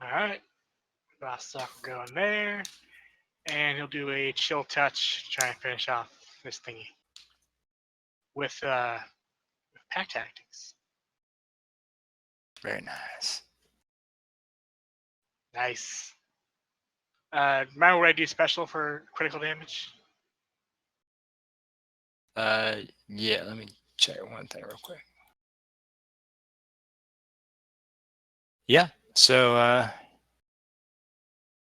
S5: All right. Vostok will go in there, and he'll do a chill touch to try and finish off this thingy with pack tactics.
S1: Very nice.
S5: Nice. Remember what I do special for critical damage?
S1: Yeah, let me check one thing real quick. Yeah, so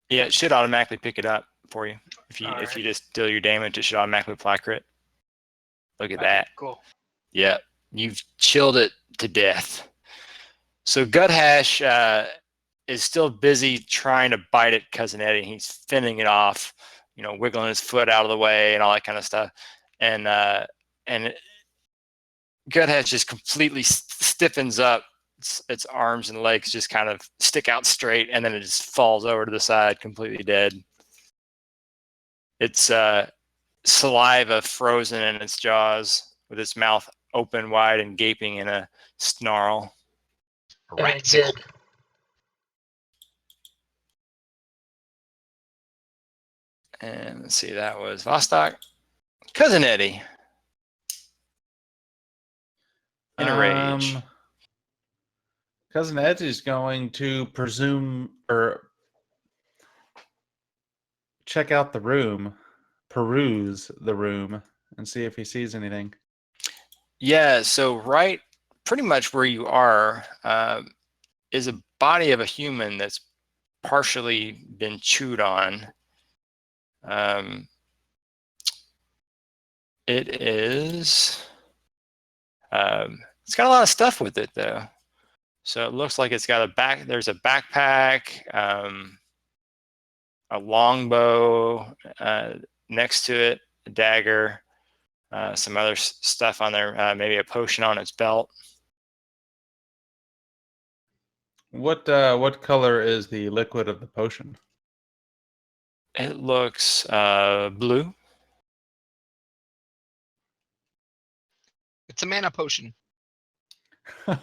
S1: yeah, it should automatically pick it up for you. If you
S5: Alright.
S1: just deal your damage, it should automatically apply crit. Look at
S5: Okay,
S1: that.
S5: Cool.
S1: Yeah, you've chilled it to death. So Guthash is still busy trying to bite at Cousin Eddie. He's fending it off, you know, wiggling his foot out of the way and all that kind of stuff. And Guthash just completely stiffens up. Its arms and legs just kind of stick out straight, and then it just falls over to the side, completely dead. Its saliva frozen in its jaws, with its mouth open wide and gaping in a snarl.
S2: And I
S4: Right.
S2: did.
S1: And let's see, that was Vostok. Cousin Eddie. In a rage.
S6: Cousin Ed is going to presume or check out the room, peruse the room, and see if he sees anything.
S1: Yeah, so right pretty much where you are is a body of a human that's partially been chewed on. It is it's got a lot of stuff with it though. So it looks like it's got there's a backpack, a longbow next to it, a dagger, some other stuff on there, maybe a potion on its belt.
S6: What color is the liquid of the potion?
S1: It looks blue.
S4: It's a mana potion.
S6: I'll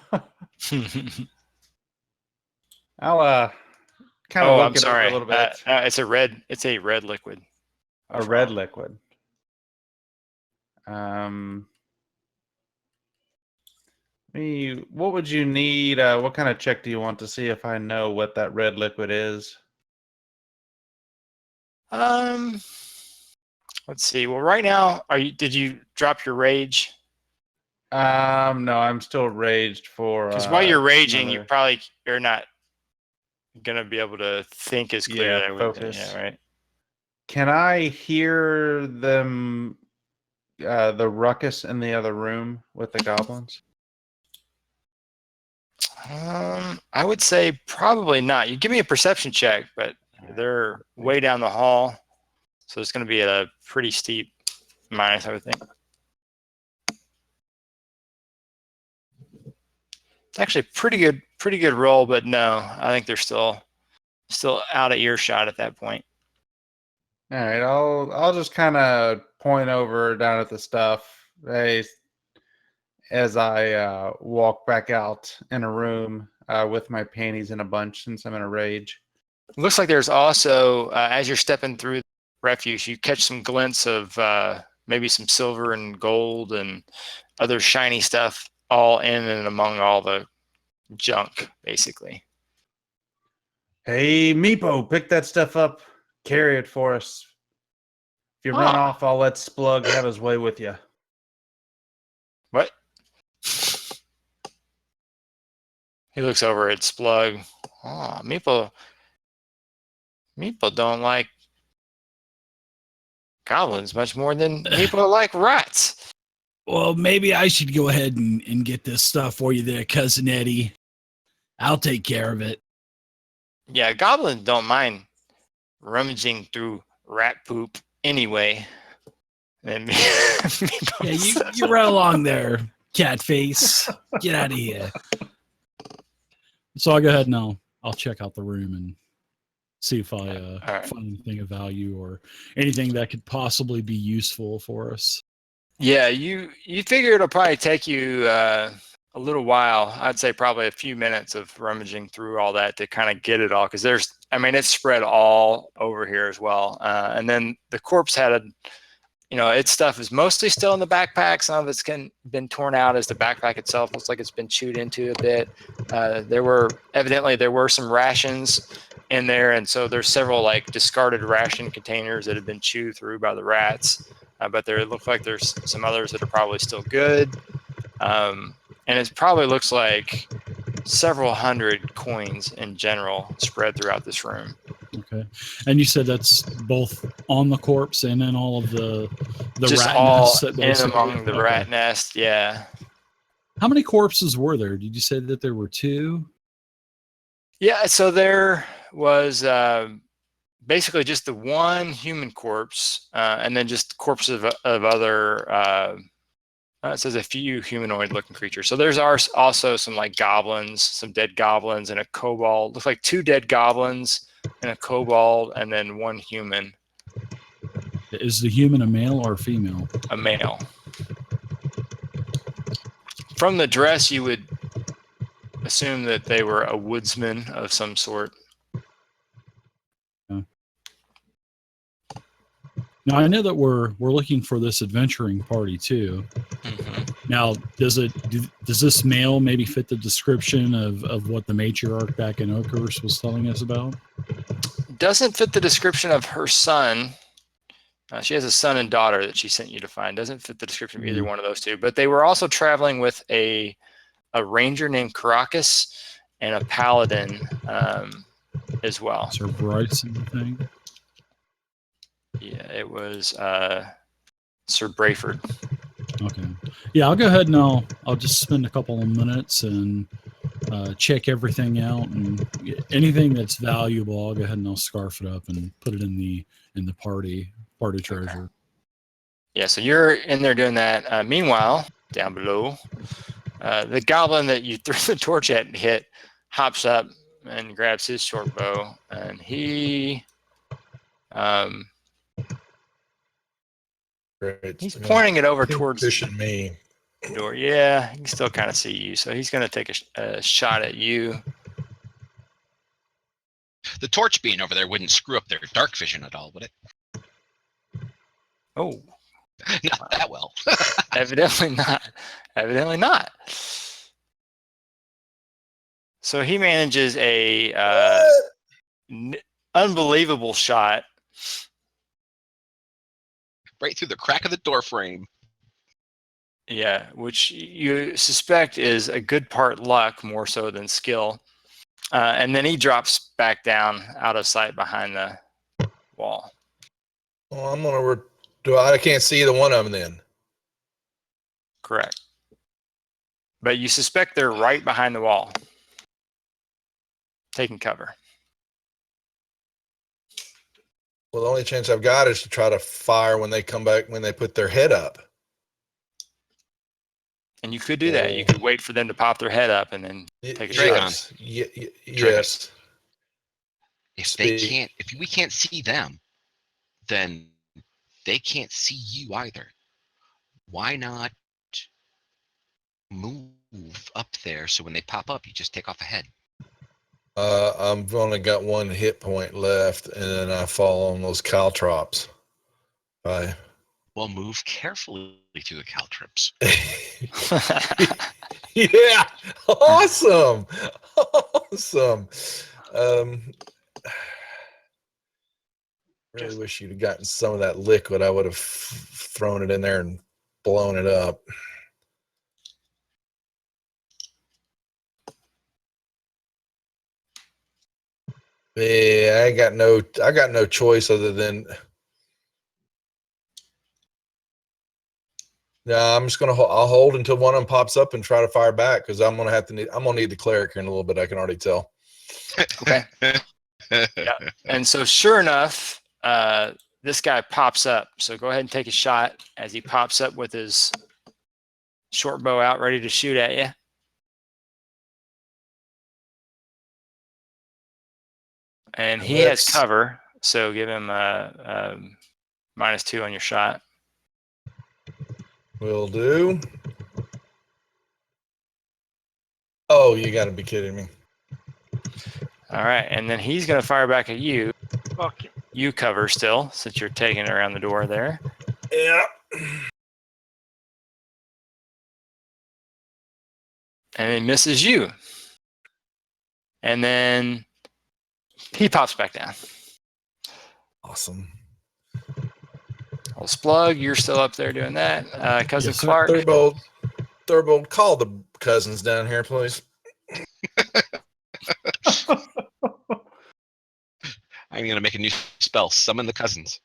S6: kind of
S1: Oh,
S6: look
S1: I'm
S6: it over
S1: sorry.
S6: a little bit.
S1: It's a red liquid.
S6: A red liquid. What would you need? What kind of check do you want to see if I know what that red liquid is?
S1: Let's see. Well, right now, did you drop your rage?
S6: No, I'm still raged for.
S1: Because while you're raging, you
S6: another-
S1: probably are not gonna be able to think as clearly.
S6: Yeah, focus.
S1: Yeah, right.
S6: Can I hear them? The ruckus in the other room with the goblins.
S1: I would say probably not. You give me a perception check, but they're way down the hall, so it's going to be at a pretty steep minus, I would think. It's actually a pretty good roll, but no, I think they're still out of earshot at that point.
S6: All right, I'll just kind of point over down at the stuff. As I walk back out in a room with my panties in a bunch since I'm in a rage.
S1: It looks like there's also, as you're stepping through refuse, you catch some glints of maybe some silver and gold and other shiny stuff all in and among all the junk, basically.
S6: Hey, Meepo, pick that stuff up. Carry it for us. If you run off, I'll let Splug have his way with you.
S1: What? He looks over at Splug. Oh, Meepo don't like goblins much more than Meepo like rats.
S7: Well, maybe I should go ahead and get this stuff for you there, Cousin Eddie. I'll take care of it.
S1: Yeah, goblins don't mind rummaging through rat poop anyway. And
S7: Yeah, you run along there, cat face. Get out of here. So I'll go ahead and I'll check out the room and see if I
S1: right.
S7: find anything of value or anything that could possibly be useful for us.
S1: Yeah, you figure it'll probably take you a little while. I'd say probably a few minutes of rummaging through all that to kind of get it all, because it's spread all over here as well. And then the corpse had its stuff is mostly still in the backpack. Some of it's been torn out as the backpack itself looks like it's been chewed into a bit. There were some rations in there, and so there's several like discarded ration containers that have been chewed through by the rats. But there look like there's some others that are probably still good. And it probably looks like several hundred coins in general spread throughout this room.
S7: Okay. And you said that's both on the corpse and then all of the
S1: Just
S7: rat
S1: all
S7: nests that
S1: in
S7: basically-
S1: among the rat nest, yeah.
S7: How many corpses were there? Did you say that there were 2?
S1: Yeah, so there was basically just the one human corpse, and then just corpses of other. It says a few humanoid-looking creatures. So there's also some like goblins, some dead goblins, and a kobold. Looks like 2 dead goblins and a kobold, and then 1 human.
S7: Is the human a male or a female?
S1: A male. From the dress, you would assume that they were a woodsman of some sort.
S7: Now I know that we're looking for this adventuring party too.
S1: Mm-hmm.
S7: Now, does this male maybe fit the description of what the matriarch back in Oakhurst was telling us about?
S1: Doesn't fit the description of her son. She has a son and daughter that she sent you to find. Doesn't fit the description of either one of those 2. But they were also traveling with a ranger named Caracas and a paladin as well.
S7: Sir Bryson, I think.
S1: Yeah, it was Sir Brayford.
S7: Okay. Yeah, I'll go ahead and I'll just spend a couple of minutes and check everything out, and anything that's valuable, I'll go ahead and I'll scarf it up and put it in the party treasure.
S1: Okay. Yeah, so you're in there doing that. Meanwhile, down below, the goblin that you threw the torch at and hit hops up and grabs his short bow, and he
S3: Great.
S1: he's pointing it over towards
S3: pushing me.
S1: the door. Yeah, he can still kind of see you, so he's going to take a shot at you.
S4: The torch being over there wouldn't screw up their dark vision at all, would it?
S1: Oh,
S4: Not that well.
S1: evidently not. Evidently not. So he manages a unbelievable shot.
S4: Right through the crack of the door frame.
S1: Yeah, which you suspect is a good part luck more so than skill. And then he drops back down out of sight behind the wall.
S3: Well, I'm gonna I can't see either one of them then.
S1: Correct. But you suspect they're right behind the wall, taking cover.
S3: Well, the only chance I've got is to try to fire when they come back, when they put their head up.
S1: And you could do that. You could wait for them to pop their head up and then take a shot.
S3: Yes. Yes.
S4: If we can't see them, then they can't see you either. Why not move up there so when they pop up, you just take off a head?
S3: I've only got 1 hit point left, and then I fall on those caltrops. Bye.
S4: Well, move carefully to the caltrips.
S3: Yeah, awesome, awesome. Really wish you'd have gotten some of that liquid. I would have thrown it in there and blown it up. Yeah, I got no choice other than Yeah, I'm just gonna. I'll hold until one of them pops up and try to fire back because I'm gonna need the cleric here in a little bit. I can already tell.
S1: Okay. Yeah. And so sure enough, this guy pops up. So go ahead and take a shot as he pops up with his short bow out, ready to shoot at you. And he has cover, so give him a -2 on your shot.
S3: Will do. Oh, you got to be kidding me.
S1: All right, and then he's going to fire back at you.
S5: Okay.
S1: You cover still, since you're taking it around the door there.
S3: Yeah.
S1: And he misses you. And then he pops back down.
S3: Awesome.
S1: Old Splug, you're still up there doing that. Cousin
S3: Yes, sir.
S1: Clark.
S3: Thurbold, call the cousins down here, please.
S4: I'm gonna make a new spell. Summon the cousins.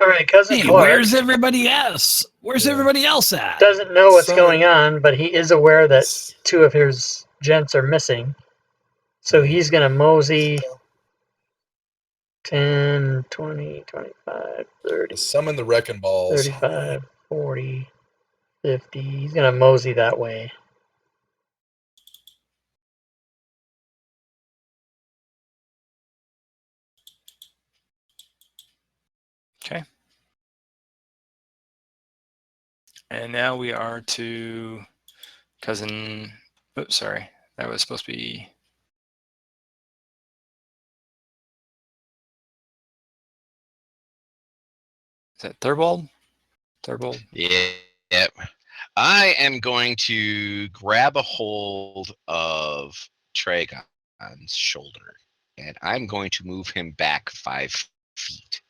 S2: All right, cousin
S7: Hey,
S2: Clark
S7: where's everybody else? Where's
S3: Yeah.
S7: everybody else at?
S2: doesn't know what's
S3: Son-
S2: going on, but he is aware that 2 of his gents are missing. So he's going to mosey 10, 20, 25, 30,
S3: Summon the wrecking balls.
S2: 35, 40, 50. He's going to mosey that way.
S1: Okay. And now we are to cousin. Oops, sorry. That was supposed to be. Is that Thurbold? Thurbold?
S4: Yeah. Yep. I am going to grab a hold of Tragon's shoulder, and I'm going to move him back 5 feet.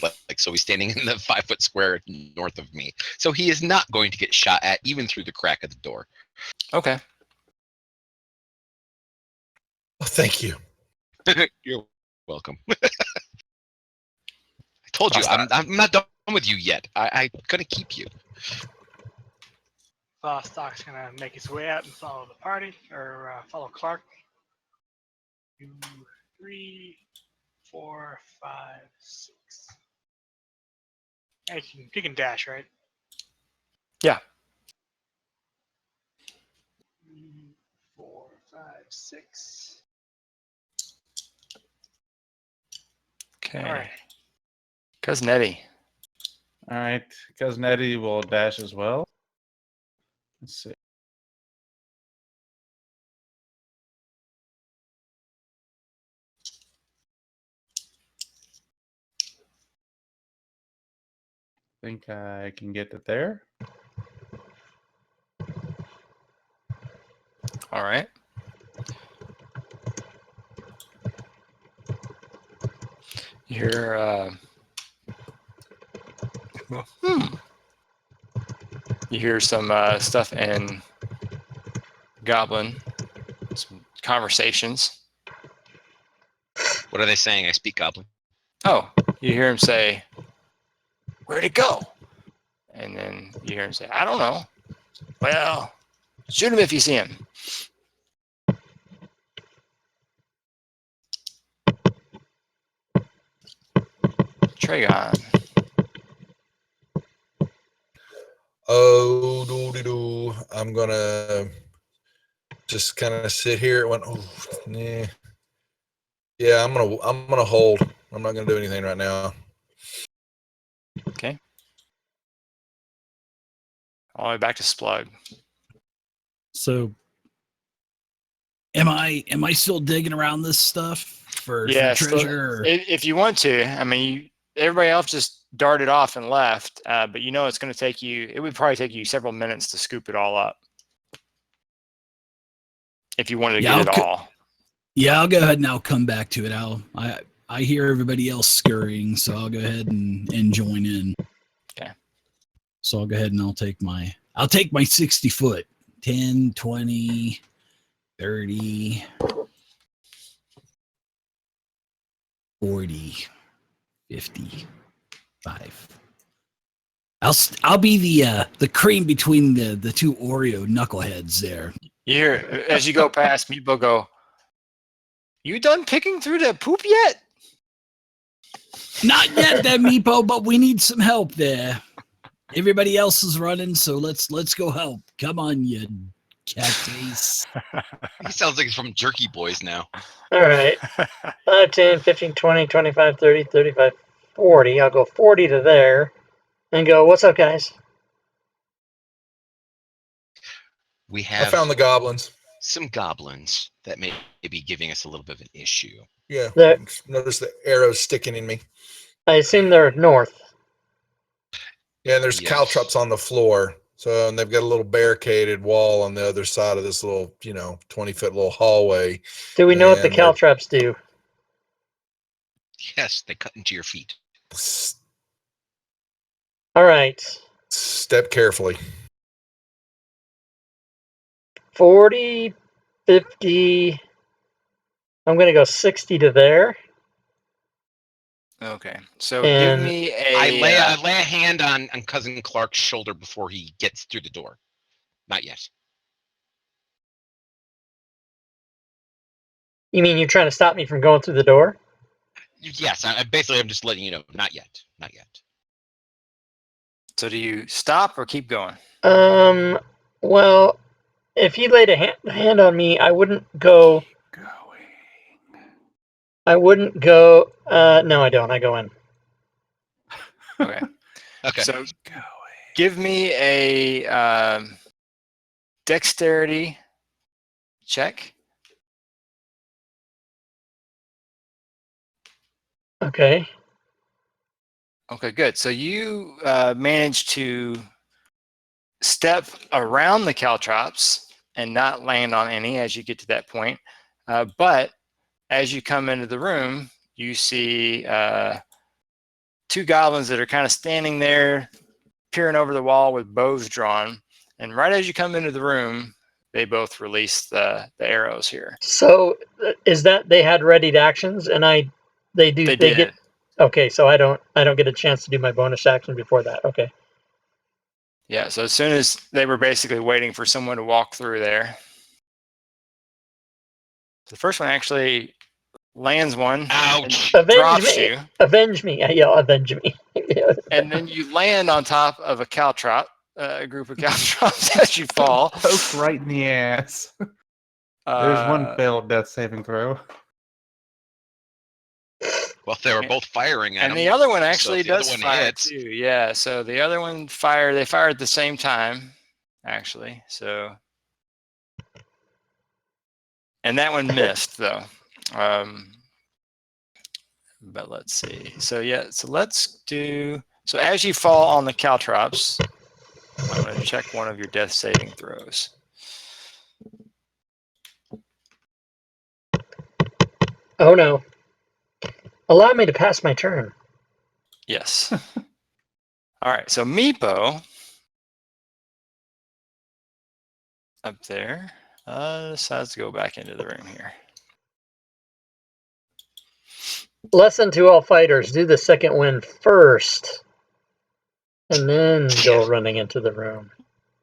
S4: Like so, he's standing in the 5-foot square north of me. So he is not going to get shot at, even through the crack of the door.
S1: Okay.
S3: Oh, thank you.
S4: You're welcome. I told you, I'm not done with you yet. I'm gonna keep you.
S5: Vostok's gonna make his way out and follow the party, or follow Clark. 2, 3, 4, 5, 6. Hey, you can dash, right?
S1: Yeah.
S5: 3, 4, 5, 6.
S1: Okay.
S5: All right.
S1: Cousin Eddie.
S6: All right, cousin Eddie will dash as well. Let's see. Think I can get it there.
S1: All right. You hear you hear some stuff in Goblin, some conversations.
S4: What are they saying? I speak Goblin.
S1: Oh, you hear him say, "Where'd it go?" And then you hear him say, "I don't know." Well, shoot him if you see him. Tragon.
S3: Oh, doo-dee-doo. I'm gonna just kind of sit here. It went. Oh, nah. Yeah, I'm gonna hold. I'm not gonna do anything right now.
S1: Okay. All the way back to Splug.
S7: So, am I still digging around this stuff for treasure?
S1: If you want to, I mean, everybody else just darted off and left, but you know it's going to take you. It would probably take you several minutes to scoop it all up. If you wanted to get it all.
S7: Yeah, I'll go ahead and I'll come back to it. I hear everybody else scurrying, so I'll go ahead and join in.
S1: Okay.
S7: So I'll go ahead and I'll take my 60 foot, 10, 20, 30, 40, 55. I'll be the cream between the two Oreo knuckleheads there.
S1: You hear as you go past, Meepo go, "You done picking through the poop yet?"
S7: Not yet, there, Meepo, but we need some help there. Everybody else is running, so let's go help. Come on, you cactus.
S4: He sounds like he's from Jerky Boys now.
S2: All right. 5, 10, 15, 20, 25, 30, 35, 40. I'll go 40 to there and go, what's up, guys?
S4: We
S3: I
S4: have
S3: found the goblins.
S4: some goblins that may be giving us a little bit of an issue.
S3: Yeah.
S2: There-
S3: Notice the arrows sticking in me.
S2: I assume they're north.
S3: Yeah, and there's
S4: Yes.
S3: caltrops on the floor. So, and they've got a little barricaded wall on the other side of this little, 20-foot little hallway.
S2: Do we know what the
S3: And they're-
S2: caltrops do?
S4: Yes, they cut into your feet.
S2: All right.
S3: Step carefully.
S2: 40, 50. I'm going to go 60 to there.
S1: Okay, so
S2: And
S1: give me
S4: I
S1: a.
S4: lay a hand on Cousin Clark's shoulder before he gets through the door. Not yet.
S2: You mean you're trying to stop me from going through the door?
S4: Yes, I'm just letting you know. Not yet. Not yet.
S1: So do you stop or keep going?
S2: Well, if he laid a hand on me, I wouldn't go. I wouldn't go. No, I don't. I go in.
S1: Okay.
S4: Okay.
S1: So give me a dexterity check.
S2: Okay.
S1: Okay, good. So you managed to step around the caltrops and not land on any as you get to that point. But as you come into the room, you see two goblins that are kind of standing there, peering over the wall with bows drawn. And right as you come into the room, they both release the arrows here.
S2: So is that they had readied actions, and they
S1: They
S2: get
S1: did.
S2: okay. So I don't get a chance to do my bonus action before that. Okay.
S1: Yeah, so as soon as they were basically waiting for someone to walk through there. The first one actually lands one.
S4: Ouch.
S1: And
S2: Avenge
S1: drops
S2: me!
S1: you.
S2: Avenge me! I yell, avenge me!
S1: And then you land on top of a caltrop, a group of caltrops as you fall.
S6: Poked right in the ass. There's one failed death saving throw.
S4: Well, they were both firing at
S1: And
S4: him.
S1: the other one
S4: so
S1: actually
S4: if the other
S1: does
S4: one
S1: fire
S4: hits-
S1: too. Yeah, so the other one they fire at the same time, actually. So, and that one missed though. But let's see. So yeah, so let's do. So as you fall on the caltrops, I'm going to check one of your death saving throws.
S2: Oh no! Allow me to pass my turn.
S1: Yes. All right. So Meepo up there decides to go back into the room here.
S2: Lesson to all fighters: do the second win first, and then go running into the room.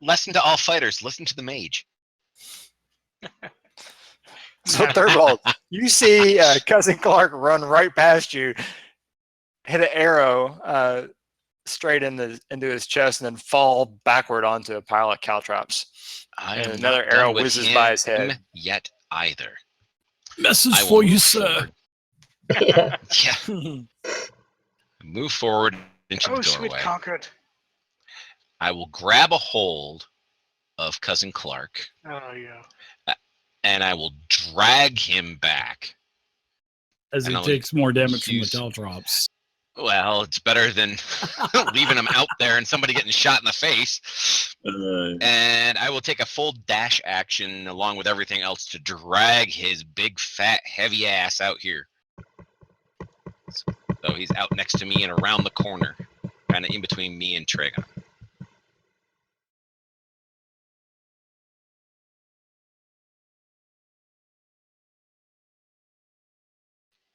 S4: Lesson to all fighters: listen to the mage.
S1: So Thurbold, you see Cousin Clark run right past you, hit an arrow straight into his chest, and then fall backward onto a pile of caltrops.
S4: I
S1: And
S4: am
S1: another
S4: not
S1: arrow
S4: done with
S1: whizzes by his
S4: him
S1: head.
S4: yet either.
S7: Message
S4: I will
S7: for you,
S4: move
S7: sir.
S4: forward.
S2: Yeah.
S4: Yeah. Move forward into
S5: Oh,
S4: the
S5: sweet
S4: doorway.
S5: Concord.
S4: I will grab a hold of Cousin Clark
S5: Oh, yeah.
S4: and I will drag him back.
S7: As
S4: And
S7: he
S4: I'll
S7: takes more damage from the
S4: use-
S7: caltrops.
S4: Well, it's better than leaving him out there and somebody getting shot in the face. And I will take a full dash action along with everything else to drag his big, fat, heavy ass out here. So he's out next to me and around the corner, kind of in between me and Tragon.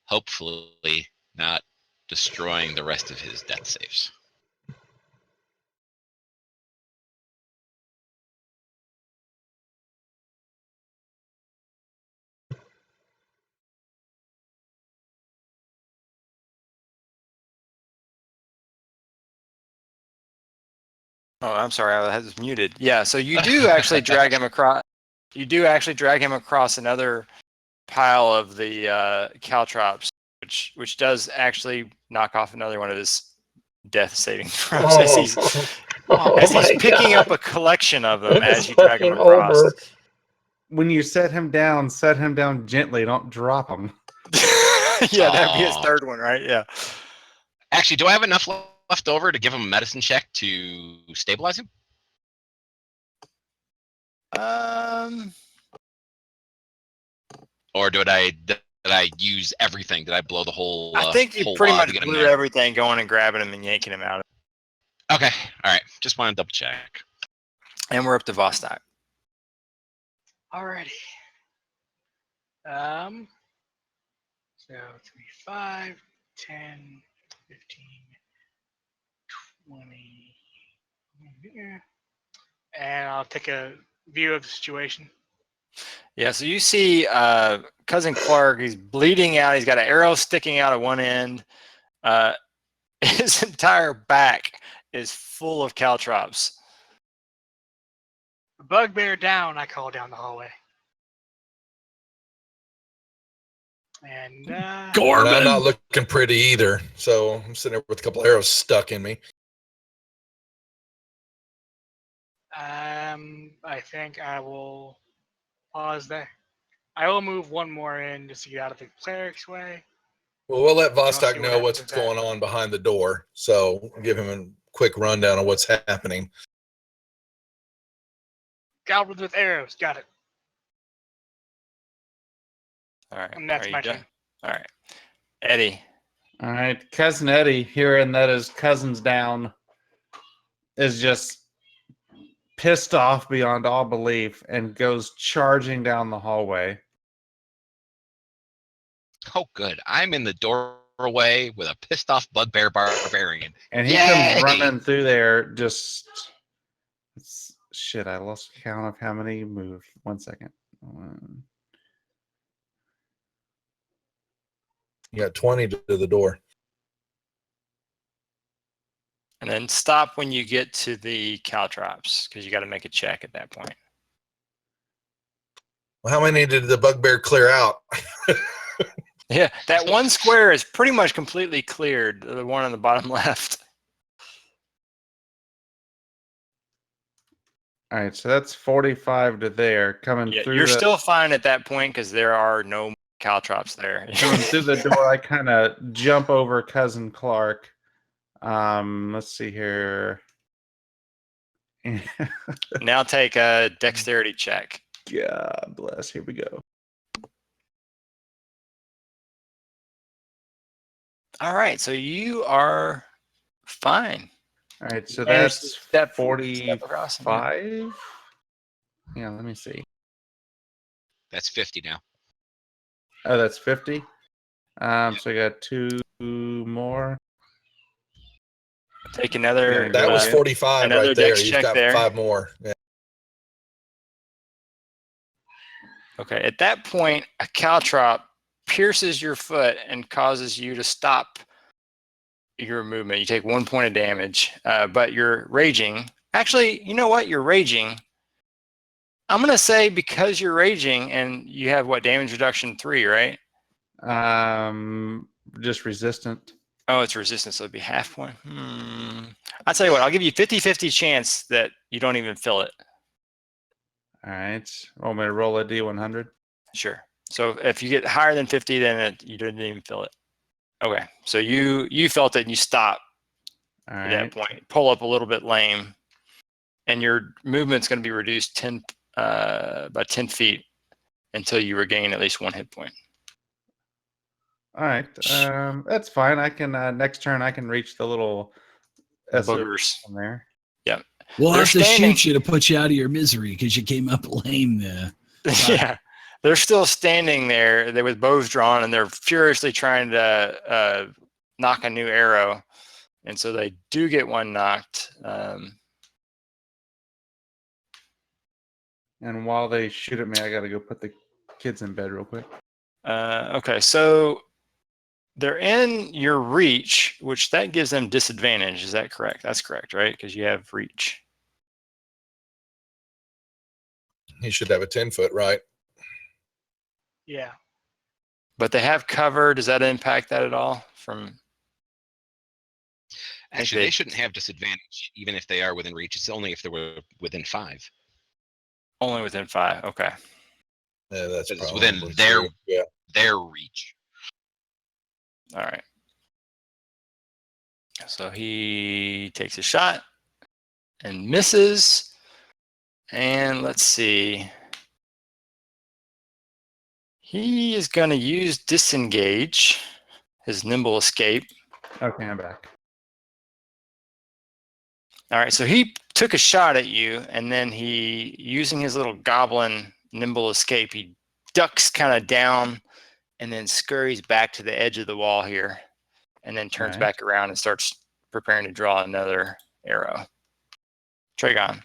S4: Hopefully not destroying the rest of his death saves.
S1: Oh, I'm sorry, I was muted. Yeah, so you do actually drag him across. You do actually drag him across another pile of the caltrops, which does actually knock off another one of his death saving throws as he's
S2: Oh
S1: as he's
S2: my
S1: picking up
S2: God.
S1: a collection of them
S2: It's
S1: as you drag him
S2: fucking
S1: across.
S2: over.
S6: When you set him down gently. Don't drop him.
S1: Yeah, that'd be his
S4: Aw.
S1: third one, right? Yeah.
S4: Actually, do I have enough left over to give him a medicine check to stabilize him? Or did I use everything? Did I blow the whole
S1: I think you
S4: whole
S1: pretty
S4: wad
S1: much
S4: to get him
S1: blew
S4: there?
S1: everything going and grabbing him and yanking him out.
S4: Okay, all right. Just want to double check.
S1: And we're up to Vostok.
S5: Alrighty. So 3, 5, 10, 15, 20. Here. And I'll take a view of the situation.
S1: Yeah, so you see Cousin Clark, he's bleeding out. He's got an arrow sticking out of one end. His entire back is full of caltrops.
S5: Bugbear down, I call down the hallway. And
S3: And I'm
S7: Corbin!
S3: not looking pretty either. So I'm sitting there with a couple arrows stuck in me.
S5: I think I will pause there. I will move one more in just to get out of the cleric's way.
S3: Well, we'll let
S5: see
S3: Vostok
S5: what
S3: know
S5: happens
S3: what's
S5: with that.
S3: going on behind the door. So we'll give him a quick rundown of what's happening.
S5: Goblins with arrows, got it.
S1: All right.
S5: And that's
S1: are you
S5: my
S1: done?
S5: turn.
S1: All right. Eddie.
S6: All right, cousin Eddie, hearing that his cousin's down, is just pissed off beyond all belief and goes charging down the hallway.
S4: Oh, good. I'm in the doorway with a pissed off bugbear barbarian.
S6: And he
S4: Yay!
S6: comes running through there. Shit, I lost count of how many moved. 1 second.
S3: You got 20 to the door.
S1: And then stop when you get to the caltrops because you got to make a check at that point.
S3: Well, how many did the bugbear clear out?
S1: Yeah, that one square is pretty much completely cleared, the one on the bottom left.
S6: All right, so that's 45 to there. Coming
S1: Yeah,
S6: through
S1: you're
S6: the
S1: still fine at that point because there are no caltrops there.
S6: coming through the door, I kind of jump over cousin Clark. Let's see here.
S1: Now take a dexterity check.
S6: God bless. Here we go.
S1: All right, so you are fine.
S6: All right, so
S1: Managed to
S6: that's
S1: step across, yeah.
S6: 45. Yeah, let me see.
S4: That's 50 now.
S6: Oh, that's 50. So I got 2 more.
S1: Take another.
S6: Yeah,
S3: That was
S6: Yeah.
S3: 45
S1: Another
S3: right there.
S1: dex
S3: He's
S1: check
S3: got
S1: there.
S3: 5 more. Yeah.
S1: Okay, at that point, a caltrop pierces your foot and causes you to stop your movement. You take 1 point of damage, but you're raging. Actually, you know what? You're raging. I'm going to say because you're raging and you have what, damage reduction 3, right?
S6: Just resistant.
S1: Oh, it's resistance, so it'd be half point. I'll tell you what, I'll give you 50-50 chance that you don't even feel it.
S6: All right. Want me to roll a D100?
S1: Sure. So if you get higher than 50, then you didn't even feel it. Okay, so you felt it and you stop
S6: All
S1: at
S6: right.
S1: that point. Pull up a little bit lame, and your movement's going to be reduced by 10 feet until you regain at least 1 hit point.
S6: All right. That's fine. I can next turn I can reach the little SOB
S1: Boogers.
S6: from there.
S7: We'll
S1: They're
S7: have to
S1: standing-
S7: shoot you to put you out of your misery because you came up lame there.
S1: Yeah, they're still standing there. They're with bows drawn, and they're furiously trying to knock a new arrow, and so they do get one knocked.
S6: And while they shoot at me, I gotta go put the kids in bed real quick.
S1: Okay, so they're in your reach, which that gives them disadvantage. Is that correct? That's correct, right? Because you have reach.
S3: He should have a 10-foot, right?
S5: Yeah.
S1: But they have cover. Does that impact that at all?
S4: Actually,
S1: they-
S4: they shouldn't have disadvantage even if they are within reach. It's only if they were within 5.
S1: Only within 5. Okay.
S3: Yeah, that's
S4: Because it's
S3: probably
S4: within
S3: true. Yeah.
S4: their reach.
S1: All right. So he takes a shot and misses. And let's see. He is going to use disengage, his nimble escape.
S6: Okay, I'm back.
S1: All right, so he took a shot at you, and then he, using his little goblin nimble escape, he ducks kind of down and then scurries back to the edge of the wall here, and then turns
S6: Nice.
S1: back around and starts preparing to draw another arrow. Tragon.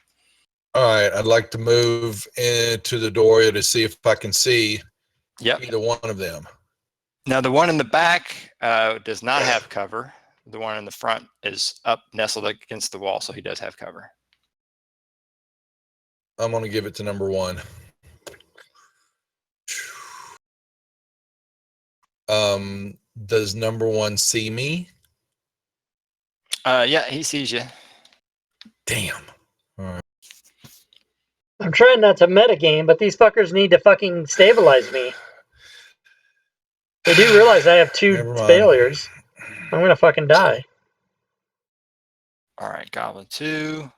S3: All right. I'd like to move into the door to see if I can see
S1: Yep.
S3: either one of them.
S1: Now, the one in the back does not have cover. The one in the front is up, nestled against the wall, so he does have cover.
S3: I'm going to give it to number 1. Does number 1 see me?
S1: Yeah, he sees you.
S3: Damn. All right.
S2: I'm trying not to metagame, but these fuckers need to fucking stabilize me. They do realize I have 2
S3: Never mind.
S2: failures. I'm gonna fucking die.
S1: All right, Goblin 2.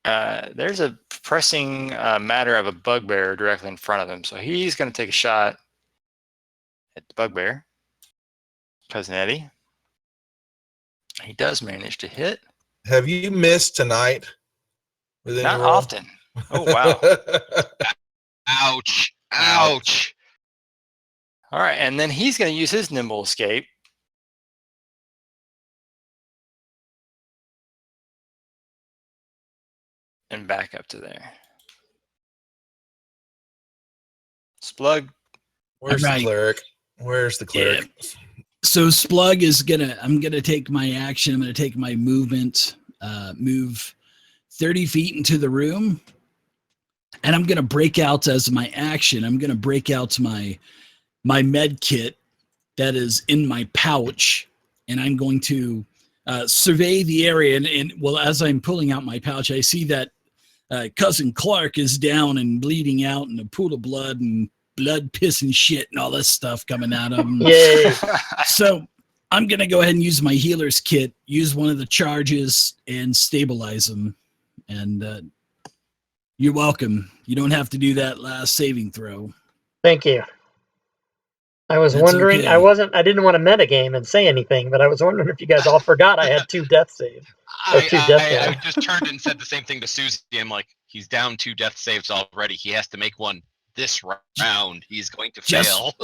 S1: There's a pressing matter of a bugbear directly in front of him, so he's going to take a shot at the bugbear. Cousin Eddie. He does manage to hit.
S3: Have you missed tonight? With any
S1: Not
S3: roll?
S1: often. Oh, wow.
S4: Ouch. Ouch.
S1: All right, and then he's going to use his nimble escape. And back up to there. Splug.
S3: Where's
S7: All right.
S3: the cleric? Where's the cleric?
S7: So Splug is I'm gonna take my action. I'm gonna take my movement, move 30 feet into the room, and I'm gonna break out as my action. I'm gonna break out my med kit that is in my pouch, and I'm going to survey the area. And well, as I'm pulling out my pouch, I see that cousin Clark is down and bleeding out in a pool of blood and blood, piss, and shit and all this stuff coming out of him.
S2: Yay.
S7: So I'm going to go ahead and use my healer's kit, use one of the charges, and stabilize him. And you're welcome. You don't have to do that last saving throw.
S2: Thank you. I was
S7: That's
S2: wondering,
S7: okay.
S2: I didn't want to metagame and say anything, but I was wondering if you guys all forgot I had 2 death saves. Or 2 death
S4: I
S2: saves.
S4: just turned and said the same thing to Susie. I'm like, he's down 2 death saves already. He has to make one this round. He's going to fail.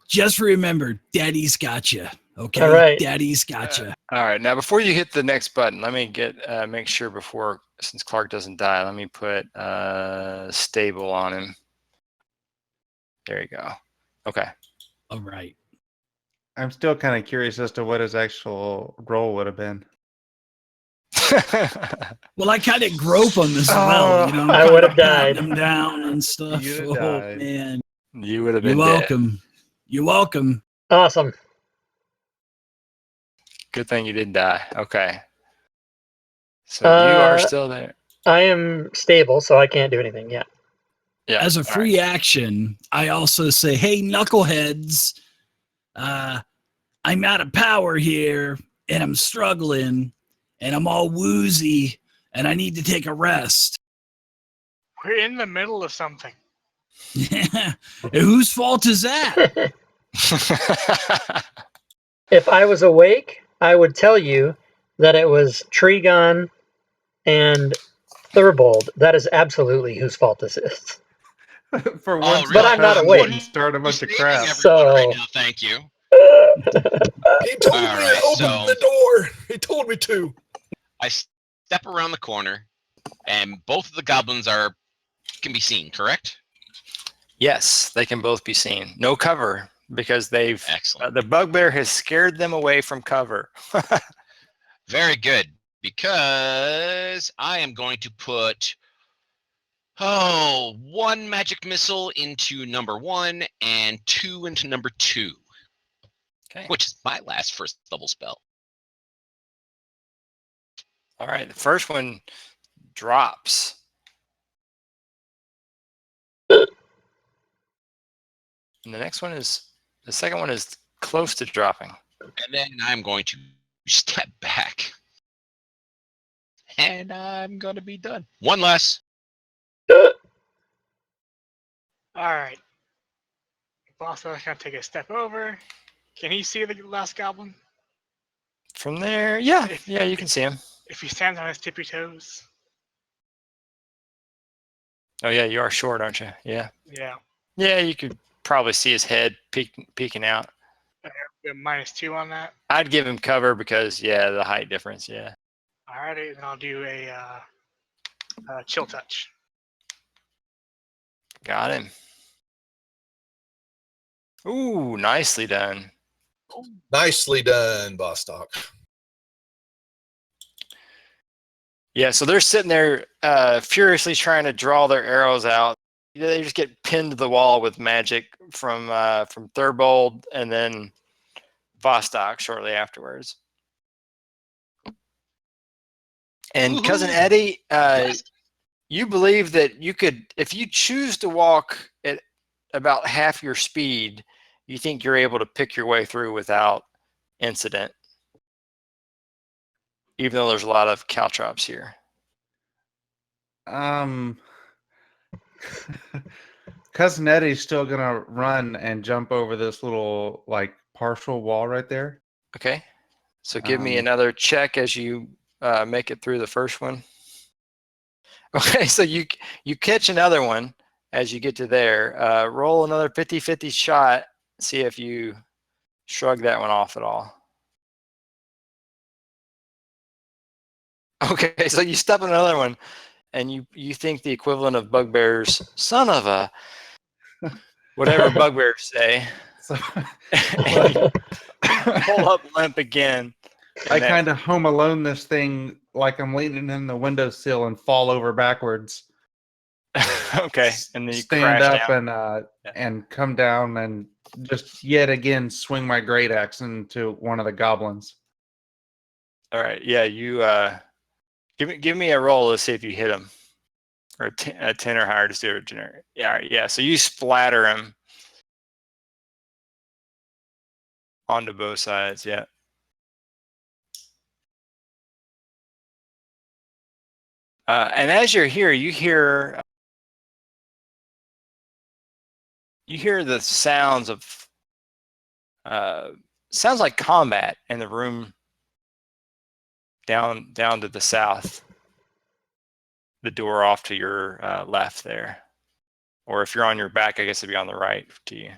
S7: Just remember, Daddy's got you. Okay,
S2: All right.
S7: Daddy's got you.
S1: All right, now before you hit the next button, let me make sure before, since Clark doesn't die, let me put stable on him. There you go. Okay.
S7: All right.
S6: I'm still kind of curious as to what his actual role would have been.
S7: Well, I kind of grope him as well. You know,
S2: I
S7: I'm
S2: would have
S7: kinda patting
S2: died.
S7: him down and stuff.
S6: You'd have
S7: Oh
S6: died.
S7: man,
S1: You would have
S7: you're
S1: been dead.
S7: welcome. You're welcome.
S2: Awesome.
S1: Good thing you didn't die. Okay. So you are still there.
S2: I am stable, so I can't do anything yet.
S1: Yeah.
S7: As a
S1: all right.
S7: free action, I also say, "Hey, knuckleheads, I'm out of power here, and I'm struggling, and I'm all woozy, and I need to take a rest."
S5: We're in the middle of something.
S7: Whose fault is that?
S2: If I was awake, I would tell you that it was Trigon and Thurbold. That is absolutely whose fault this is.
S6: For
S4: Oh,
S6: once,
S2: But I'm not
S6: Cousin
S2: awake.
S6: didn't start a bunch of
S4: Saving
S6: crap.
S4: everyone
S2: So-
S4: right now, thank you.
S3: He told
S4: All
S3: me
S4: right,
S3: to open
S4: so-
S3: the door. He told me to.
S4: I step around the corner, and both of the goblins can be seen, correct?
S1: Yes, they can both be seen. No cover because they've
S4: Excellent.
S1: the bugbear has scared them away from cover.
S4: Very good, because I am going to put Oh, 1 magic missile into number 1 and 2 into number 2,
S1: Okay.
S4: which is my last first level spell.
S1: All right. The first one drops. And the second one is close to dropping.
S4: And then I'm going to step back. And I'm going to be done. 1 less.
S5: All right. Boss is gonna take a step over. Can he see the last goblin?
S1: From there, yeah, you can see him.
S5: If he stands on his tippy toes.
S1: Oh yeah, you are short, aren't you? Yeah.
S5: Yeah.
S1: Yeah, you could probably see his head peeking out.
S5: -2 on that.
S1: I'd give him cover because the height difference. Yeah.
S5: Alrighty, then I'll do a chill touch.
S1: Got him. Ooh, nicely done.
S3: Nicely done, Bostock.
S1: Yeah, so they're sitting there furiously trying to draw their arrows out. They just get pinned to the wall with magic from Thurbold and then Vostok shortly afterwards. And
S4: Woohoo!
S1: Cousin Eddie,
S4: Yes.
S1: you believe that you could, if you choose to walk at about half your speed, you think you're able to pick your way through without incident, even though there's a lot of caltrops here.
S6: Cousin Eddie's still gonna run and jump over this little like partial wall right there.
S1: Okay, so give me another check as you make it through the first one. Okay, so you catch another one as you get to there. Roll another 50-50 shot. See if you shrug that one off at all. Okay, so you step on another one, and you think the equivalent of bugbears, son of a, whatever bugbears say.
S6: So
S1: And you pull up limp again.
S6: I kind of home alone this thing like I'm leaning in the windowsill and fall over backwards.
S1: Okay, and then you
S6: stand
S1: crash
S6: up
S1: down.
S6: and come down and just yet again swing my great axe into one of the goblins.
S1: All right, yeah, you give me a roll. Let's see if you hit him, or a 10 or higher. Just do a generic. Yeah, all right, yeah. So you splatter him onto both sides. Yeah. And as you're here, you hear the sounds of sounds like combat in the room down to the south, the door off to your left there, or if you're on your back, I guess it'd be on the right to you.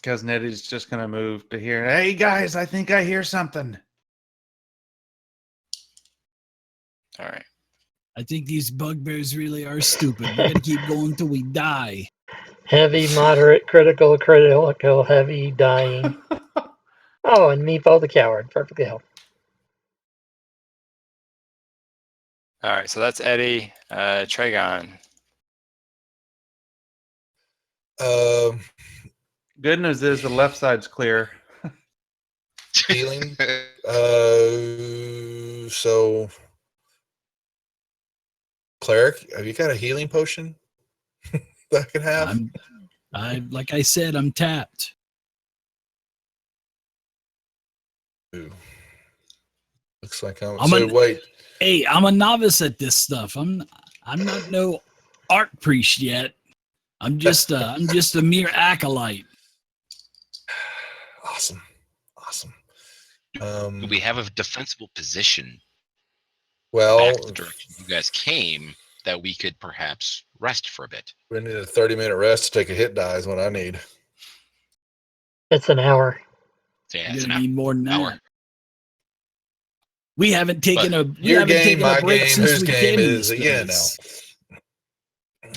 S6: Cousin Eddie's just gonna move to here. Hey guys, I think I hear something.
S1: All right.
S7: I think these bugbears really are stupid. We're gonna keep going till we die.
S2: Heavy, moderate, critical, heavy, dying. Oh, and Meepo the coward. Perfectly healthy.
S1: All right. So that's Eddie. Tragon.
S6: Good news is the left side's clear.
S3: Healing. So cleric, have you got a healing potion that I can have?
S7: Like I said, I'm tapped.
S3: Ooh. Looks like I'm
S7: Hey, I'm a novice at this stuff. I'm not no art priest yet. I'm just a mere acolyte.
S3: Awesome.
S4: We have a defensible position
S3: Well,
S4: back the direction you guys came that we could perhaps rest for a bit.
S3: we need a 30-minute rest to take a hit die is what I need.
S2: It's an hour.
S4: So, yeah,
S7: You're
S4: it's
S7: gonna
S4: an
S7: need more than
S4: hour.
S7: that. We haven't taken a
S3: Your game, my
S7: break
S3: game,
S7: since
S3: whose
S7: we
S3: game
S7: came to
S3: is
S7: this
S3: again
S7: place.
S3: now.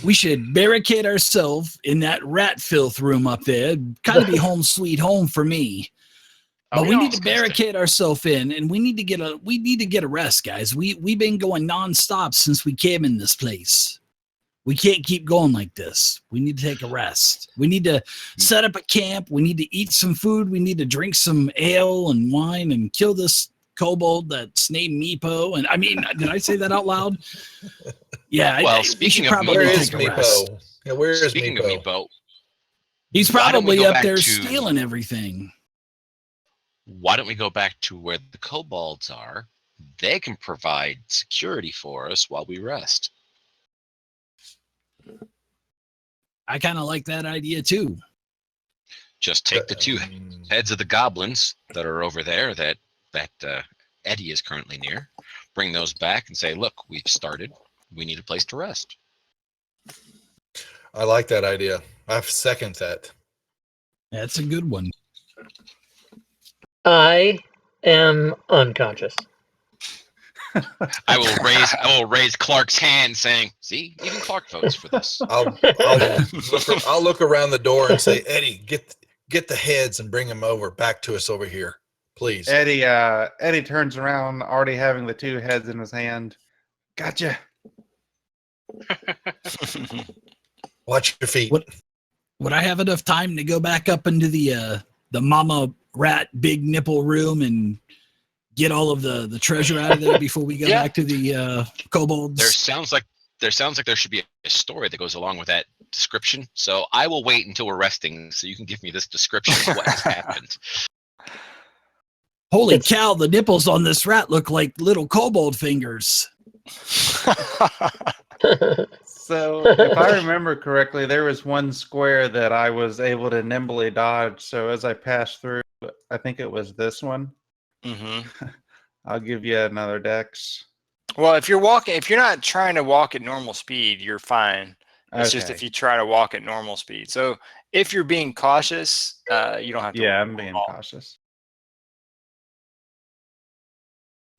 S7: We should barricade ourselves in that rat filth room up there. Kind of be home sweet home for me. But
S5: we
S7: we
S5: all
S7: need to
S4: discussed it.
S7: barricade ourselves in, and we need to get a rest, guys. We've been going nonstop since we came in this place. We can't keep going like this. We need to take a rest. We need to set up a camp. We need to eat some food. We need to drink some ale and wine and kill this kobold that's named Meepo. And I mean, did I say that out loud? Yeah.
S4: Well,
S7: we should
S4: speaking of
S7: probably
S3: Where
S7: take
S3: is
S7: a rest.
S3: Meepo? Yeah, where is
S4: Speaking
S3: Meepo?
S4: of Meepo,
S7: He's
S4: why don't we
S7: probably
S4: go
S7: up
S4: back
S7: there
S4: to-
S7: stealing everything.
S4: why don't we go back to where the kobolds are? They can provide security for us while we rest.
S7: I kind of like that idea too.
S4: Just take the two heads of the goblins that are over there that Eddie is currently near, bring those back and say, look, we've started. We need a place to rest.
S3: I like that idea. I second that.
S7: That's a good one.
S2: I am unconscious.
S4: I will raise Clark's hand saying, see, even Clark votes for this.
S3: I'll look around the door and say, Eddie, get the heads and bring them back to us over here, please.
S6: Eddie turns around, already having the two heads in his hand. Gotcha.
S3: Watch your feet.
S7: Would I have enough time to go back up into the mama rat big nipple room and get all of the treasure out of there before we go
S5: Yeah.
S7: back to the kobolds?
S4: There sounds like there should be a story that goes along with that description. So I will wait until we're resting so you can give me this description of what has happened.
S7: Holy cow, the nipples on this rat look like little kobold fingers.
S6: So, if I remember correctly, there was one square that I was able to nimbly dodge. So, as I passed through, I think it was this one.
S1: Mm-hmm.
S6: I'll give you another dex.
S1: Well, if you're not trying to walk at normal speed, you're fine. It's just if
S6: Okay.
S1: you try to walk at normal speed. So if you're being cautious, you don't have to.
S6: Yeah,
S1: worry
S6: I'm being
S1: at all.
S6: cautious.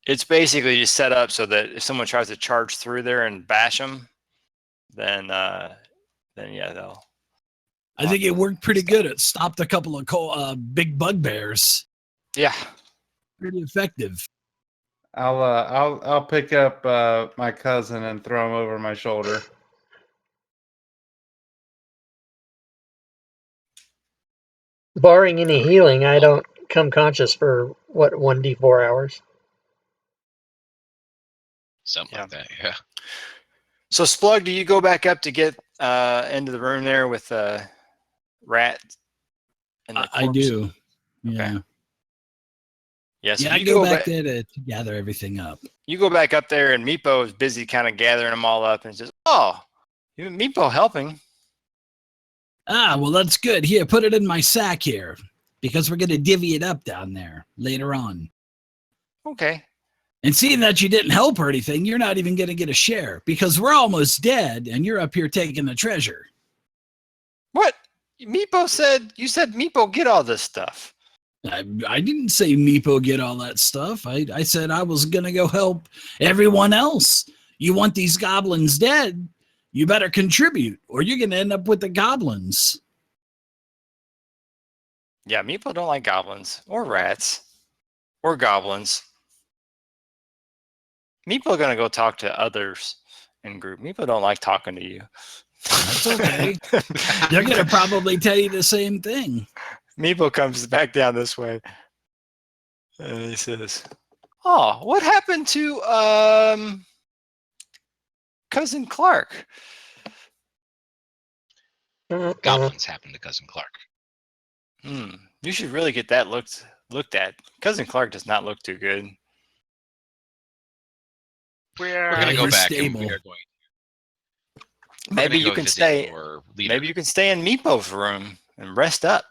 S1: It's basically just set up so that if someone tries to charge through there and bash them, then yeah, they'll.
S7: I think it worked pretty good. It stopped a couple of big bugbears.
S1: Yeah.
S7: Pretty effective.
S6: I'll pick up my cousin and throw him over my shoulder.
S2: Barring any healing, I don't come conscious for 1d4 hours.
S4: Something
S1: Yeah.
S4: like that, yeah.
S1: So Splug, do you go back up to get into the room there with Rat? And the
S7: I
S1: corpse?
S7: do. Yeah.
S1: Yeah, so
S7: Yeah, I
S1: you
S7: go back there to gather everything up.
S1: You go back up there, and Meepo is busy kind of gathering them all up, and says, "Oh, Meepo helping."
S7: Ah, well, that's good. Here, put it in my sack here, because we're going to divvy it up down there later on.
S1: Okay.
S7: And seeing that you didn't help or anything, you're not even going to get a share, because we're almost dead, and you're up here taking the treasure.
S1: What? Meepo said, you said Meepo get all this stuff.
S7: I didn't say Meepo get all that stuff. I said I was going to go help everyone else. You want these goblins dead, you better contribute, or you're going to end up with the goblins.
S1: Yeah, Meepo don't like goblins or rats or goblins. Meepo gonna go talk to others in group. Meepo don't like talking to you.
S7: That's okay. They're going to probably tell you the same thing.
S1: Meepo comes back down this way, and he says, "Oh, what happened to cousin Clark?"
S4: Goblins happen to Cousin Clark.
S1: You should really get that looked at. Cousin Clark does not look too good.
S4: We're gonna
S7: Yeah,
S4: go
S7: you're
S4: back and
S7: stable.
S4: we are going. we're
S1: Maybe
S4: gonna
S1: you
S4: go
S1: can
S4: visit
S1: stay.
S4: your leader.
S1: Maybe you can stay in Meepo's room and rest up.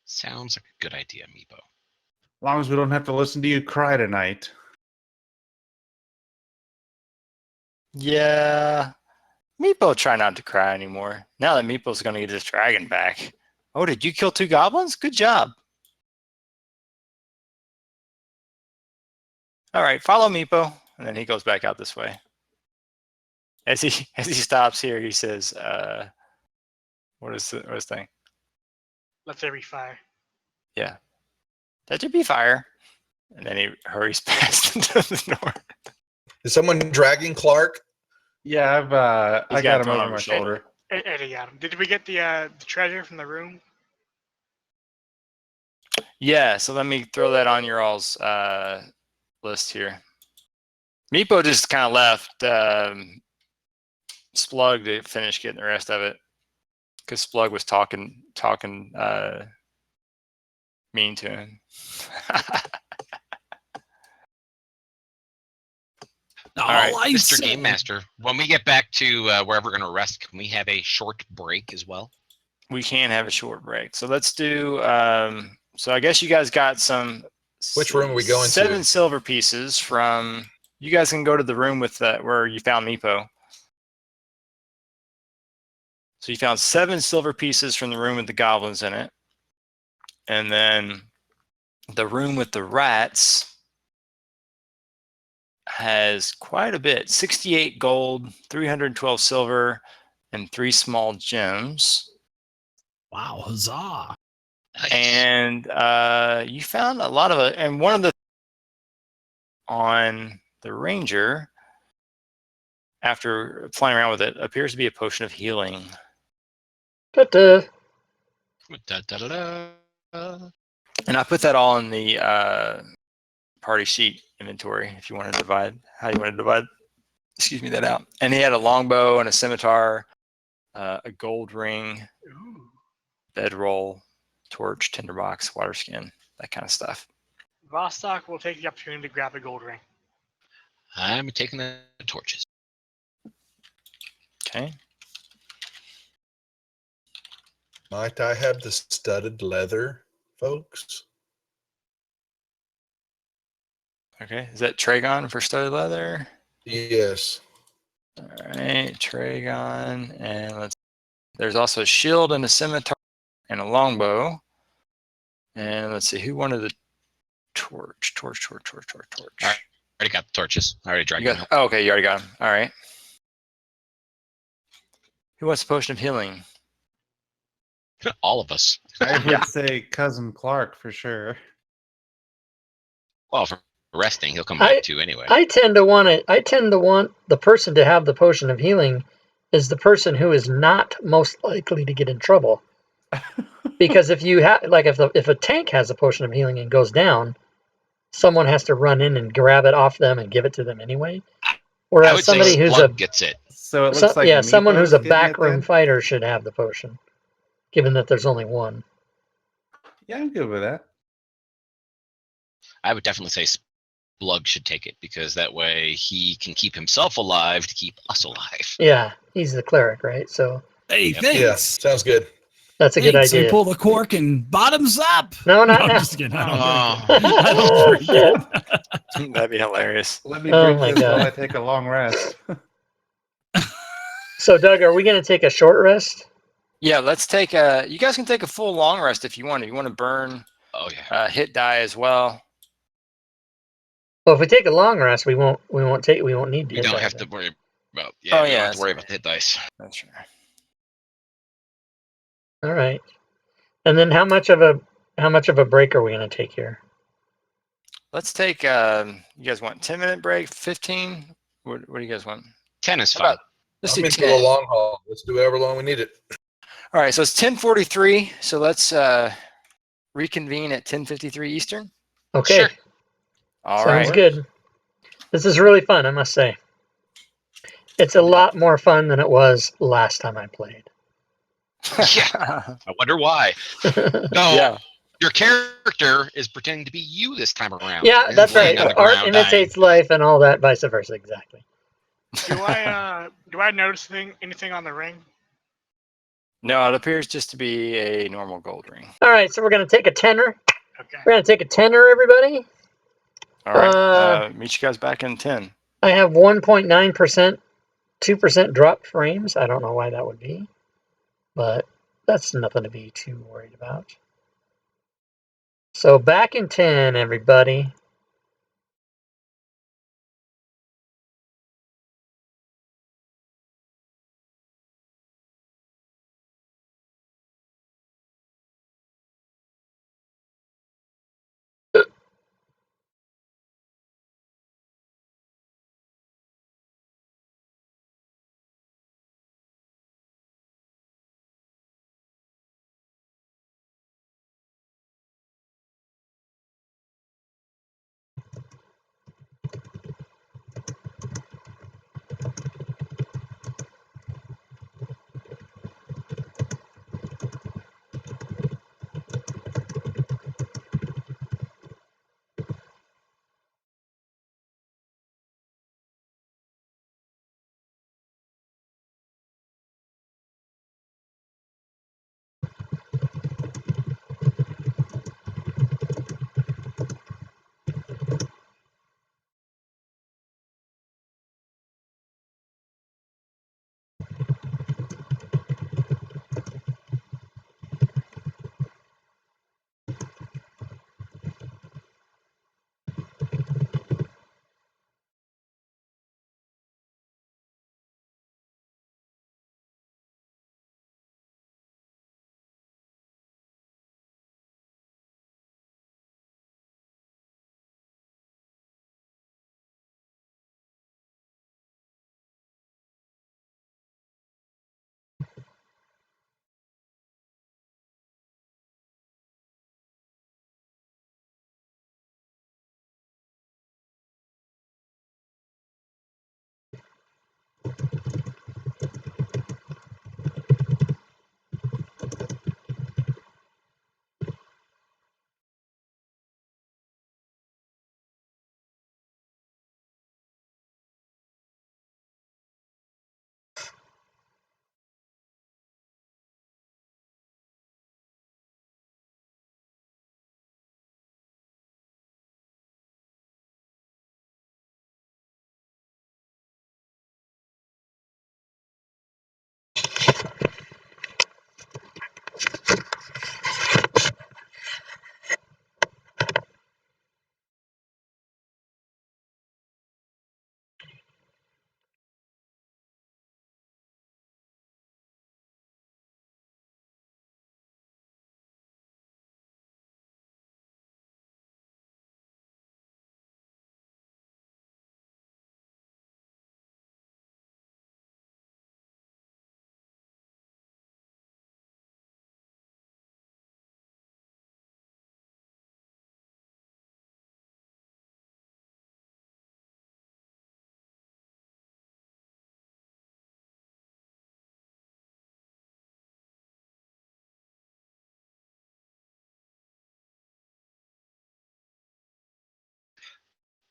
S4: Sounds like a good idea, Meepo.
S6: As long as we don't have to listen to you cry tonight.
S1: Yeah. Meepo try not to cry anymore. Now that Meepo's gonna get his dragon back. Oh, did you kill 2 goblins? Good job. All right, follow Meepo, and then he goes back out this way. As he stops here, he says, "What is the thing?"
S5: Let there be fire.
S1: Yeah. That should be fire. And then he hurries past into the door.
S3: Is someone dragging Clark?
S6: Yeah, I
S1: got
S6: got him
S1: thrown
S6: over
S1: over
S6: my
S1: his shoulder.
S6: shoulder.
S5: Eddie got him. Did we get the treasure from the room?
S1: Yeah, so let me throw that on your all's list here. Meepo just kind of left Splug to finish getting the rest of it. Because Splug was talking mean to him.
S7: All
S1: right,
S7: I
S4: Mr.
S7: say,
S4: Game Master, when we get back to wherever we're going to rest, can we have a short break as well?
S1: We can have a short break. So let's do, so I guess you guys got some.
S3: Which room are we going to?
S1: 7 silver pieces from, you guys can go to the room with where you found Meepo. So you found 7 silver pieces from the room with the goblins in it. And then the room with the rats has quite a bit, 68 gold, 312 silver, and 3 small gems.
S7: wow, huzzah!
S4: Nice.
S1: And you found a lot of it. And one of the on the ranger, after playing around with it, appears to be a potion of healing.
S2: Ta-ta.
S4: Da-da-da-da.
S1: And I put that all in the party sheet inventory if you want to divide how you want to divide, excuse me, that out. And he had a longbow and a scimitar, a gold ring,
S5: Ooh.
S1: bedroll, torch, tinderbox, water skin, that kind of stuff.
S5: Vostok will take the opportunity to grab the gold ring.
S4: I'm taking the torches.
S1: Okay.
S3: Might I have the studded leather, folks?
S1: Okay. Is that Tragon for studded leather?
S3: Yes.
S1: All right, Tragon, and there's also a shield and a scimitar and a longbow. And let's see, who wanted the torch? Torch.
S4: All right. Already got the torches. I already dragged
S1: You
S4: them.
S1: got, oh, okay, you already got them. All right. Who wants the potion of healing?
S4: All of us.
S6: I would
S1: Yeah.
S6: say cousin Clark for sure.
S4: Well, for resting, he'll come
S2: I-
S4: back too anyway.
S2: I tend to want the person to have the potion of healing is the person who is not most likely to get in trouble. Because if you have, like, if a tank has a potion of healing and goes down, someone has to run in and grab it off them and give it to them anyway.
S4: I
S2: Whereas
S4: would say
S2: somebody who's
S4: Splug gets it.
S6: So it looks like
S2: someone who's a
S6: Meepo's getting it
S2: backroom
S6: then?
S2: fighter should have the potion, given that there's only one.
S6: Yeah, I'm good with that.
S4: I would definitely say Splug should take it because that way he can keep himself alive to keep us alive.
S2: Yeah, he's the cleric, right? So
S7: Hey,
S4: Yep.
S7: thanks.
S3: Yeah, sounds good.
S2: that's a good
S7: Thanks. I
S2: idea.
S7: pull the cork and bottoms up.
S2: No, not
S7: I'm
S2: now.
S7: just kidding. I
S4: Oh.
S7: don't drink it. I don't
S2: Oh,
S7: drink it.
S1: That'd be hilarious.
S6: Let me
S2: Oh
S6: drink
S2: my
S6: this while
S2: God.
S6: I take a long rest.
S2: So, Doug, are we going to take a short rest?
S1: Yeah, let's take you guys can take a full long rest if you want. If you want to burn
S4: Oh yeah.
S1: hit die as well.
S2: Well, if we take a long rest, we won't need to.
S4: We
S2: hit
S4: don't
S2: that
S4: have to
S2: then.
S4: worry about.
S1: Oh,
S4: Yeah, we don't
S1: yeah,
S4: have to worry
S1: that's
S4: about the hit dice.
S1: That's right.
S2: All right. And then how much of a break are we going to take here?
S1: Let's take you guys want 10-minute break, 15? What do you guys want?
S4: 10 is
S1: How
S4: fine.
S1: about let's
S3: I'm
S1: do
S3: into the
S1: 10.
S3: long haul. Let's do however long we need it.
S1: All right, so it's 10:43. So let's reconvene at 10:53 Eastern.
S2: Okay.
S4: Sure.
S1: All
S2: Sounds
S1: right.
S2: good. This is really fun, I must say. It's a lot more fun than it was last time I played.
S4: I wonder why. No,
S1: Yeah.
S4: your character is pretending to be you this time around.
S2: Yeah,
S4: and
S2: that's right.
S4: laying on the
S2: Art
S4: ground
S2: imitates life and all that, vice versa. Exactly.
S5: Do I notice anything on the ring?
S1: No, it appears just to be a normal gold ring.
S2: All right, so we're going to take a tenner.
S5: Okay.
S2: We're going to take a tenner, everybody.
S1: All right. Meet you guys back in 10.
S2: I have 1.9%, 2% drop frames. I don't know why that would be, but that's nothing to be too worried about. So back in 10, everybody.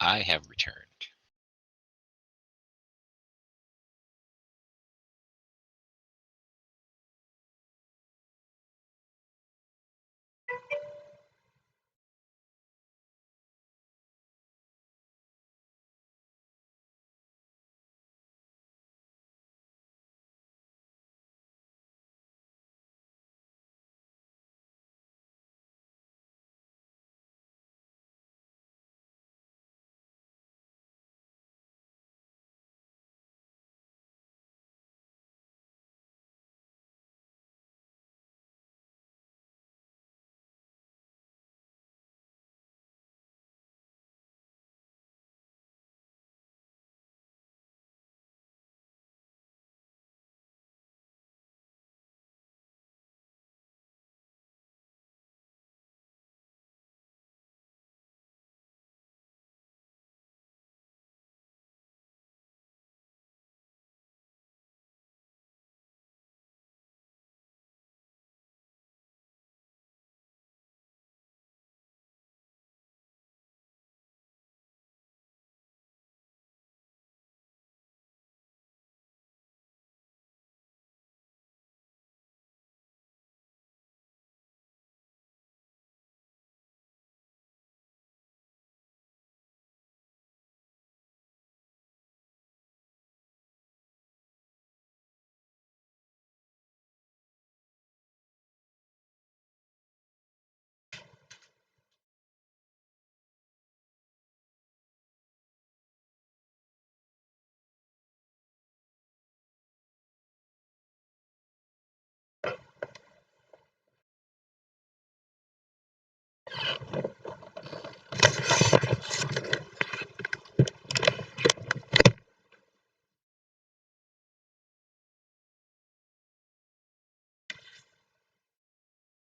S4: I have returned.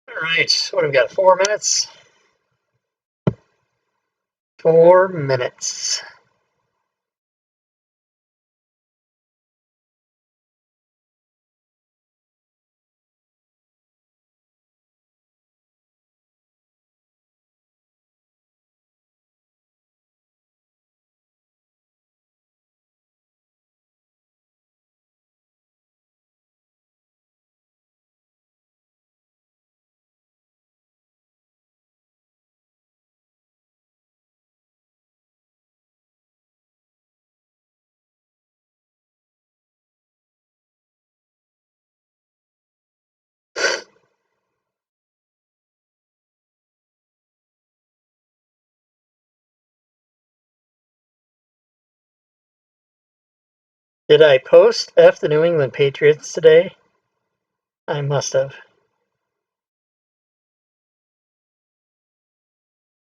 S2: All right, what have we got? 4 minutes? 4 minutes. Did I post F the New England Patriots today? I must have.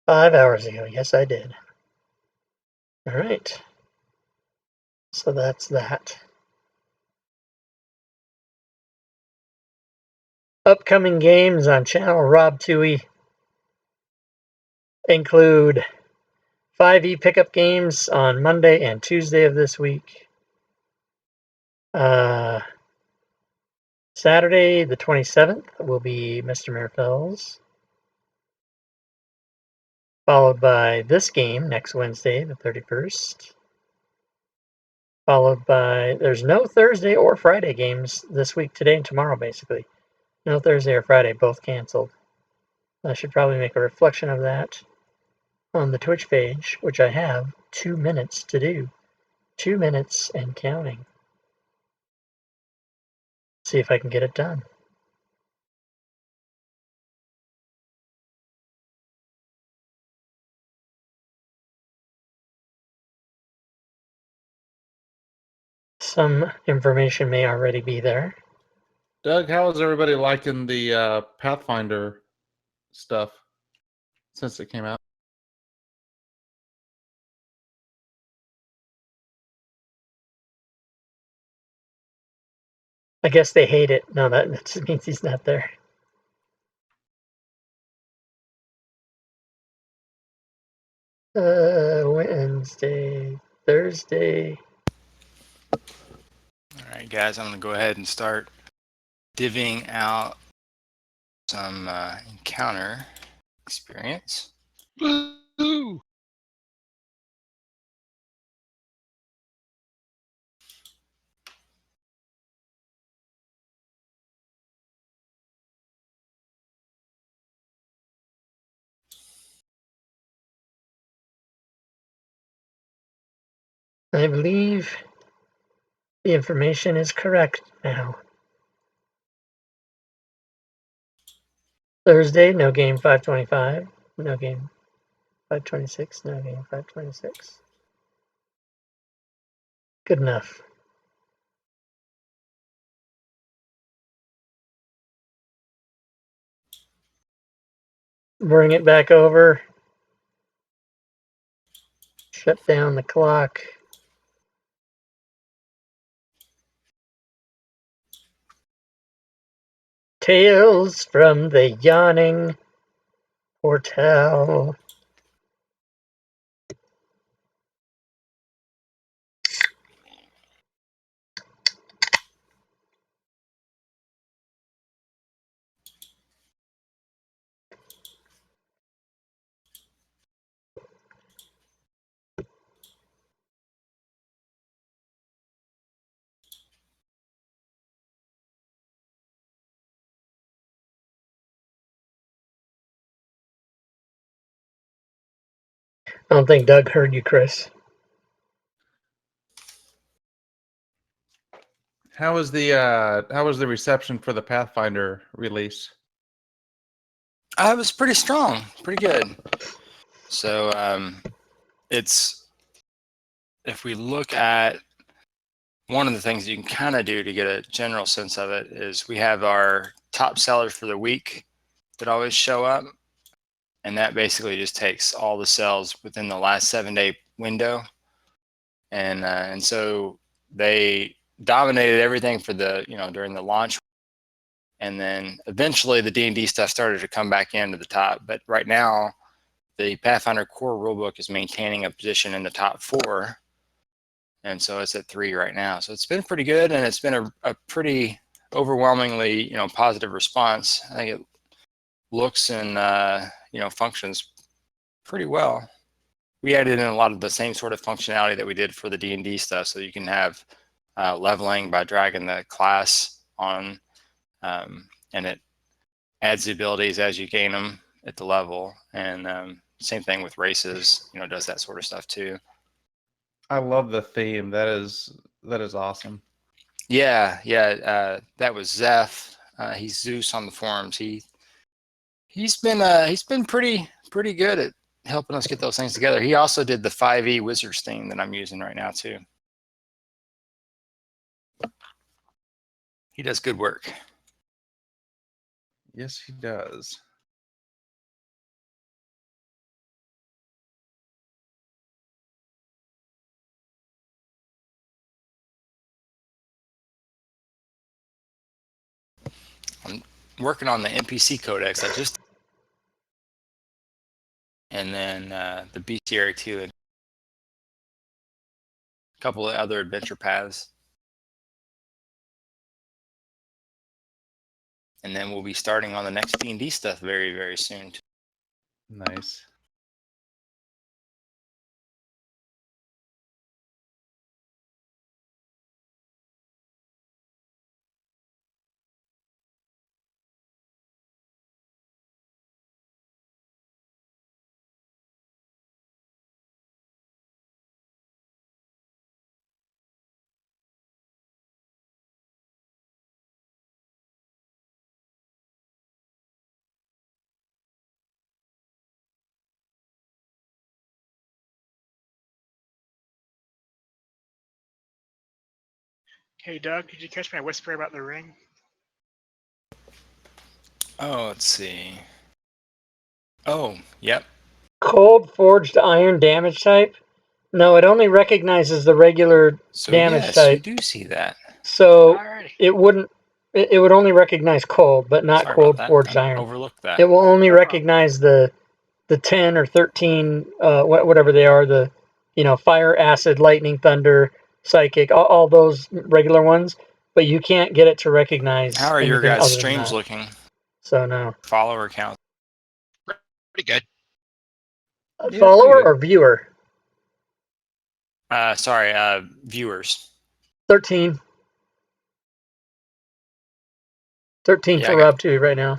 S2: 5 hours ago. Yes, I did. All right. So that's that. Upcoming games on channel Rob Toohey include 5e pickup games on Monday and Tuesday of this week. Saturday, the 27th, will be Mr. Merfell's, followed by this game next Wednesday, the 31st. Followed by, there's no Thursday or Friday games this week, today and tomorrow, basically. No Thursday or Friday, both canceled. I should probably make a reflection of that on the Twitch page, which I have 2 minutes to do. 2 minutes and counting. See if I can get it done. Some information may already be there.
S6: Doug, how is everybody liking the Pathfinder stuff since it came out?
S2: I guess they hate it. No, that just means he's not there. Wednesday, Thursday.
S1: All right, guys, I'm going to go ahead and start divvying out some encounter experience.
S4: Woo!
S2: I believe the information is correct now. Thursday, no game 525. No game 526. No game 526. Good enough. Bring it back over. Shut down the clock. Tales from the Yawning Portal. I don't think Doug heard you, Chris.
S6: How was the reception for the Pathfinder release?
S1: It was pretty strong, pretty good. So it's, if we look at one of the things you can kind of do to get a general sense of it is we have our top sellers for the week that always show up. And that basically just takes all the sales within the last 7-day window. And so they dominated everything for the, during the launch. And then eventually the D&D stuff started to come back into the top. But right now, the Pathfinder core rulebook is maintaining a position in the top 4. And so it's at 3 right now. So it's been pretty good, and it's been a pretty overwhelmingly, positive response. I think it looks and, functions pretty well. We added in a lot of the same sort of functionality that we did for the D&D stuff. So you can have leveling by dragging the class on, and it adds the abilities as you gain them at the level. And same thing with races, does that sort of stuff too.
S6: I love the theme. That is awesome.
S1: Yeah. That was Zeph. He's Zeus on the forums. He's been pretty good at helping us get those things together. He also did the 5e Wizards theme that I'm using right now too. He does good work.
S6: Yes, he does.
S1: I'm working on the NPC codex. And then the bestiary too, and a couple of other adventure paths. And then we'll be starting on the next D&D stuff very, very soon.
S6: Nice.
S5: Hey, Doug, did you catch my whisper about the ring?
S1: Oh, let's see. Oh, yep.
S2: Cold forged iron damage type? No, it only recognizes the regular
S1: So
S2: damage
S1: yes,
S2: type.
S1: you do see that.
S2: So
S5: Alrighty.
S2: it wouldn't. It would only recognize cold, but not
S1: Sorry
S2: cold
S1: about that.
S2: forged
S1: I
S2: iron.
S1: overlooked that.
S2: It will only
S5: No problem.
S2: recognize the 10 or 13, whatever they are, the fire, acid, lightning, thunder, psychic, all those regular ones. But you can't get it to recognize
S1: How are your
S2: anything
S1: guys'
S2: other than
S1: streams
S2: that.
S1: looking?
S2: So no.
S1: Follower count.
S4: Pretty good.
S2: A
S6: Yeah,
S2: follower
S6: pretty good.
S2: or viewer?
S1: Sorry, viewers.
S2: 13. 13
S1: Yeah,
S2: for
S1: I got-
S2: Rob 2 right now.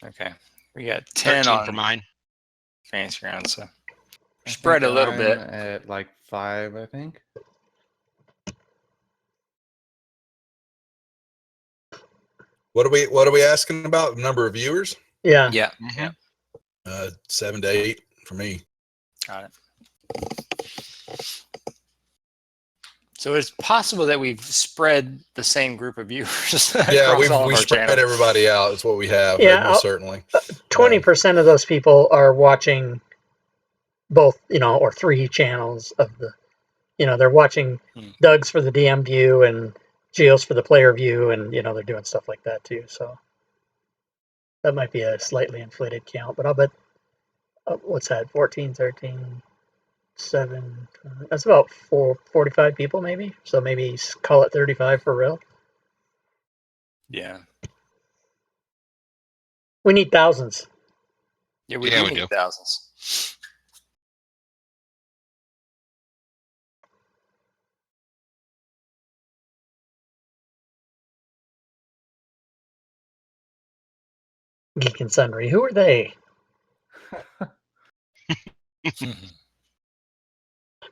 S1: Okay. We got 10
S4: 13
S1: on
S4: for mine.
S1: Fantasy Ground, so
S6: I
S1: spread
S6: think
S1: a little
S6: I'm
S1: bit.
S6: at like 5, I think.
S3: What are we asking about? Number of viewers?
S2: Yeah.
S1: Yeah,
S4: Mhm.
S1: yeah,
S3: 7 to 8 for me.
S1: got it. So it's possible that we've spread the same group of viewers
S3: Yeah,
S1: across all of
S3: we
S1: our
S3: spread
S1: channels.
S3: everybody out. Is what we have.
S2: Yeah,
S3: most certainly.
S2: 20% of those people are watching both, or 3 channels of the, they're watching
S1: Hmm.
S2: Doug's for the DM view and Geo's for the player view, and they're doing stuff like that too. So that might be a slightly inflated count, but I'll bet what's that? 14, 13, 7. That's about 45 people maybe. So maybe call it 35 for real.
S1: Yeah.
S2: We need thousands.
S1: Yeah, we
S4: Yeah,
S1: do
S4: we
S1: need
S4: do.
S1: thousands.
S2: Geek and Sundry. Who are they?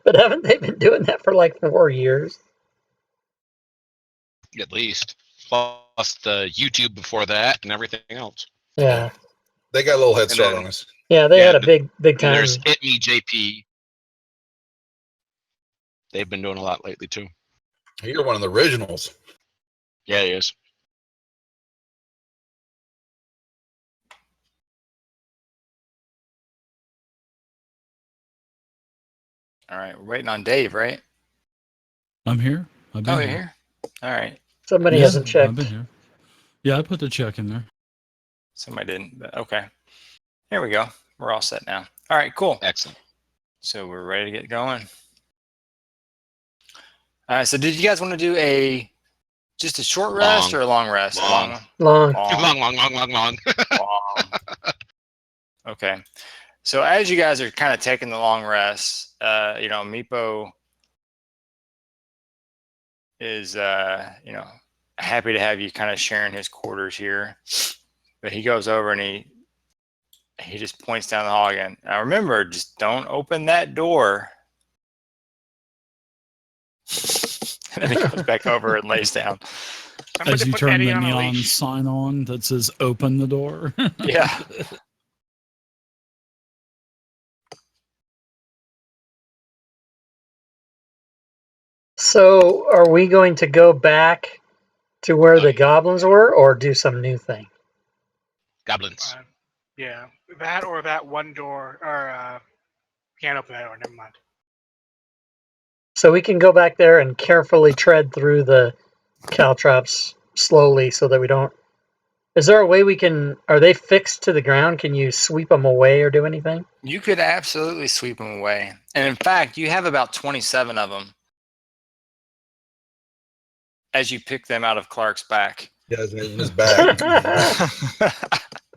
S2: But haven't they been doing that for like 4 years?
S4: At least. Plus the YouTube before that and everything else.
S2: Yeah.
S3: They got a little head
S4: And
S3: start
S4: then-
S3: on us.
S2: Yeah, they
S4: Yeah,
S2: had a big
S4: And
S2: time.
S4: there's Hit Me JP. They've been doing a lot lately too.
S3: You're one of the originals.
S4: Yeah, he is.
S1: All right, we're waiting on Dave, right?
S7: I'm here. I've been
S1: Oh, you're here? All right.
S2: Somebody
S7: Yeah,
S2: hasn't
S7: I've
S2: checked.
S7: been here. Yeah, I put the check in there.
S1: Somebody didn't, but okay. Here we go. We're all set now. All right, cool.
S4: Excellent.
S1: So we're ready to get going. All right, so did you guys want to do just a short rest
S4: Long.
S1: or a long rest?
S4: Long.
S1: A
S2: Long.
S1: long,
S4: Long.
S1: long. Okay. So as you guys are kind of taking the long rest, Meepo is, happy to have you kind of sharing his quarters here. But he goes over and he just points down the hall again. Now remember, just don't open that door. And then he goes back over and lays down.
S5: Somebody
S7: As you
S5: put
S7: turn
S5: Eddie
S7: the
S5: on a
S7: neon
S5: leash.
S7: sign on that says "Open the door."
S1: Yeah.
S2: So, are we going to go back to where the goblins were, or do some new thing?
S4: Goblins.
S5: Yeah, that or that one door, or can't open that door. Never mind.
S2: So we can go back there and carefully tread through the caltrops slowly, so that we don't. Is there a way we can? Are they fixed to the ground? Can you sweep them away or do anything?
S1: You could absolutely sweep them away. And in fact, you have about 27 of them as you pick them out of Clark's back.
S3: He has it in his back.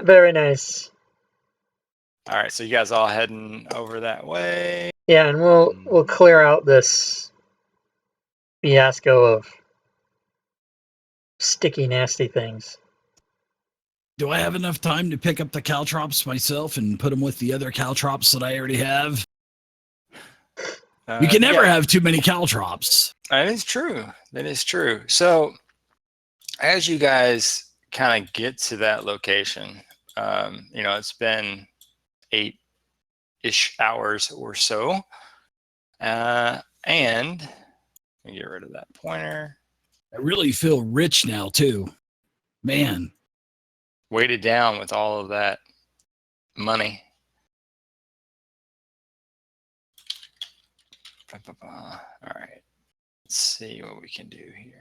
S2: Very nice.
S1: All right, so you guys all heading over that way.
S2: Yeah, and we'll clear out this fiasco of sticky, nasty things.
S7: Do I have enough time to pick up the caltrops myself and put them with the other caltrops that I already have? You can never have too many caltrops.
S1: That is true. That is true. So, as you guys kind of get to that location, it's been 8-ish hours or so, and let me get rid of that pointer.
S7: I really feel rich now too, man.
S1: Weighted down with all of that money. All right. Let's see what we can do here.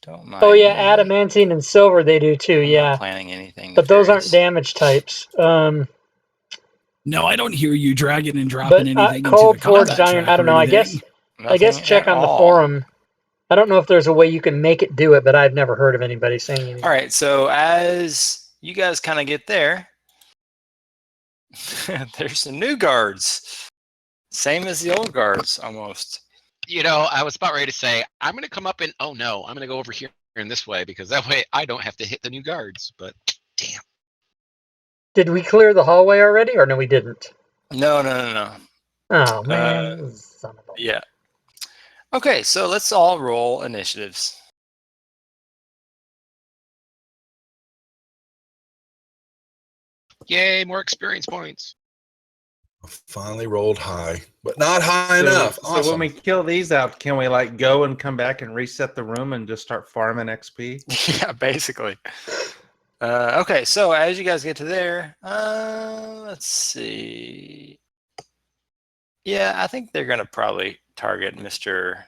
S1: Don't mind.
S2: Oh yeah,
S1: me.
S2: adamantine and silver they do too.
S1: I'm
S2: Yeah,
S1: not planning anything.
S2: but those aren't
S1: nefarious.
S2: damage types.
S7: No, I don't hear you dragging and dropping
S2: But
S7: anything into
S2: cold
S7: the
S2: forged
S7: combat
S2: iron.
S7: track
S2: I don't
S7: or
S2: know. I
S7: anything.
S2: guess
S1: Nothing
S2: check
S1: at
S2: on the
S1: all.
S2: forum. I don't know if there's a way you can make it do it, but I've never heard of anybody saying anything.
S1: All right, so as you guys kind of get there, there's some new guards. Same as the old guards, almost.
S4: I was about ready to say, I'm going to come up and, oh no, I'm going to go over here in this way because that way I don't have to hit the new guards. But damn.
S2: Did we clear the hallway already, or no, we didn't?
S1: No.
S2: Oh man, son of a...
S1: Yeah. Okay, so let's all roll initiatives.
S4: Yay, more experience points.
S3: Finally rolled high, but not high enough.
S6: So
S3: Awesome.
S6: when we kill these out, can we like go and come back and reset the room and just start farming XP?
S1: Yeah, basically. Okay, so as you guys get to there, let's see. Yeah, I think they're going to probably target Mr.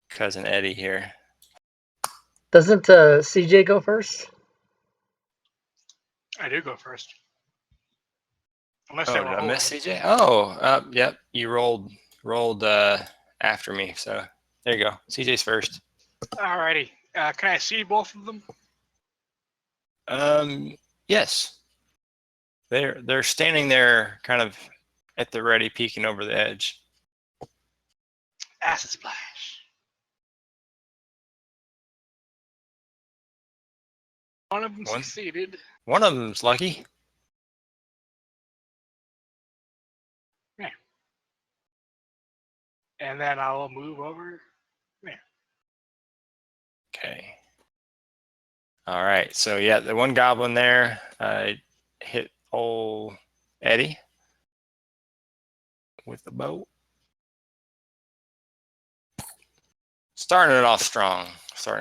S1: Cousin Eddie here.
S2: Doesn't CJ go first?
S5: I do go first. Unless
S1: Oh,
S5: they
S1: did
S5: were
S1: I miss
S5: holding.
S1: CJ? Oh, yep. You rolled after me, so there you go. CJ's first.
S5: Alrighty. Can I see both of them?
S1: Yes. They're standing there, kind of at the ready, peeking over the edge.
S5: Acid splash. One of them
S1: One.
S5: succeeded.
S1: One of them's lucky.
S5: And then I'll move over.
S1: Okay. All right. So yeah, the one goblin there hit old Eddie with the bow. Starting it off strong. All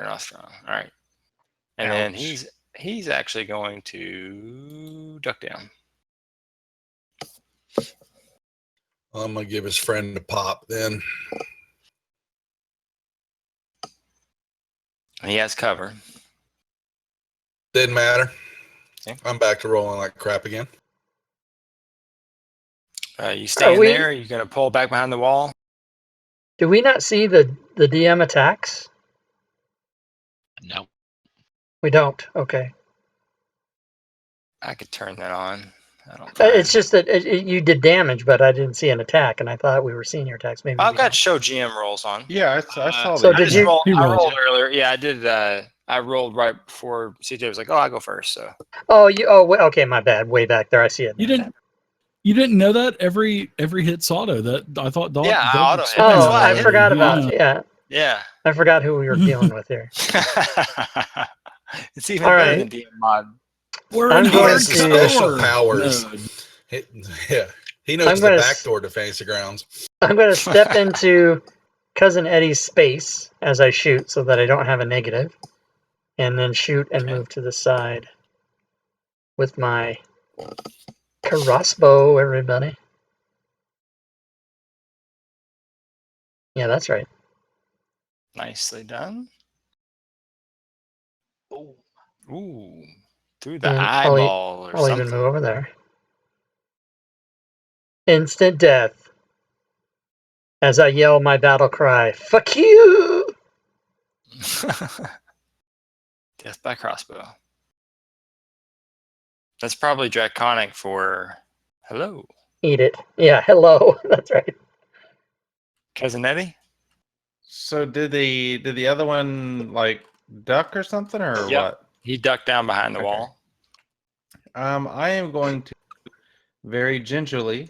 S1: right. And then
S3: Ouch.
S1: he's actually going to duck down.
S3: I'm gonna give his friend a pop then.
S1: And he has cover.
S3: Didn't matter.
S1: Okay.
S3: I'm back to rolling like crap again.
S1: You staying
S2: we-
S1: there? Are you going to pull back behind the wall?
S2: Do we not see the DM attacks?
S4: No.
S2: We don't. Okay.
S1: I could turn that on. I don't.
S2: It's just that you did damage, but I didn't see an attack, and I thought we were seeing your attacks. Maybe
S1: I've
S2: we
S1: got
S2: don't.
S1: show GM rolls on.
S6: Yeah, I saw
S2: So
S6: that.
S2: did you-
S7: He
S1: I
S7: rolled.
S1: rolled earlier. Yeah, I did. I rolled right before CJ was like, "Oh, I go first." So
S2: Oh, okay, my bad. Way back there, I see it.
S7: You didn't know that every hit's auto. That I thought. Doug,
S1: Yeah,
S7: Doug
S1: auto hit.
S7: explained
S1: That's
S2: Oh,
S1: why
S7: that
S1: I
S2: I
S1: hit
S2: forgot
S7: already.
S2: about
S7: Yeah.
S2: yeah.
S1: yeah,
S2: I forgot who we were dealing with here.
S1: it's even
S2: All
S1: better
S2: right.
S1: than DM mod.
S7: We're
S2: I'm
S7: in
S2: going
S7: hard
S2: to-
S3: Special
S7: core
S3: powers.
S7: mode.
S3: Yeah, he
S2: I'm
S3: knows the
S2: gonna
S3: back door to Fancy Grounds.
S2: I'm going to step into Cousin Eddie's space as I shoot, so that I don't have a negative, and then shoot and
S1: Okay.
S2: move to the side with my crossbow. Everybody. Yeah, that's right.
S1: Nicely done.
S5: Oh,
S1: Ooh, through the
S2: And
S1: eyeball or
S2: I'll
S1: something.
S2: even move over there. Instant death. As I yell my battle cry, "Fuck you!"
S1: Death by crossbow. That's probably draconic for hello.
S2: Eat it. Yeah, hello. That's right.
S1: Cousin Eddie?
S6: So did the other one like duck or something or
S1: Yep.
S6: what?
S1: He ducked down behind the
S6: Okay.
S1: wall.
S6: I am going to very gingerly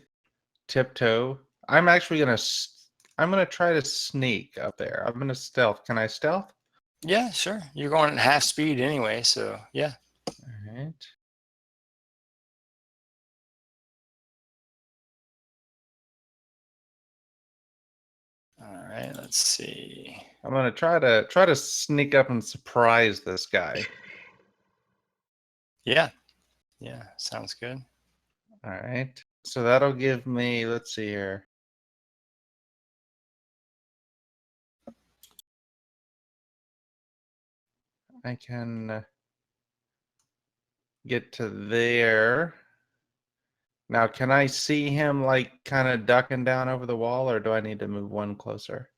S6: tiptoe. I'm actually I'm gonna try to sneak up there. I'm gonna stealth. Can I stealth?
S1: Yeah, sure. You're going at half speed anyway, so yeah.
S6: All right.
S1: All right, let's see.
S6: I'm gonna try to sneak up and surprise this guy.
S1: Yeah. Yeah, sounds good.
S6: All right. So that'll give me, let's see here. I can get to there. Now, can I see him like kind of ducking down over the wall, or do I need to move one closer?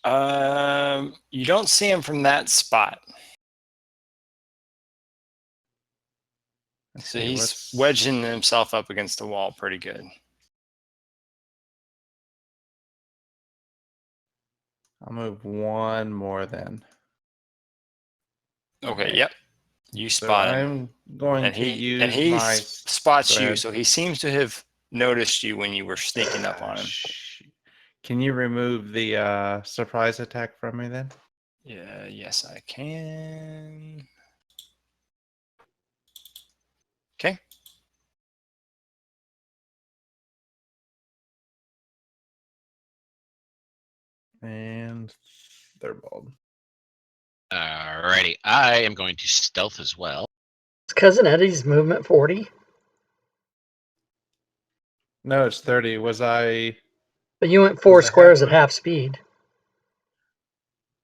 S1: You don't see him from that spot.
S6: Let's
S1: So
S6: see,
S1: he's
S6: what's-
S1: wedging himself up against the wall pretty good.
S6: I'll move one more then.
S1: Okay, yep. You
S6: So
S1: spot him.
S6: I'm going
S1: And
S6: to use
S1: he
S6: my.
S1: spots
S6: Go
S1: you,
S6: ahead.
S1: so he seems to have noticed you when you were sneaking up on him.
S6: Can you remove the surprise attack from me then?
S1: Yeah, yes, I can. Okay.
S6: And they're bald.
S4: Alrighty, I am going to stealth as well.
S2: Is Cousin Eddie's movement 40?
S6: No, it's 30. Was I?
S2: But you went 4
S6: Was it
S2: squares
S6: half
S2: at half speed.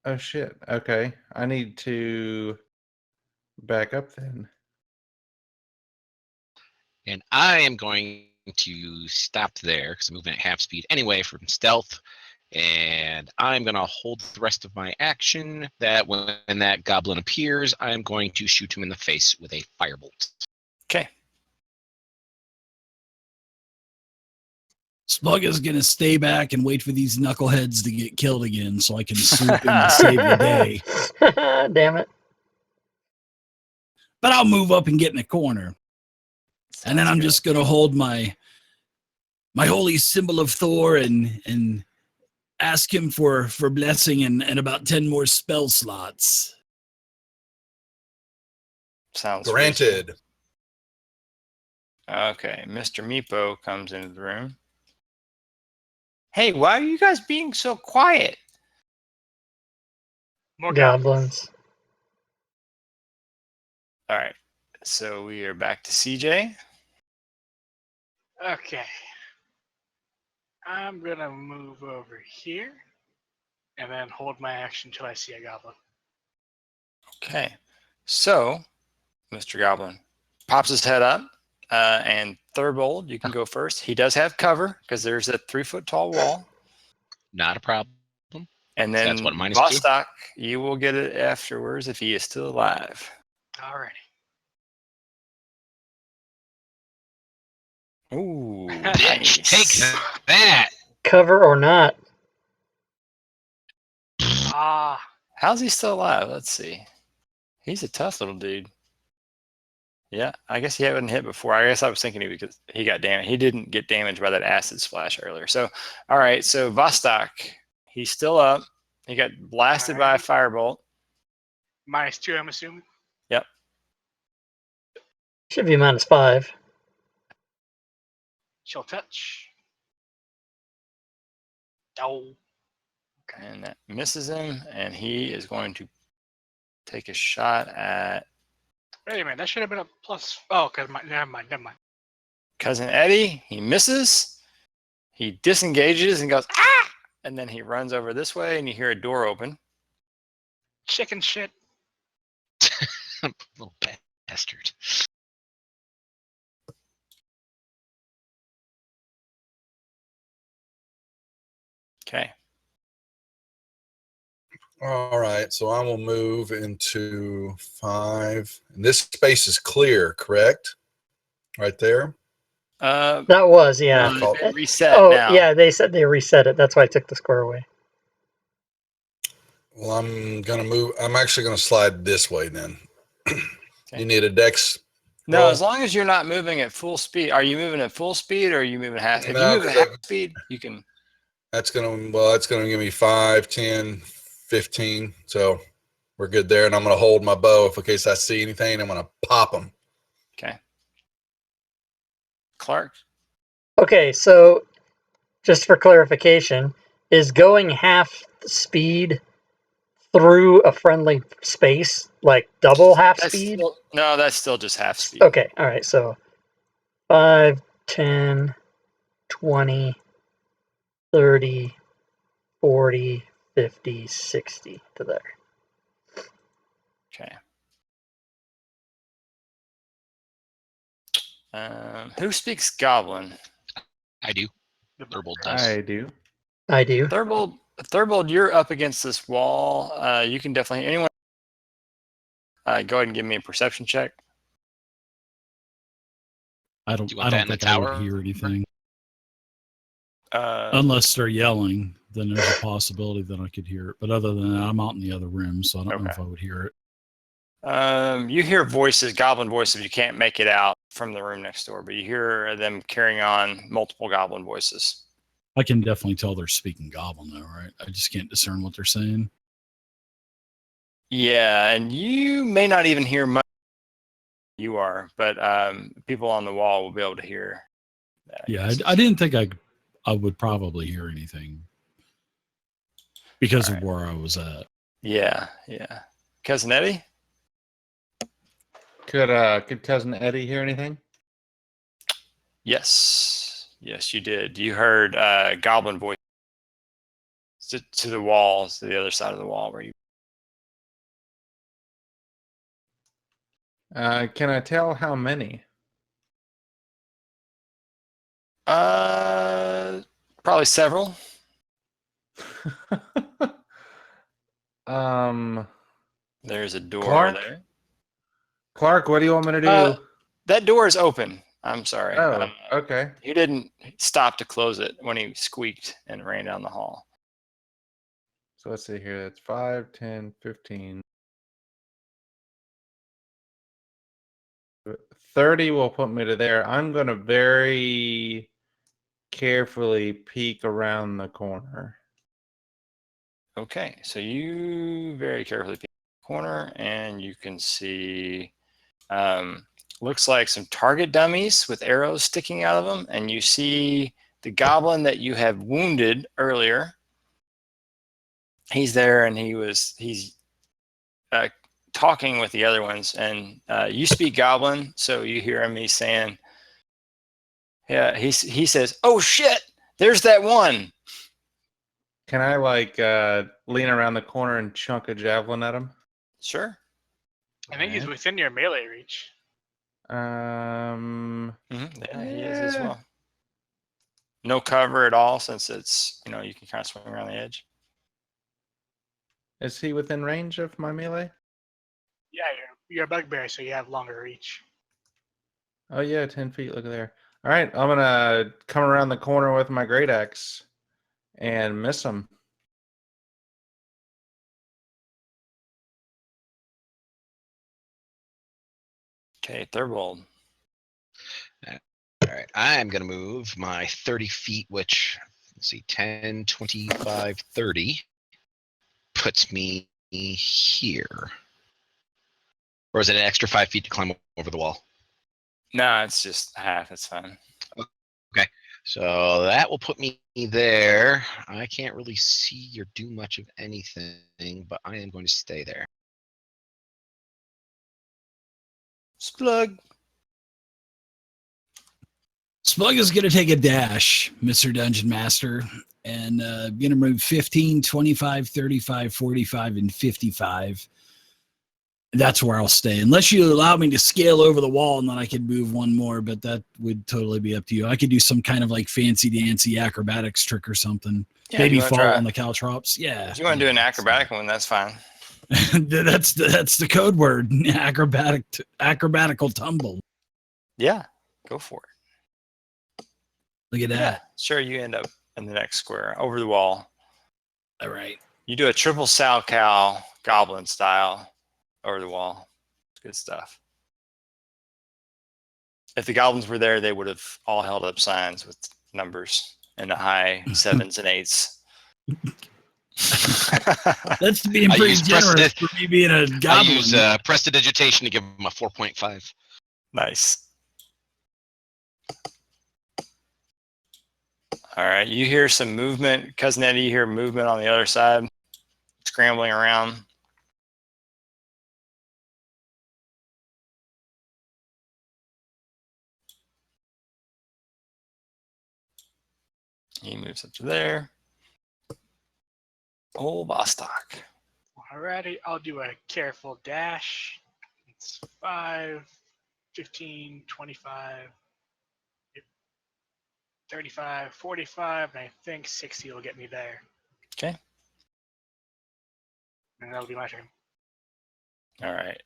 S6: Oh shit. Okay. I need to back up then.
S4: And I am going to stop there because I'm moving at half speed anyway from stealth. And I'm going to hold the rest of my action that when that goblin appears, I'm going to shoot him in the face with a firebolt.
S1: Okay.
S7: Spug is gonna stay back and wait for these knuckleheads to get killed again, so I can swoop in to save the day.
S2: Damn it.
S7: But I'll move up and get in the corner, and then
S1: Sounds
S7: I'm
S1: good.
S7: just gonna hold my holy symbol of Thor and ask him for blessing and about 10 more spell slots.
S1: Sounds
S3: Granted.
S1: reasonable. Okay, Mr. Meepo comes into the room. Hey, why are you guys being so quiet?
S5: More goblins.
S2: Goblins.
S1: All right, so we are back to CJ.
S5: Okay. I'm gonna move over here and then hold my action until I see a goblin.
S1: Okay, so Mr. Goblin pops his head up, and Thurbold, you can go first. He does have cover because there's a 3-foot tall wall.
S4: Not a problem.
S1: And
S4: So
S1: then
S4: that's what, -2?
S1: Vostok, you will get it afterwards if he is still alive.
S5: Alrighty.
S1: Ooh,
S4: Bitch,
S1: nice.
S4: take that!
S2: Cover or not.
S5: Ah,
S1: How's he still alive? Let's see. He's a tough little dude. Yeah, I guess he hadn't hit before. I guess I was thinking because he got damaged. He didn't get damaged by that acid splash earlier. So, all right. So Vostok, he's still up. He got blasted by a firebolt.
S5: -2, I'm assuming.
S1: Yep.
S2: Should be -5.
S5: Chill touch. Oh.
S1: And that misses him, and he is going to take a shot at
S5: Wait a minute, that should have been a plus. Oh, because never mind.
S1: Cousin Eddie. He misses. He disengages and goes, ah! And then he runs over this way, and you hear a door open.
S5: Chicken shit.
S4: Little bastard.
S1: Okay.
S3: All right, so I will move into 5. And this space is clear, correct? Right there.
S1: Uh,
S2: That was, yeah.
S3: I'll call-
S1: it reset
S2: Oh,
S1: now.
S2: yeah, they said they reset it. That's why I took the square away.
S3: Well, I'm gonna move. I'm actually gonna slide this way then.
S1: Okay.
S3: You need a dex.
S1: No,
S3: roll?
S1: as long as you're not moving at full speed. Are you moving at full speed or are you moving half? If
S3: No,
S1: you move at
S3: 'cause
S1: half speed, you can.
S3: That's gonna give me 5, 10, 15. So we're good there. And I'm gonna hold my bow if in case I see anything. I'm gonna pop them.
S1: Okay. Clark.
S2: Okay, so just for clarification, is going half speed through a friendly space like double half
S1: That's
S2: speed?
S1: still, no, that's still just half speed.
S2: Okay, all right, so 5, 10, 20, 30, 40, 50, 60 to there.
S1: Okay. Who speaks Goblin?
S4: I do.
S5: The
S4: Thurbold does.
S6: I do.
S2: I do.
S1: Thurbold, you're up against this wall. You can definitely anyone. Go ahead and give me a perception check.
S7: I don't.
S4: Do you want
S7: I
S4: that
S7: don't
S4: in the
S7: think I would
S4: tower?
S7: hear anything
S1: Uh,
S7: unless they're yelling. Then there's a possibility that I could hear it. But other than that, I'm out in the other room, so I don't know
S1: Okay.
S7: if I would hear it.
S1: You hear voices, goblin voices. You can't make it out from the room next door, but you hear them carrying on multiple goblin voices.
S7: I can definitely tell they're speaking Goblin, though, right? I just can't discern what they're saying.
S1: Yeah, and you may not even hear much. You are, but people on the wall will be able to hear that.
S7: Yeah, I didn't think I would probably hear anything because
S1: All right.
S7: of where I was at.
S1: Yeah. Cousin Eddie?
S6: Could cousin Eddie hear anything?
S1: Yes, you did. You heard goblin voice to the walls, to the other side of the wall where you.
S6: Can I tell how many?
S1: Probably several. There's a door
S6: Clark?
S1: there.
S6: Clark, what do you want me to do?
S1: That door is open. I'm sorry.
S6: Oh, okay.
S1: He didn't stop to close it when he squeaked and ran down the hall.
S6: So let's see here. That's 5, 10, 15. 30 will put me to there. I'm going to very carefully peek around the corner.
S1: Okay, so you very carefully peek the corner and you can see looks like some target dummies with arrows sticking out of them, and you see the goblin that you have wounded earlier. He's there and he's talking with the other ones, and you speak goblin, so you hear him. He's saying, yeah, he says, "Oh shit, there's that one."
S6: Can I lean around the corner and chunk a javelin at him?
S1: Sure.
S5: I think he's
S6: Alright.
S5: within your melee reach.
S1: Yeah, he is as well. No cover at all, since it's you can kind of swing around the edge.
S6: Is he within range of my melee?
S5: Yeah, you're a bugbear, so you have longer reach.
S6: Oh yeah, 10 feet. Look at there. All right, I'm gonna come around the corner with my great axe and miss him.
S1: Okay, Thurbold.
S4: All right, I'm going to move my 30 feet, which, let's see, 10, 25, 30, puts me here. Or is it an extra 5 feet to climb over the wall?
S1: No, it's just half. It's fine.
S4: Okay, so that will put me there. I can't really see or do much of anything, but I am going to stay there.
S1: Splug.
S7: Splug is going to take a dash, Mr. Dungeon Master, and going to move 15, 25, 35, 45, and 55. That's where I'll stay, unless you allow me to scale over the wall, and then I could move one more. But that would totally be up to you. I could do some kind of like fancy dancy acrobatics trick or something.
S1: Yeah,
S7: Maybe
S1: you wanna
S7: fall
S1: try-
S7: on the caltrops. Yeah.
S1: If you want to do an acrobatic one, that's fine.
S7: that's the code word. Acrobatical tumble.
S1: Yeah, go for it.
S7: Look at
S1: Yeah,
S7: that.
S1: sure. You end up in the next square over the wall.
S7: All right.
S1: You do a triple sow cow goblin style over the wall. It's good stuff. If the goblins were there, they would have all held up signs with numbers in the high 7s and 8s.
S7: That's being
S4: I
S7: pretty
S4: use
S7: generous for me being a
S4: I
S7: goblin.
S4: use prestidigitation to give him a 4.5.
S1: Nice. All right, you hear some movement. Cousin Eddie, you hear movement on the other side, scrambling around. He moves up to there. Old Vostok.
S5: Alrighty, I'll do a careful dash. It's 5, 15, 25, 35, 45, and I think 60 will get me there.
S1: Okay.
S5: And that'll be my turn.
S1: All right.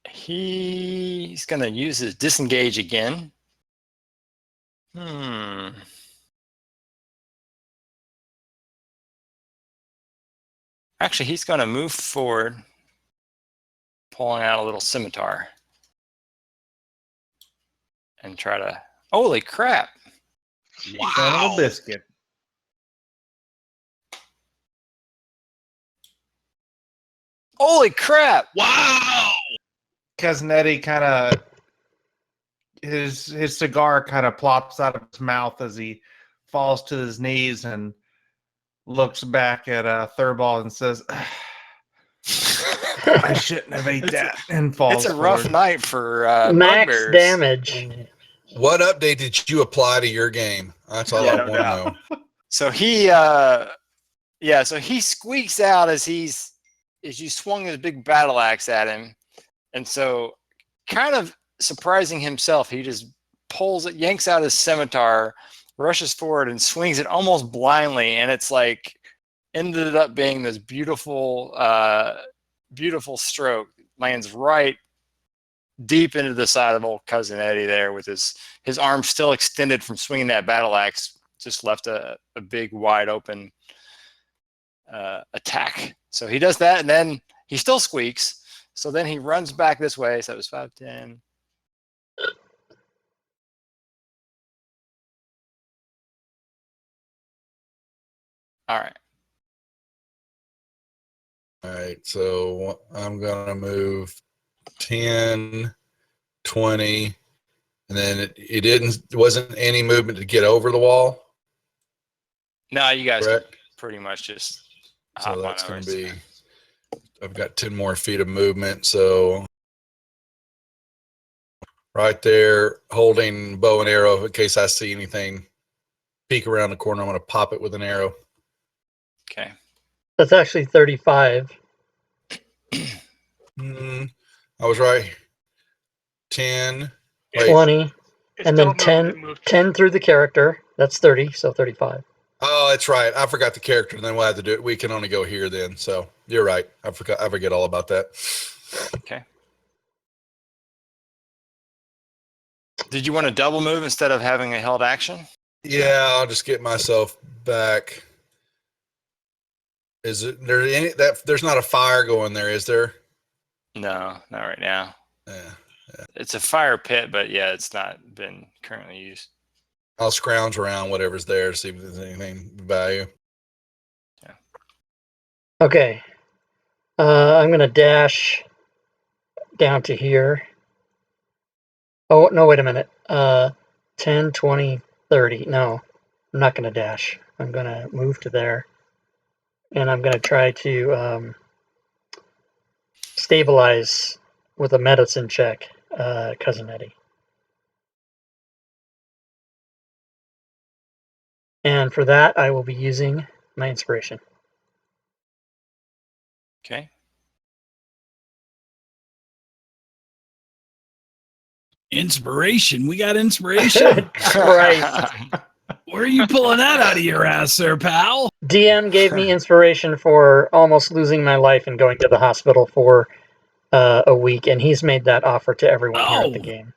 S1: He's going to use his disengage again. Actually, he's going to move forward, pulling out a little scimitar. And try to... Holy crap!
S6: Son of a biscuit.
S1: Holy crap!
S4: Wow!
S6: Cousin Eddie kind of his cigar kind of plops out of his mouth as he falls to his knees and looks back at Thurball and says, "I shouldn't have ate that." And falls.
S1: It's a rough
S6: forward.
S1: night for
S2: Max
S1: bugbears.
S2: damage.
S3: What update did you apply to your game? That's all
S1: Yeah,
S3: I
S1: no
S3: want to know.
S1: So he, so he squeaks out as you swung this big battle axe at him, and so kind of surprising himself, he just pulls it, yanks out his scimitar, rushes forward, and swings it almost blindly, and it's like ended up being this beautiful, beautiful stroke. Lands right deep into the side of old Cousin Eddie there, with his arm still extended from swinging that battle axe. Just left a big wide open attack. So he does that, and then he still squeaks. So then he runs back this way. So it was 5, 10. All right.
S3: All right, so I'm going to move 10, 20, and then it wasn't any movement to get over the wall.
S1: No, you guys can
S3: Correct.
S1: pretty much just
S3: So
S1: hop
S3: that's
S1: on
S3: going
S1: over.
S3: to be, I've got 10 more feet of movement. So right there, holding bow and arrow in case I see anything peek around the corner. I'm going to pop it with an arrow.
S1: Okay.
S2: That's actually 35.
S3: I was right. 10. Wait.
S2: 20.
S5: It's
S2: And then
S5: still
S2: 10,
S5: moved, it moved.
S2: 10 through the character. That's 30, so 35.
S3: Oh, that's right. I forgot the character. Then we'll have to do it. We can only go here then. So you're right. I forget all about that.
S1: Okay. Did you want to double move instead of having a held action?
S3: Yeah, I'll just get myself back. Is it there any that there's not a fire going there, is there?
S1: No, not right now.
S3: Yeah.
S1: It's a fire pit, but yeah, it's not been currently used.
S3: I'll scrounge around whatever's there to see if there's anything of value.
S2: Okay. I'm going to dash down to here. Oh, no, wait a minute. 10, 20, 30. No, I'm not going to dash. I'm going to move to there. And I'm going to try to stabilize with a medicine check, Cousin Eddie. And for that, I will be using my inspiration.
S1: Okay.
S7: Inspiration. We got inspiration.
S2: Christ.
S7: Where are you pulling that out of your ass, sir, pal?
S2: DM gave me inspiration for almost losing my life and going to the hospital for a week, and he's made that offer to everyone here at the
S7: Oh.
S2: game.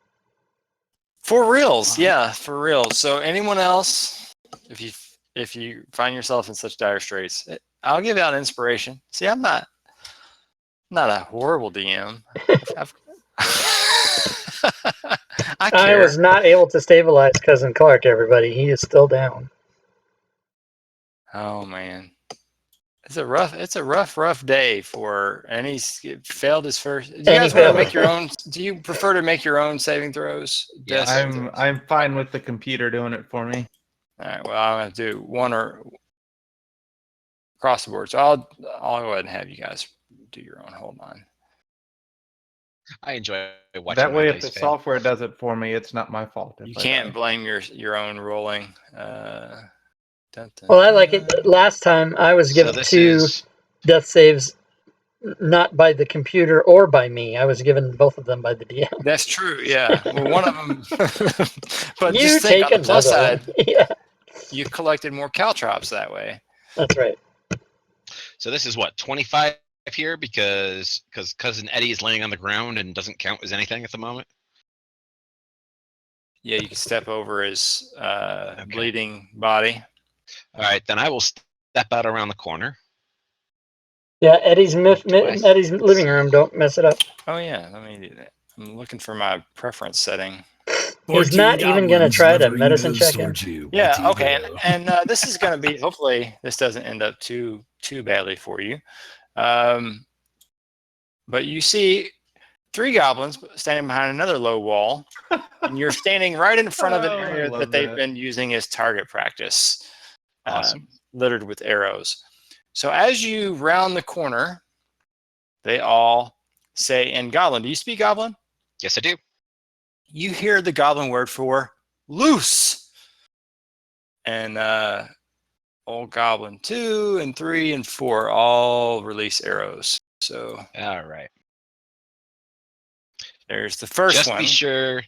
S1: For reals, yeah, for reals. So anyone else, if you find yourself in such dire straits, I'll give out inspiration. See, I'm not a horrible DM. I
S2: I
S1: care.
S2: was not able to stabilize Cousin Clark, everybody. He is still down.
S1: Oh man, it's a rough day for, and he's failed his first. Do you
S2: And he
S1: guys want to
S2: failed.
S1: make your own? Do you prefer to make your own saving throws?
S4: Yeah,
S1: Death saving
S6: I'm
S1: throws?
S6: I'm fine with the computer doing it for me.
S1: All right. Well, I'm gonna do one or across the board. So I'll go ahead and have you guys do your own. Hold on.
S4: I enjoy watching
S6: That way,
S4: my
S6: if
S4: dice
S6: the
S4: fail.
S6: software does it for me, it's not my fault.
S1: You
S6: if I
S1: can't
S6: die.
S1: blame your own rolling. Dun, dun,
S2: Well, I like it.
S1: dun.
S2: Last time I was
S4: So
S2: given
S4: this
S2: 2
S4: is
S2: death saves, not by the computer or by me. I was given both of them by the DM.
S1: That's true. Yeah. Well, one of them. But
S2: You
S1: just think
S2: take
S1: on the plus
S2: another
S1: side,
S2: one. Yeah,
S1: you collected more caltrops that way.
S2: that's right.
S4: so this is what 25 here because Cousin Eddie is laying on the ground and doesn't count as anything at the moment.
S1: Yeah, you can step over his
S4: Okay.
S1: bleeding body.
S4: All right, then I will step out around the corner.
S2: Yeah, Eddie's
S4: Do I
S2: Eddie's living room. Don't mess it up.
S1: Oh yeah, let me do that. I'm looking for my preference setting.
S2: He's not even gonna
S7: goblins
S2: try to
S7: delivering
S2: medicine
S7: goods
S2: check him.
S7: towards you. What
S1: Yeah,
S7: do you
S1: okay,
S7: do?
S1: and this is going to be, hopefully this doesn't end up too badly for you. But you see 3 goblins standing behind another low wall, and you're standing right in front of an
S6: Oh, I
S1: area
S6: love
S1: that they've
S6: that.
S1: been using as target practice,
S4: Awesome.
S1: littered with arrows. So as you round the corner, they all say in Goblin. Do you speak Goblin?
S4: Yes, I do.
S1: You hear the Goblin word for loose. And old Goblin 2 and 3 and 4 all release arrows. So
S4: All right.
S1: there's the first
S4: Just
S1: one.
S4: be sure.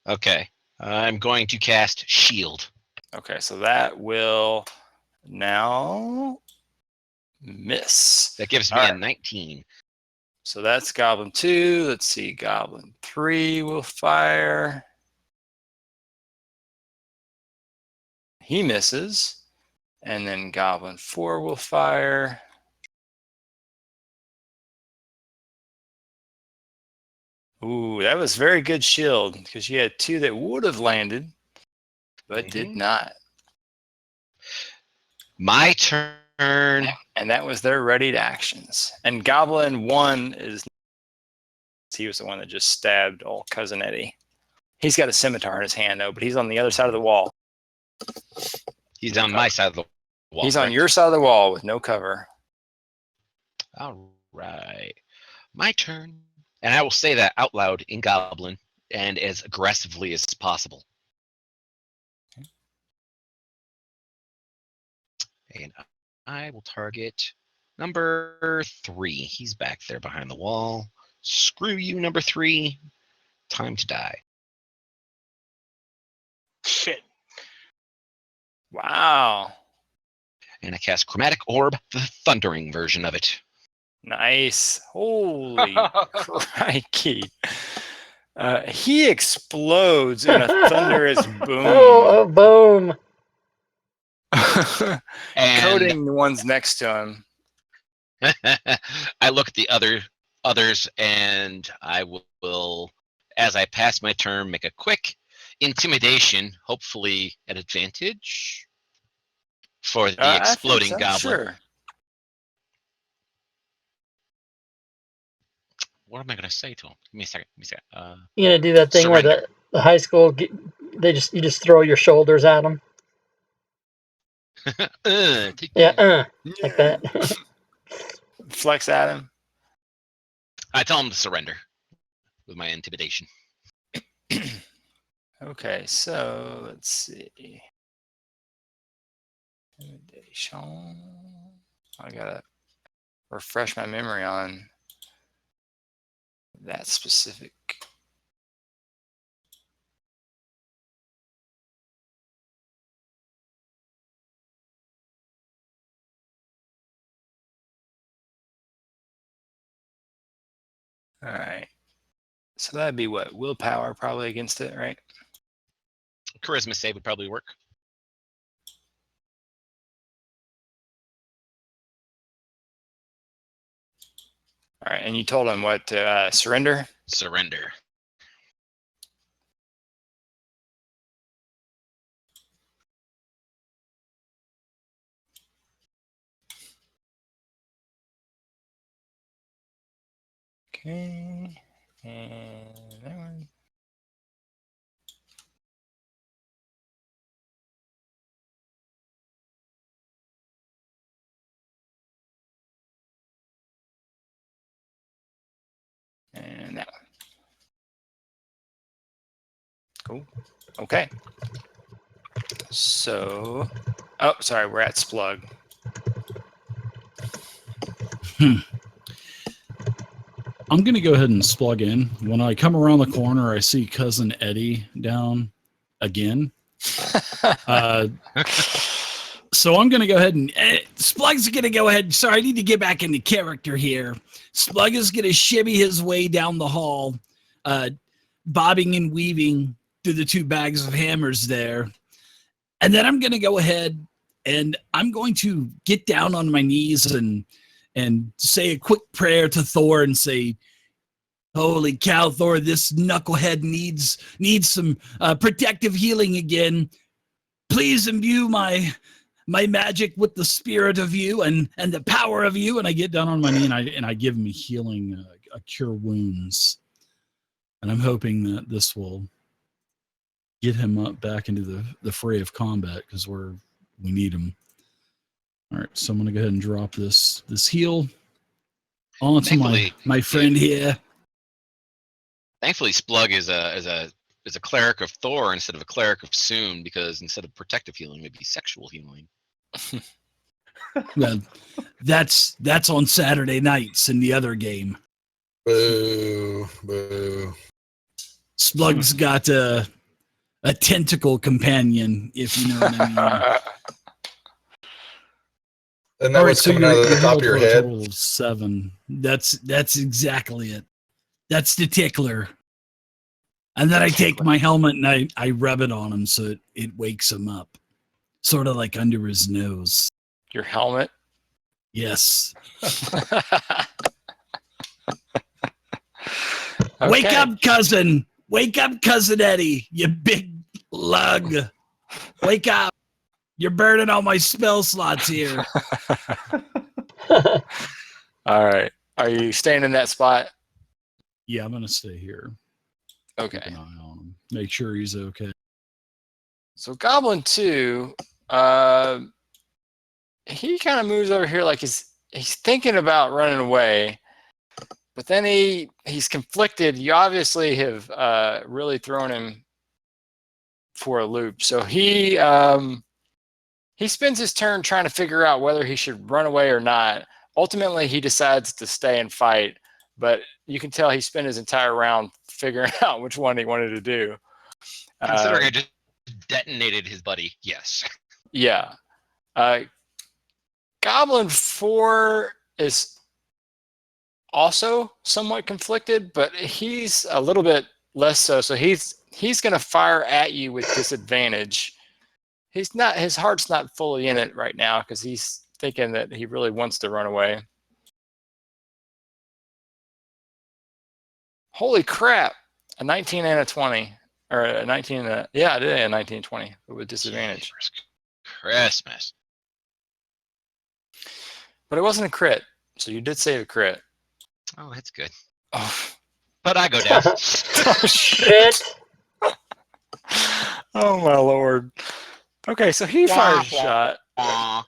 S4: Okay. I'm going to cast Shield.
S1: Okay, so that will now miss.
S4: That gives me
S1: All
S4: a
S1: right.
S4: 19.
S1: So that's Goblin 2. Let's see, Goblin 3 will fire. He misses. And then Goblin 4 will fire. Ooh, that was very good shield because you had 2 that would have landed, but did
S4: Mhm.
S1: not.
S4: My turn.
S1: And that was their readied actions. And Goblin 1 he was the one that just stabbed old Cousin Eddie. He's got a scimitar in his hand though, but he's on the other side of the wall.
S4: He's on my side of the wall.
S1: He's on
S4: correct?
S1: your side of the wall with no cover.
S4: All right. My turn. And I will say that out loud in Goblin and as aggressively as possible. And I will target number 3. He's back there behind the wall. Screw you, number 3. Time to die.
S5: Shit.
S1: Wow.
S4: And I cast Chromatic Orb, the thundering version of it.
S1: Nice. Holy crikey. He explodes in a thunderous boom.
S2: Oh, boom.
S4: And
S1: Coating the ones next to him.
S4: I look at the others and I will, as I pass my turn, make a quick intimidation, hopefully at advantage for the
S1: I think
S4: exploding
S1: so,
S4: goblin.
S1: Sure.
S4: What am I going to say to him? Give me a second.
S2: You gonna do that thing where
S4: Surrender.
S2: the high school you just throw your shoulders at them?
S4: Take
S2: Yeah,
S4: that.
S2: like that.
S1: Flex at him.
S4: I tell him to surrender with my intimidation.
S1: Okay, so let's see. Intimidation. I gotta refresh my memory on that specific All right. So that'd be what? Willpower probably against it, right?
S4: Charisma save would probably work.
S1: All right. And you told him what to surrender?
S4: Surrender.
S1: Okay. And that one. And that one. Cool. Okay. So, oh, sorry, we're at Splug.
S7: I'm going to go ahead and plug in. When I come around the corner, I see Cousin Eddie down again. So I'm going to go ahead and Splug's going to go ahead. Sorry, I need to get back into character here. Splug is going to shimmy his way down the hall, bobbing and weaving through the two bags of hammers there. And then I'm going to go ahead and I'm going to get down on my knees and say a quick prayer to Thor and say, holy cow, Thor, this knucklehead needs some protective healing again. Please imbue my magic with the spirit of you and the power of you. And I get down on my knee and I give him healing, a cure wounds. And I'm hoping that this will get him up back into the fray of combat because we need him. All right, so I'm going to go ahead and drop this heal onto my friend here.
S4: Thankfully, Splug is a cleric of Thor instead of a cleric of Soon, because instead of protective healing, it would be sexual healing.
S7: Well, that's on Saturday nights in the other game.
S3: Boo, boo.
S7: Splug's got a tentacle companion, if you know what I mean.
S3: And that was coming out of the top of your head.
S7: Total of 7. That's exactly it. That's the tickler. And then I take my helmet and I rub it on him so it wakes him up. Sort of like under his nose.
S1: Your helmet?
S7: Yes.
S1: Okay.
S7: Wake up, cousin. Wake up, Cousin Eddie, you big lug. Wake up. You're burning all my spell slots here.
S1: All right. Are you staying in that spot?
S7: Yeah, I'm going to stay here.
S1: Okay.
S7: Keep an eye on him. Make sure he's okay.
S1: So Goblin 2, he kind of moves over here like he's thinking about running away, but then he's conflicted. You obviously have really thrown him for a loop. So he spends his turn trying to figure out whether he should run away or not. Ultimately, he decides to stay and fight, but you can tell he spent his entire round figuring out which one he wanted to do.
S4: Considering I just detonated his buddy, yes.
S1: Yeah. Goblin 4 is also somewhat conflicted, but he's a little bit less so. So he's going to fire at you with disadvantage. His heart's not fully in it right now because he's thinking that he really wants to run away. Holy crap. A 19 and a 20. Or a 19 and a... Yeah, I did a 19 and 20 with disadvantage.
S4: Christmas.
S1: But it wasn't a crit. So you did save a crit.
S4: Oh, that's good.
S1: Oh,
S4: But I go down.
S1: oh shit. Oh my lord. Okay, so he fires a shot.
S4: Aw.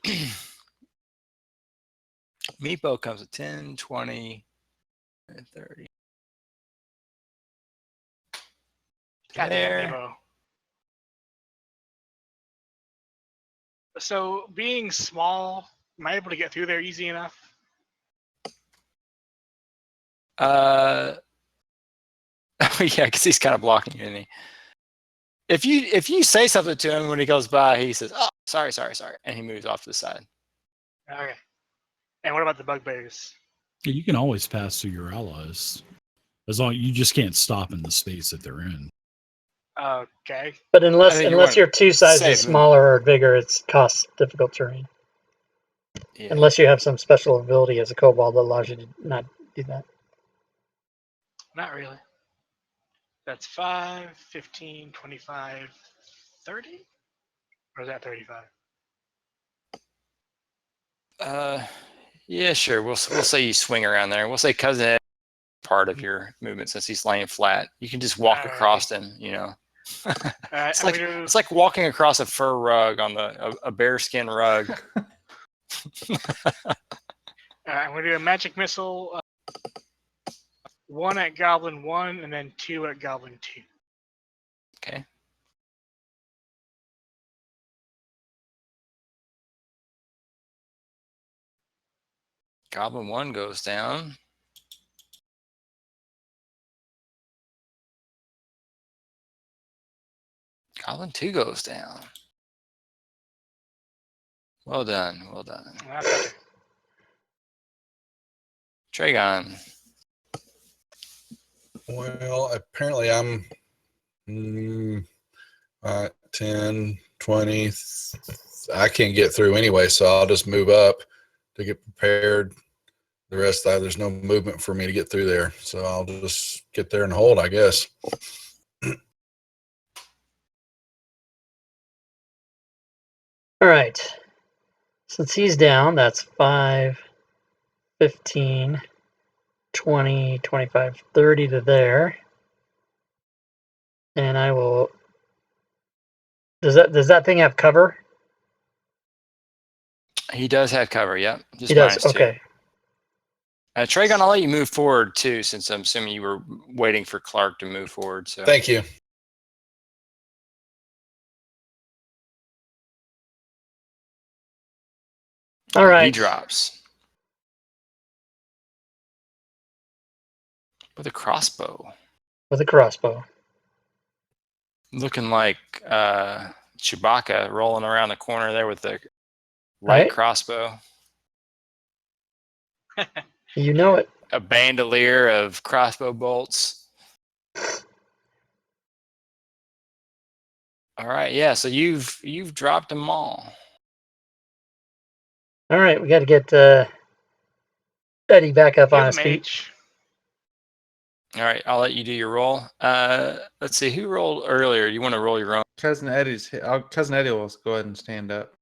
S1: Meepo comes at 10, 20, and 30.
S5: God damn,
S1: There.
S5: Nemo. So being small, am I able to get through there easy enough?
S1: Yeah, because he's kind of blocking you, isn't he? If you say something to him when he goes by, he says, "Oh, sorry," and he moves off to the side.
S5: Okay. And what about the bugbears?
S7: You can always pass through your allies. As long you just can't stop in the space that they're in.
S5: Okay.
S2: But
S1: I
S2: unless
S1: think you
S2: unless
S1: want
S2: you're two sizes
S1: save them.
S2: smaller or bigger, it's costs difficult terrain.
S1: Yeah.
S2: Unless you have some special ability as a kobold that allows you to not do that.
S5: Not really. That's 5, 15, 25, 30? Or is that 35?
S1: Yeah, sure. We'll say you swing around there. We'll say cousin Ed part of your movement since he's laying flat. You can just walk across him. You know,
S5: Alright,
S1: it's like walking across a fur rug on a bearskin rug.
S5: I'm going to do a magic missile. 1 at Goblin 1 and then 2 at Goblin 2.
S1: Okay. Goblin 1 goes down. Goblin 2 goes down. Well done. Well done.
S5: That's okay.
S1: Tragon.
S3: Well, apparently I'm 10, 20. I can't get through anyway, so I'll just move up to get prepared. The rest, there's no movement for me to get through there, so I'll just get there and hold, I guess.
S2: All right. Since he's down, that's 5, 15, 20, 25, 30 to there. And I will. Does that thing have cover?
S1: He does have cover. Yep. Just
S2: He does.
S1: -2.
S2: Okay.
S1: Tragon, I'll let you move forward too, since I'm assuming you were waiting for Clark to move forward. So
S3: Thank you.
S2: All right.
S1: he drops with a crossbow,
S2: With a crossbow.
S1: looking like Chewbacca rolling around the corner there with the light
S2: Right.
S1: crossbow.
S2: You know it.
S1: A bandolier of crossbow bolts. All right, yeah. So you've dropped them all.
S2: All right. We got to get Eddie back up
S5: You're
S2: on
S5: the
S2: his feet.
S5: mage.
S1: All right, I'll let you do your roll. Let's see who rolled earlier. You want to roll your own?
S6: Cousin Eddie's. Cousin Eddie will go ahead and stand up.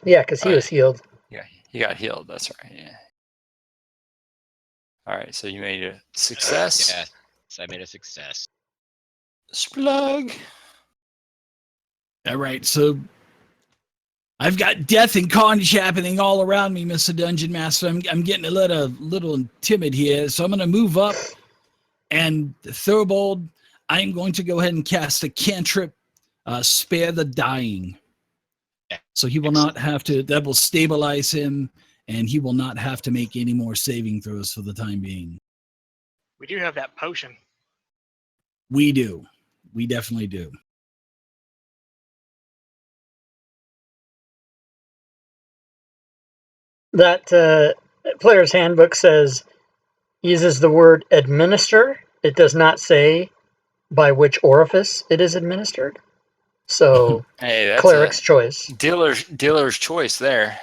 S2: Yeah, because he
S1: Oh,
S2: was healed.
S1: Yeah, he got healed. That's right. Yeah. All right, so you made a success.
S4: Yes, I made a success.
S1: Splug.
S7: All right, so I've got death and carnage happening all around me, Mr. Dungeon Master. I'm getting a little timid here, so I'm going to move up. And Thurbold, I'm going to go ahead and cast a cantrip, Spare the Dying. So he will not have to, that will stabilize him, and he will not have to make any more saving throws for the time being.
S5: We do have that potion.
S7: We do. We definitely do.
S2: That player's handbook says uses the word administer. It does not say by which orifice it is administered. So
S1: Hey, that's
S2: cleric's
S1: a
S2: choice.
S1: dealer's choice there.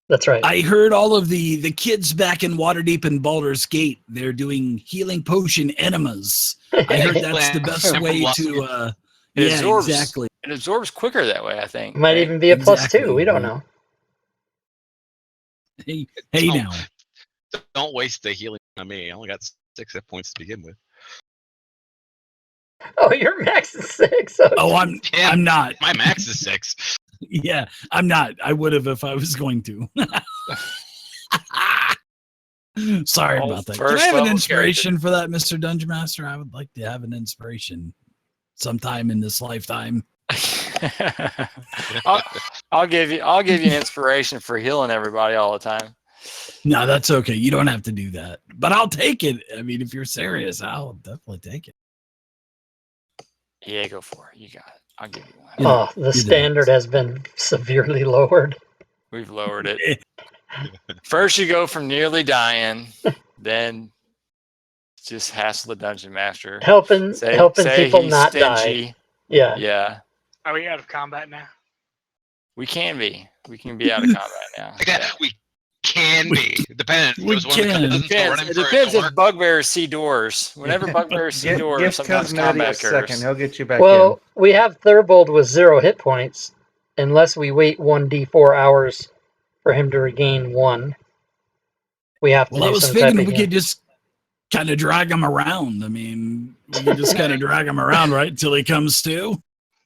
S2: That's right.
S7: I heard all of the kids back in Waterdeep and Baldur's Gate, they're doing healing potion enemas. I heard that's the best way to
S1: It
S7: yeah,
S1: absorbs,
S7: exactly.
S1: It absorbs quicker that way, I think.
S2: Might
S1: right?
S2: even be a +2.
S7: Exactly.
S2: We don't know.
S7: Hey
S4: Don't-
S7: now.
S4: Don't waste the healing on me. I only got 6 hit points to begin with.
S2: Oh, your max is 6.
S7: Oh,
S4: Yeah,
S7: I'm not.
S4: My max is 6.
S7: Yeah, I'm not. I would have if I was going to. Sorry
S1: Oh,
S7: about that. Can
S1: first
S7: I have an
S1: level
S7: inspiration for that, Mr. Dungeon Master? I would like to have an inspiration sometime in this lifetime.
S1: I'll give you an inspiration for healing everybody all the time.
S7: No, that's okay. You don't have to do that. But I'll take it. I mean, if you're serious, I'll definitely take it.
S1: Yeah, go for it. You got it. I'll give you one.
S7: You know,
S2: Oh, the standard has been severely lowered.
S1: We've lowered it. First, you go from nearly dying, then just hassle the dungeon master.
S2: helping
S1: Say
S2: people
S1: he's
S2: not die.
S1: stingy.
S2: Yeah.
S1: Yeah,
S5: Are we out of combat now?
S1: we can be. We can be out of combat now. Yeah.
S4: We can be. Depends.
S7: We
S4: Those one of the
S7: can.
S4: cousins go running
S1: It
S4: for a
S1: depends
S4: door.
S1: if bugbears see doors. Whenever bugbears see
S6: Give
S1: doors, sometimes
S6: Cousin Eddie
S1: combat
S6: a
S1: occurs.
S6: second. He'll get you back
S2: Well, we have Thurbold with 0 hit points, unless we wait 1d4 hours for him to regain 1. We have to
S7: Well, I
S2: do
S7: was
S2: some type
S7: thinking
S2: of
S7: we
S2: heal.
S7: could just kind of drag him around. I mean, we could just kind of drag him around, right, until he comes to.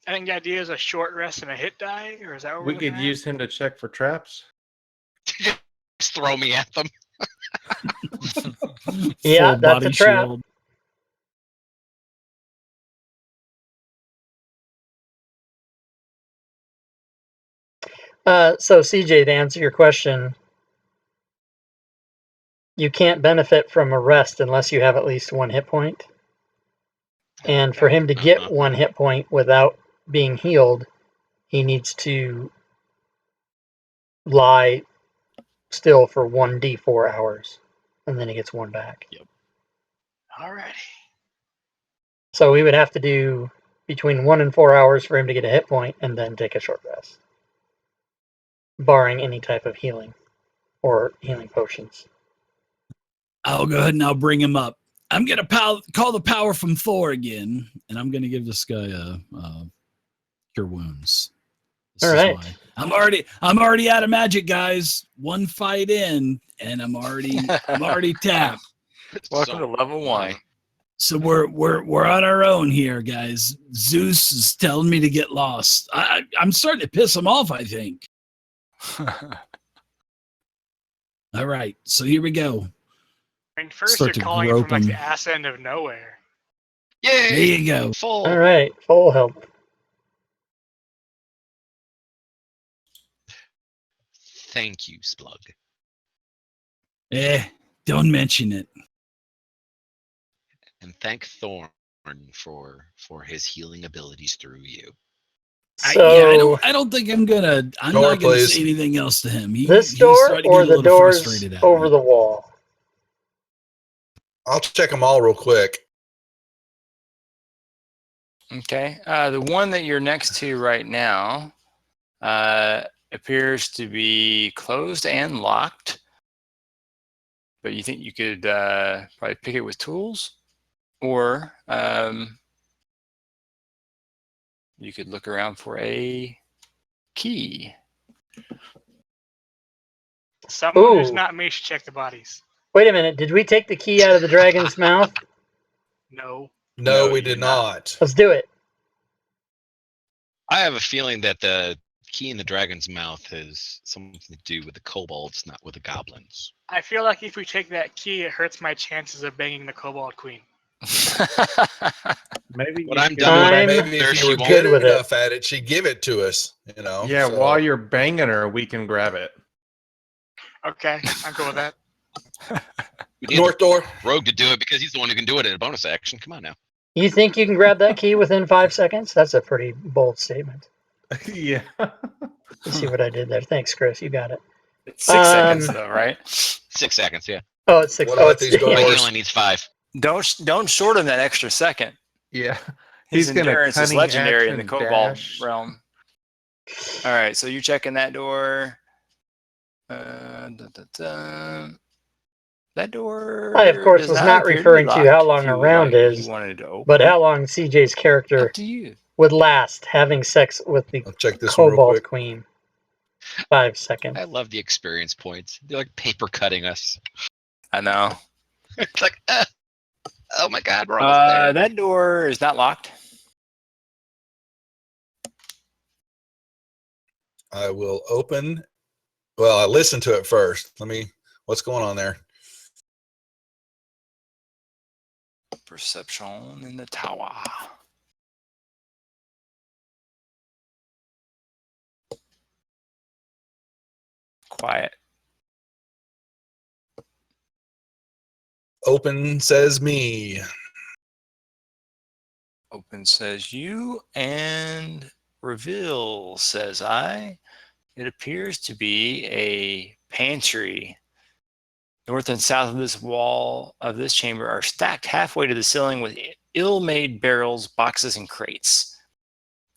S5: I think the idea is a short rest and a hit die, or is that what
S6: in. We
S5: we're
S6: could
S5: looking at?
S6: use him to check for traps.
S4: Just throw me at them.
S2: Yeah,
S7: Full
S2: that's
S7: body
S2: a trap.
S7: shield.
S2: So CJ, to answer your question, you can't benefit from a rest unless you have at least 1 hit point. And for him to get 1 hit point without being healed, he needs to lie still for 1d4 hours, and then he gets 1 back.
S5: Alrighty.
S2: So we would have to do between 1 and 4 hours for him to get a hit point, and then take a short rest, barring any type of healing or healing potions.
S7: I'll go ahead and I'll bring him up. I'm gonna call the power from Thor again, and I'm gonna give this guy a cure wounds.
S2: All right.
S7: I'm already out of magic, guys. 1 fight in, and I'm already tapped.
S1: Welcome to level 1.
S7: So we're on our own here, guys. Zeus is telling me to get lost. I'm starting to piss him off, I think. All right, so here we go.
S5: I mean, first
S7: Start
S5: you're
S7: to
S5: calling it
S7: grope
S5: from like the
S7: him.
S5: ass end of nowhere.
S7: There
S4: Yay!
S7: you go.
S4: Full.
S2: All right, full health.
S4: Thank you, Splug.
S7: Don't mention it.
S4: And thank Thorn for his healing abilities through you.
S2: So
S7: I don't think I'm not
S3: Door,
S7: gonna
S3: please.
S7: say anything else to him.
S2: this
S7: He's
S2: door
S7: starting to
S2: or
S7: get a
S2: the
S7: little
S2: doors
S7: frustrated at
S2: over
S7: me.
S2: the wall?
S3: I'll check them all real quick.
S1: Okay. The one that you're next to right now appears to be closed and locked. But you think you could probably pick it with tools? Or you could look around for a key.
S5: Someone who's
S2: Ooh.
S5: not me should check the bodies.
S2: Wait a minute, did we take the key out of the dragon's mouth?
S5: No.
S3: No,
S1: No,
S3: we
S1: you
S3: did
S1: did not.
S3: not.
S2: Let's do it.
S4: I have a feeling that the key in the dragon's mouth has something to do with the kobolds, not with the goblins.
S5: I feel like if we take that key, it hurts my chances of banging the Kobold Queen.
S6: Maybe
S4: What
S6: you
S4: I'm
S6: should-
S4: done with
S2: I'm
S3: Maybe
S4: there
S3: if
S4: she
S3: you were
S4: won't-
S3: good
S2: with it.
S3: enough at it, she'd give it to us. You know.
S6: Yeah,
S3: so-
S6: while you're banging her, we can grab it.
S5: Okay, I'm cool with that.
S4: We need
S3: North door.
S4: the rogue to do it because he's the one who can do it in a bonus action. Come on now.
S2: You think you can grab that key within 5 seconds? That's a pretty bold statement.
S6: Yeah.
S2: You see what I did there? Thanks, Chris. You got it.
S1: It's 6 seconds though, right?
S4: 6 seconds, yeah.
S2: Oh, it's 6.
S3: What
S2: Oh,
S3: about
S2: it's
S3: these doors?
S4: Like he
S2: yeah.
S4: only needs 5.
S1: Don't shorten that extra second.
S6: Yeah.
S1: His
S6: He's gonna
S1: endurance is
S6: cunning
S1: legendary in the
S6: action
S1: Kobold
S6: dash.
S1: realm. All right, so you're checking that door. That door.
S2: I, of course,
S1: does
S2: was not
S1: appear to be
S2: referring to how
S1: locked.
S2: long
S1: If you
S2: a
S1: would
S2: round
S1: like,
S2: is,
S1: you wanted to open
S2: but
S1: it,
S2: how long CJ's character
S1: up to you.
S2: would last having sex with the
S3: I'll check this one real
S2: Kobold
S3: quick.
S2: Queen. 5 seconds.
S4: I love the experience points. They're like paper cutting us.
S1: I know.
S4: It's like, oh my god, we're almost there.
S1: That door is not locked.
S3: I will open. Well, I listened to it first. What's going on there?
S1: Perception in the tower. Quiet.
S3: Open says me.
S1: Open says you, and reveal says I. It appears to be a pantry. North and south of this wall of this chamber are stacked halfway to the ceiling with ill-made barrels, boxes, and crates.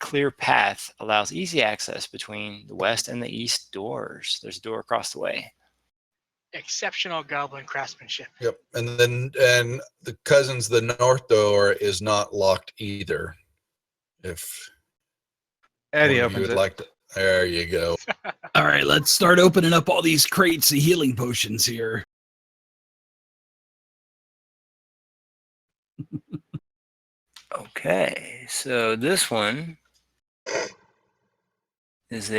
S1: Clear path allows easy access between the west and the east doors. There's a door across the way.
S5: Exceptional goblin craftsmanship.
S3: Yep. And the cousins, the north door is not locked either. If
S6: Eddie
S3: one of you
S6: opens
S3: would
S6: it.
S3: like to, there you go.
S7: All right, let's start opening up all these crates of healing potions here.
S1: Okay, so this one is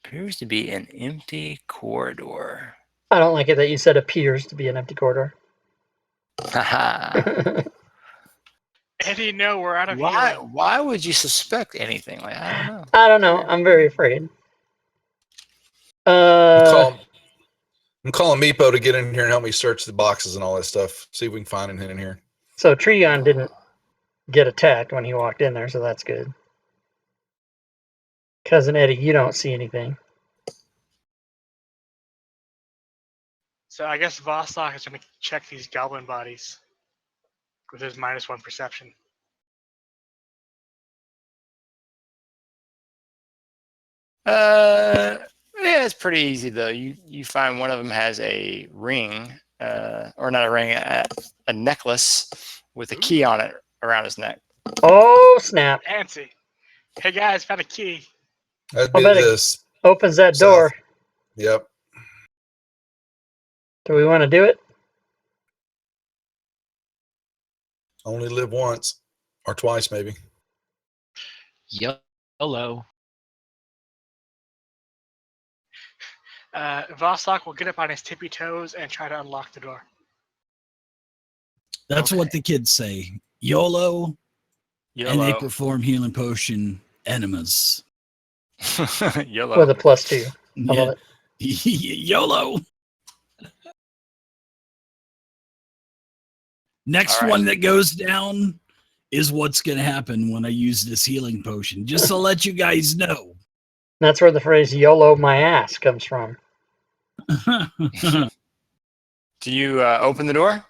S1: appears to be an empty corridor.
S2: I don't like it that you said appears to be an empty corridor.
S1: Haha.
S5: Eddie, no, we're out of healing.
S1: Why would you suspect anything? Like, I don't know.
S2: I don't know. I'm very afraid.
S3: I'm calling Meepo to get in here and help me search the boxes and all that stuff. See if we can find anything in here.
S2: So Trion didn't get attacked when he walked in there, so that's good. Cousin Eddie, you don't see anything.
S5: So I guess Vostok is going to check these goblin bodies with his -1 perception.
S1: Yeah, it's pretty easy though. You find one of them has a ring, or not a ring, a necklace with a key on it around his neck.
S2: Oh, snap.
S5: Fancy. Hey guys, found a key.
S3: That'd
S2: I'll
S3: be
S2: bet it
S3: this.
S2: opens that
S3: South.
S2: door.
S3: Yep.
S2: Do we want to do it?
S3: Only live once or twice, maybe.
S4: YOLO.
S5: Vostok will get up on his tippy toes and try to unlock the door.
S7: That's what the kids say. YOLO, and they
S1: YOLO.
S7: perform healing potion enemas.
S1: YOLO.
S2: With a +2. I
S7: Yeah.
S2: love it.
S7: YOLO. Next
S1: All right.
S7: one that goes down is what's going to happen when I use this healing potion. Just to let you guys know.
S2: That's where the phrase YOLO my ass comes from.
S1: Do you open the door?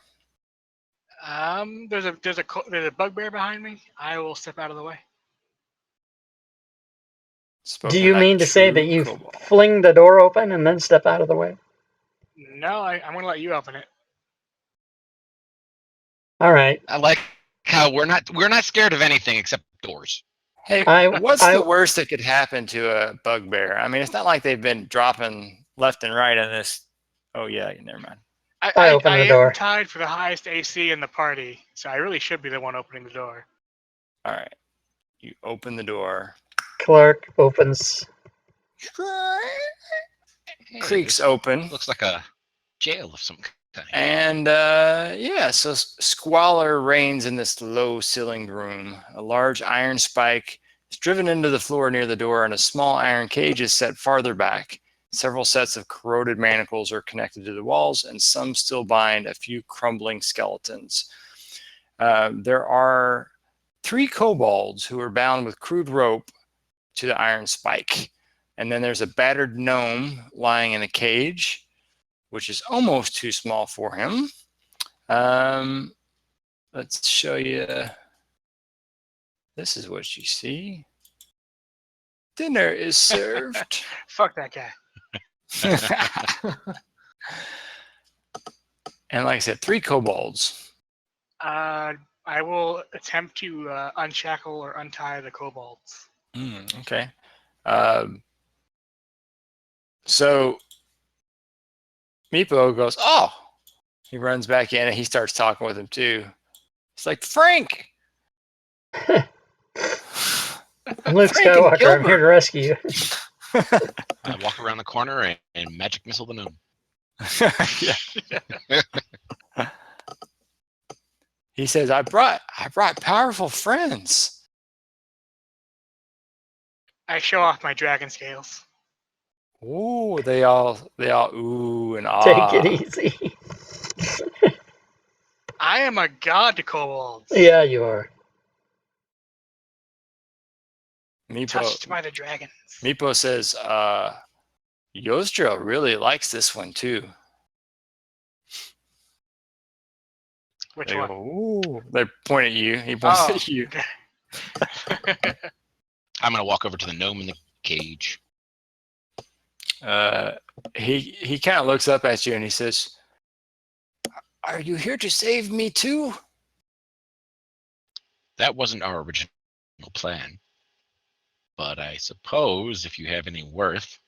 S5: There's a bugbear behind me. I will step out of the way.
S2: Do you
S1: Spoken
S2: mean
S1: like
S2: to say
S1: true
S2: that you
S1: kobold.
S2: fling the door open and then step out of the way?
S5: No, I'm going to let you open it.
S2: All right.
S4: I like how we're not scared of anything except doors.
S1: Hey, what's the worst that could happen to a bugbear? I mean, it's not like they've been dropping left and right in this. Oh yeah, never mind.
S2: I open the
S5: am
S2: door.
S5: tied for the highest AC in the party, so I really should be the one opening the door.
S1: All right, you open the door.
S2: Clark opens.
S4: Hey,
S1: Creaks
S4: this
S1: open.
S4: looks like a jail of some kind.
S1: And yeah, so squalor reigns in this low ceilinged room. A large iron spike is driven into the floor near the door, and a small iron cage is set farther back. Several sets of corroded manacles are connected to the walls, and some still bind a few crumbling skeletons. There are 3 kobolds who are bound with crude rope to the iron spike. And then there's a battered gnome lying in a cage, which is almost too small for him. Let's show you. This is what you see. Dinner is served.
S5: Fuck that guy.
S1: And like I said, 3 kobolds.
S5: I will attempt to unshackle or untie the kobolds.
S1: Okay. So Meepo goes, oh! He runs back in and he starts talking with him too. He's like, Frank!
S2: I'm Luke
S1: Frank and
S2: Skywalker. I'm here to rescue you.
S4: I walk around the corner and magic missile the gnome.
S1: Yeah. He says, I brought powerful friends.
S5: I show off my dragon scales.
S1: Ooh, they all ooh and ah.
S2: Take it easy.
S5: I am a god to kobolds.
S2: Yeah, you are.
S5: Touched by the dragons.
S1: Meepo says, Yostro really likes this one too.
S5: Which
S1: They
S5: one?
S1: go, ooh. They point at you. He points
S5: Oh,
S1: at you.
S5: okay.
S4: I'm gonna walk over to the gnome in the cage.
S1: He kind of looks up at you and he says, "Are you here to save me too?"
S4: That wasn't our original plan. But I suppose if you have any worth,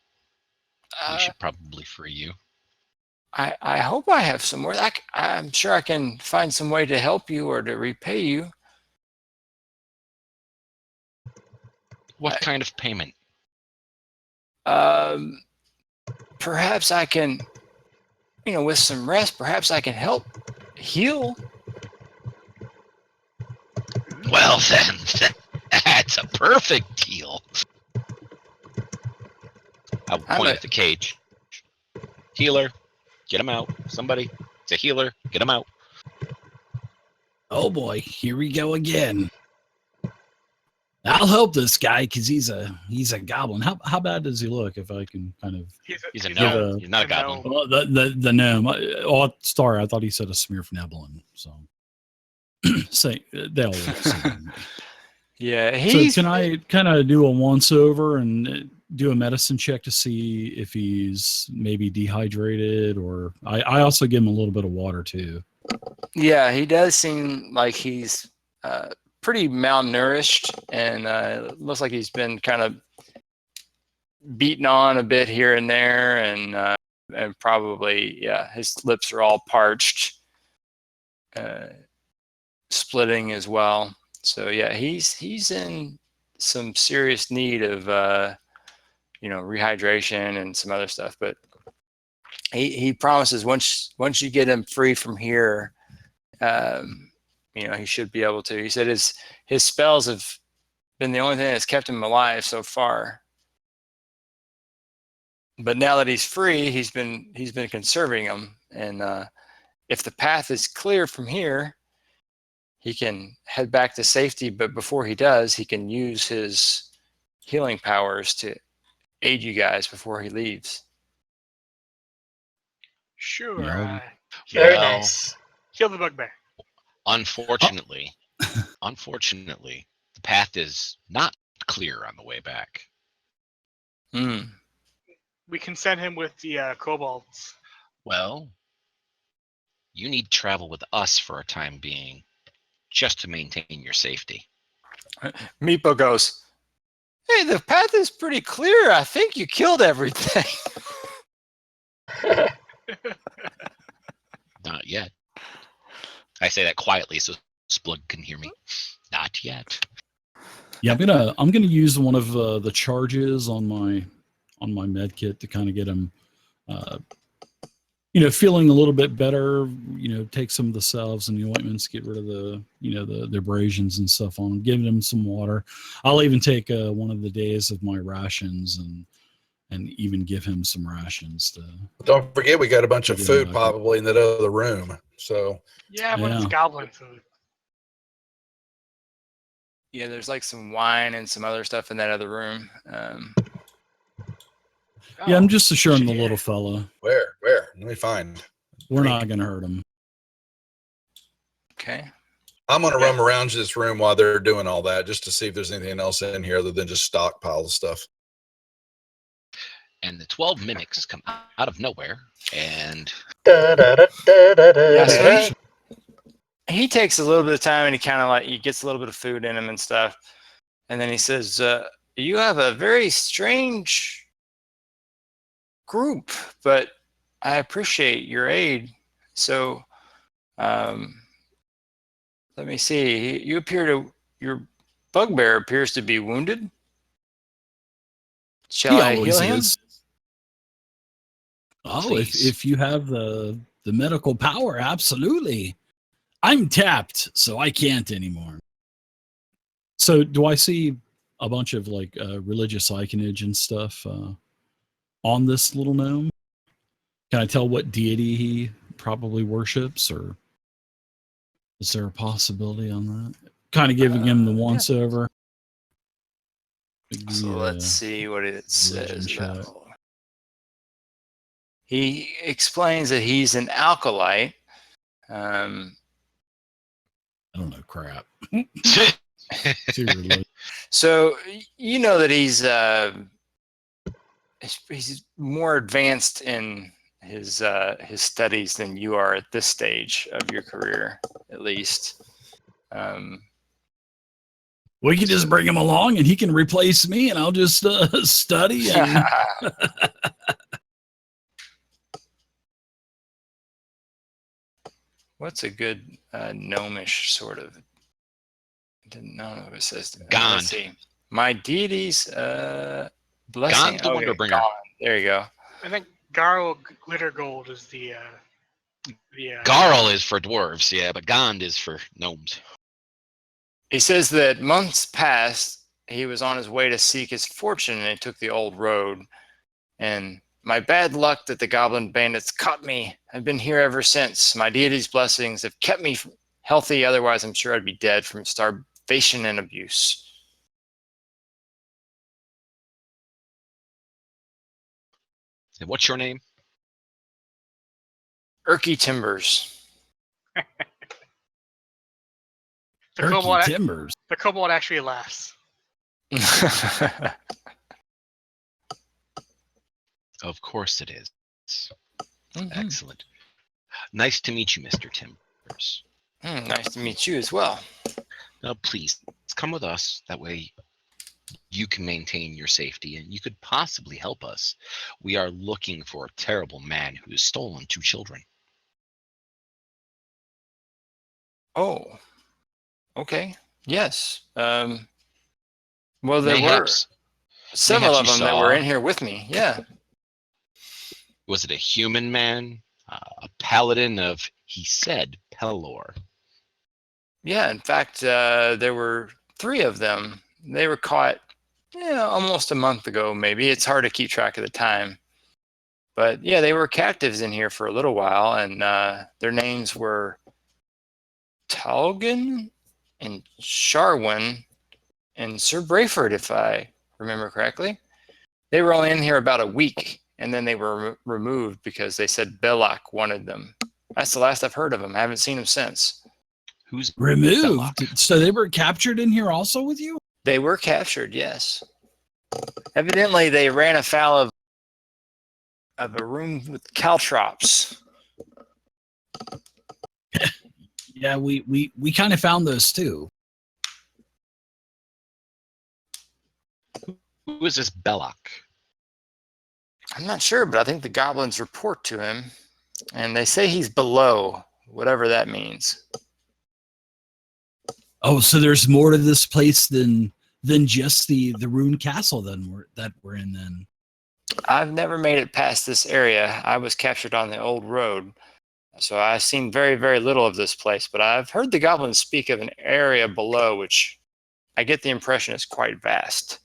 S4: we should probably free you.
S1: I hope I have some more. I'm sure I can find some way to help you or to repay you.
S4: What kind of payment?
S1: Perhaps I can, with some rest, perhaps I can help heal.
S4: Well then, that's a perfect deal. I'll point at the cage. Healer, get him out. Somebody, it's a healer, get him out.
S7: Oh boy, here we go again. I'll help this guy because he's a goblin. How bad does he look? If I can kind of
S4: He's a gnome. He's not a goblin.
S7: well, the gnome. Oh, sorry, I thought he said a Smearfneblin. So say they all look the same.
S1: Yeah,
S7: So can I kind of do a once over and do a medicine check to see if he's maybe dehydrated, or I also give him a little bit of water too.
S1: Yeah, he does seem like he's pretty malnourished, and looks like he's been kind of beaten on a bit here and there, and probably his lips are all parched, splitting as well. So yeah, he's in some serious need of rehydration and some other stuff. But he promises once you get him free from here, he should be able to. He said his spells have been the only thing that's kept him alive so far. But now that he's free, he's been conserving them, and if the path is clear from here, he can head back to safety. But before he does, he can use his healing powers to aid you guys before he leaves.
S5: Sure.
S7: Yeah.
S2: Very
S4: Well,
S2: nice.
S5: Kill the bugbear.
S4: Unfortunately, the path is not clear on the way back.
S5: We can send him with the kobolds.
S4: Well, you need to travel with us for a time being, just to maintain your safety.
S1: Meepo goes, "Hey, the path is pretty clear. I think you killed everything."
S4: Not yet. I say that quietly so Splug can hear me. Not yet.
S7: Yeah, I'm gonna use one of the charges on my med kit to kind of get him, feeling a little bit better. Take some of the salves and the ointments, get rid of the abrasions and stuff on him. Give him some water. I'll even take one of the days of my rations and even give him some rations to.
S3: Don't forget, we got a bunch of
S7: Yeah,
S3: food
S7: I
S3: probably in that other room. So
S5: Yeah, but it's
S7: Yeah.
S5: goblin food.
S1: Yeah, there's like some wine and some other stuff in that other room.
S7: Yeah, I'm just assuring the
S5: shit.
S7: little fella
S3: where? Let me find.
S7: we're
S3: Drink.
S7: not gonna hurt him.
S1: Okay.
S3: I'm gonna roam around this room while they're doing all that, just to see if there's anything else in here other than just stockpile of stuff.
S4: And the 12 mimics come out of nowhere, and
S2: Da, da, da, da, da, da,
S1: Yeah, so
S2: da.
S1: he takes a little bit of time, and he gets a little bit of food in him and stuff, and then he says, "You have a very strange group, but I appreciate your aid. So, let me see. Your bugbear appears to be wounded. Shall
S7: He
S1: I
S7: always
S1: heal him?"
S7: is. Oh,
S4: Please.
S7: if you have the medical power, absolutely. I'm tapped, so I can't anymore. So do I see a bunch of like religious iconage and stuff on this little gnome? Can I tell what deity he probably worships, or is there a possibility on that? Kind of giving him the once over.
S1: So let's see what it
S7: religion
S1: says.
S7: check.
S1: About. He explains that he's an alkalite.
S7: I don't know crap.
S4: Shit.
S7: Seriously.
S1: So you know that he's more advanced in his studies than you are at this stage of your career, at least.
S7: We can just bring him along and he can replace me and I'll just study. And
S1: What's a good gnomish sort of? Didn't know what it says.
S4: Gond.
S1: Let's see. My deity's blessing.
S4: Gond's the wonder bringer.
S1: Gond. There you go.
S5: I think Garl Glitter Gold is the
S4: Garl is for dwarves, yeah, but Gond is for gnomes.
S1: He says that months past, he was on his way to seek his fortune and he took the old road. And my bad luck that the goblin bandits caught me. I've been here ever since. My deity's blessings have kept me healthy. Otherwise, I'm sure I'd be dead from starvation and abuse.
S4: And what's your name?
S1: Erky Timbers.
S5: the kobold.
S7: Turkey Timbers.
S5: The kobold actually laughs.
S4: Of course it is.
S1: Mhm.
S4: Excellent. Nice to meet you, Mr. Timbers.
S1: Nice to meet you as well.
S4: Now, please, come with us. That way you can maintain your safety and you could possibly help us. We are looking for a terrible man who has stolen 2 children.
S1: Oh, okay. Yes. Well, there
S4: Mayhaps,
S1: were several
S4: mayhaps
S1: of
S4: you
S1: them that were
S4: saw-
S1: in here with me. Yeah.
S4: was it a human man? A paladin of, he said, Pelor.
S1: Yeah. In fact, there were 3 of them. They were caught almost a month ago, maybe. It's hard to keep track of the time. But yeah, they were captives in here for a little while, and their names were Talgan and Sharwin and Sir Brayford, if I remember correctly. They were only in here about a week, and then they were removed because they said Belloc wanted them. That's the last I've heard of them. I haven't seen them since.
S4: Who's
S7: Removed.
S4: Belloc?
S7: So they were captured in here also with you?
S1: They were captured, yes. Evidently, they ran afoul of a room with caltrops.
S7: Yeah, we kind of found those too.
S4: Who is this Belloc?
S1: I'm not sure, but I think the goblins report to him, and they say he's below, whatever that means.
S7: Oh, so there's more to this place than just the ruined castle that we're in then.
S1: I've never made it past this area. I was captured on the old road, so I've seen very, very little of this place, but I've heard the goblins speak of an area below, which I get the impression is quite vast.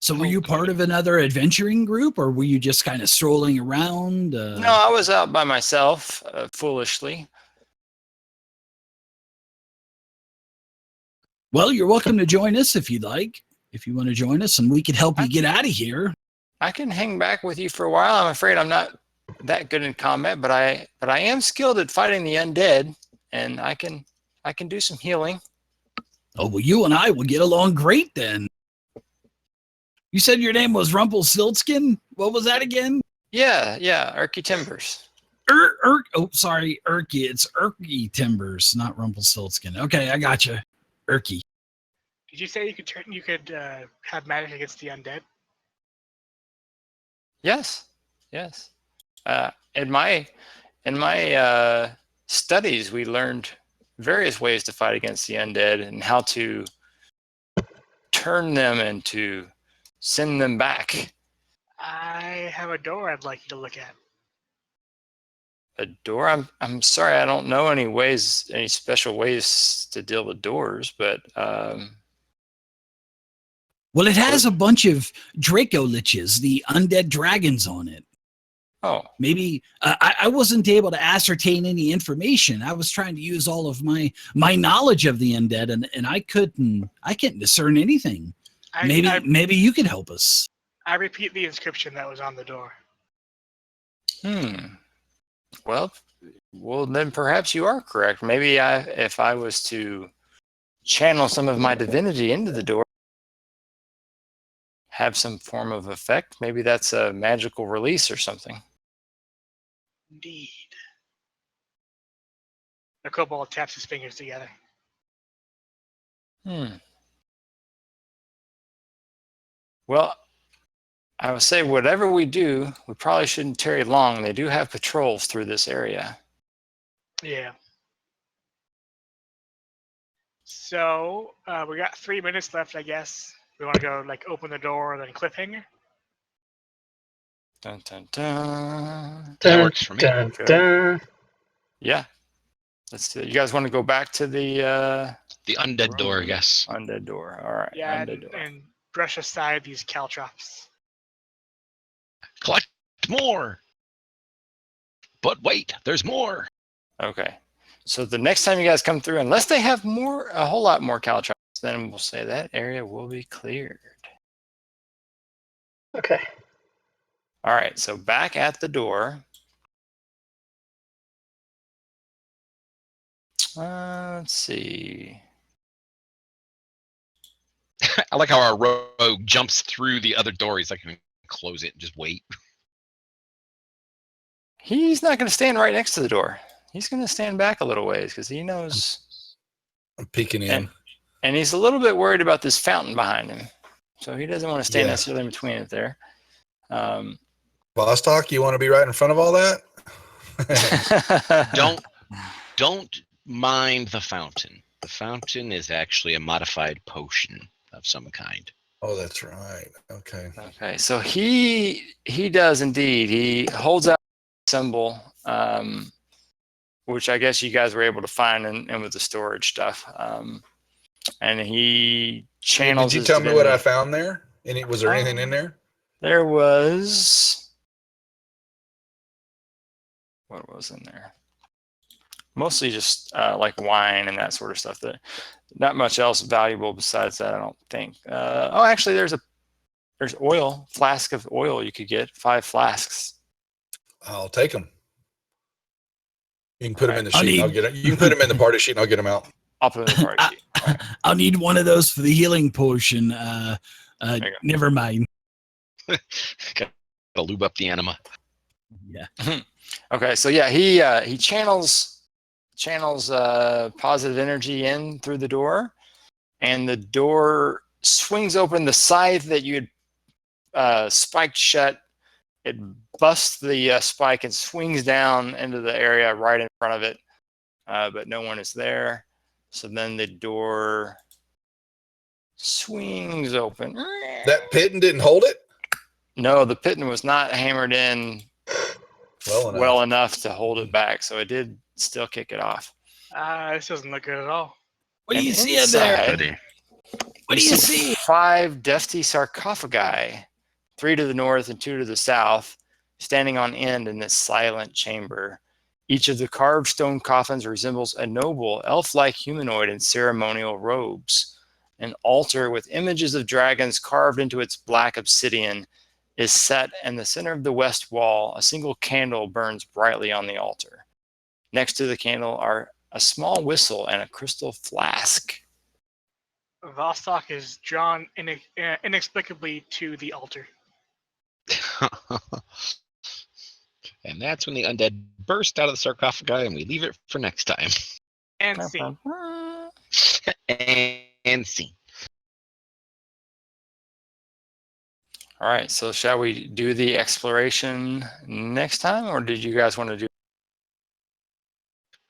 S7: So were you part of another adventuring group, or were you just kind of strolling around?
S1: No, I was out by myself, foolishly.
S7: Well, you're welcome to join us if you'd like. If you want to join us, and we can help you get out of here.
S1: I can hang back with you for a while. I'm afraid I'm not that good in combat, but I am skilled at fighting the undead, and I can do some healing.
S7: Oh, well, you and I will get along great then. You said your name was Rumpelstiltskin? What was that again?
S1: Yeah, Erky Timbers.
S7: Sorry, Erky. It's Erky Timbers, not Rumpelstiltskin. Okay, I got you. Erky.
S5: Did you say you could have magic against the undead?
S1: Yes. In my studies, we learned various ways to fight against the undead and how to turn them and to send them back.
S5: I have a door I'd like you to look at.
S1: A door? I'm sorry, I don't know any special ways to deal with doors, but
S7: Well, it has a bunch of Draco Liches, the undead dragons on it.
S1: oh,
S7: Maybe I wasn't able to ascertain any information. I was trying to use all of my knowledge of the undead, and I couldn't discern anything. Maybe you could help us.
S5: I repeat the inscription that was on the door.
S1: Well, then perhaps you are correct. Maybe if I was to channel some of my divinity into the door, have some form of effect, maybe that's a magical release or something.
S5: Indeed. The kobold taps his fingers together.
S1: Well, I would say whatever we do, we probably shouldn't tarry long. They do have patrols through this area.
S5: Yeah. So we got 3 minutes left, I guess. We want to go like open the door and then cliffhanger.
S1: Dun, dun, dun.
S4: That works for me.
S2: Dun,
S1: Okay.
S2: dun.
S1: Yeah. Let's do it. You guys want to go back to the
S4: The undead door,
S1: room?
S4: yes.
S1: Undead door. All right.
S5: Yeah,
S1: Undead door.
S5: and brush aside these caltrops.
S4: Collect more. But wait, there's more.
S1: Okay. So the next time you guys come through, unless they have a whole lot more caltrops, then we'll say that area will be cleared.
S2: Okay.
S1: All right. So back at the door. Let's see.
S4: I like how our rogue jumps through the other door. He's like, "I can close it and just wait."
S1: He's not going to stand right next to the door. He's going to stand back a little ways because he knows.
S3: I'm peeking in.
S1: And he's a little bit worried about this fountain behind him. So he doesn't want to stand
S3: Yeah.
S1: necessarily in between it there.
S3: Vostok, you want to be right in front of all that?
S4: Don't mind the fountain. The fountain is actually a modified potion of some kind.
S3: Oh, that's right. Okay.
S1: Okay, so he does indeed. He holds out a symbol, which I guess you guys were able to find in with the storage stuff. And he channels.
S3: Did you
S1: his
S3: tell me what I
S1: divinity.
S3: found there? Was there anything in there?
S1: There was. What was in there? Mostly just like wine and that sort of stuff. That not much else valuable besides that, I don't think. Oh, actually, there's oil, flask of oil you could get, 5 flasks.
S3: I'll take them. You can put them in the
S7: I
S3: sheet. And I'll
S7: need-
S3: get it. You can put them in the party sheet, and I'll get them out.
S1: I'll put it in the party sheet. All right.
S7: I'll need one of those for the healing potion.
S1: you go.
S7: Never mind.
S4: Gotta lube up the anima.
S7: Yeah.
S1: Okay, so yeah, he channels positive energy in through the door, and the door swings open. The scythe that you had spiked shut, it busts the spike and swings down into the area right in front of it, but no one is there. So then the door swings open.
S3: That piton didn't hold it
S1: No, the piton was not hammered in
S3: well enough.
S1: enough to hold it back, so it did still kick it off.
S5: This doesn't look good at all.
S7: What do
S1: And
S7: you see in there?
S1: inside,
S7: What do you see?
S1: 5 defty sarcophagi, 3 to the north and 2 to the south, standing on end in this silent chamber. Each of the carved stone coffins resembles a noble, elf-like humanoid in ceremonial robes. An altar with images of dragons carved into its black obsidian is set in the center of the west wall. A single candle burns brightly on the altar. Next to the candle are a small whistle and a crystal flask.
S5: Vostok is drawn inexplicably to the altar.
S4: And that's when the undead burst out of the sarcophagi, and we leave it for next time.
S5: And see.
S4: And scene.
S1: All right, so shall we do the exploration next time, or did you guys want to do?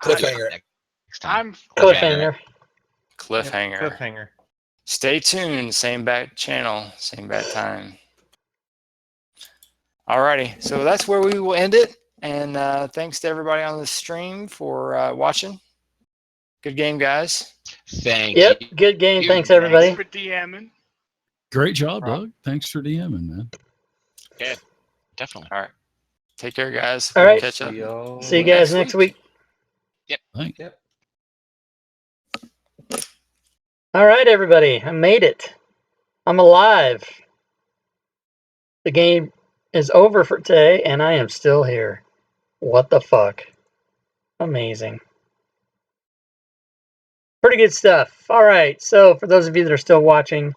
S3: Cliffhanger.
S4: Next time.
S5: I'm
S2: Cliffhanger.
S1: Cliffhanger.
S6: Cliffhanger.
S1: Stay tuned. Same bat channel, same bat time. Alrighty, so that's where we will end it. And thanks to everybody on the stream for watching. Good game, guys.
S4: Thank
S2: Yep.
S4: you.
S2: Good game.
S4: You-
S2: Thanks, everybody.
S5: Thanks for DMing.
S7: Great job,
S1: Rob.
S7: Doug. Thanks for DMing, man.
S4: Yeah, definitely.
S1: All right, take care, guys.
S2: All
S1: We'll
S2: right.
S1: catch up.
S2: See you guys next week.
S7: Thanks.
S2: All right, everybody. I made it. I'm alive. The game is over for today, and I am still here. What the fuck? Amazing. Pretty good stuff. All right, so for those of you that are still watching,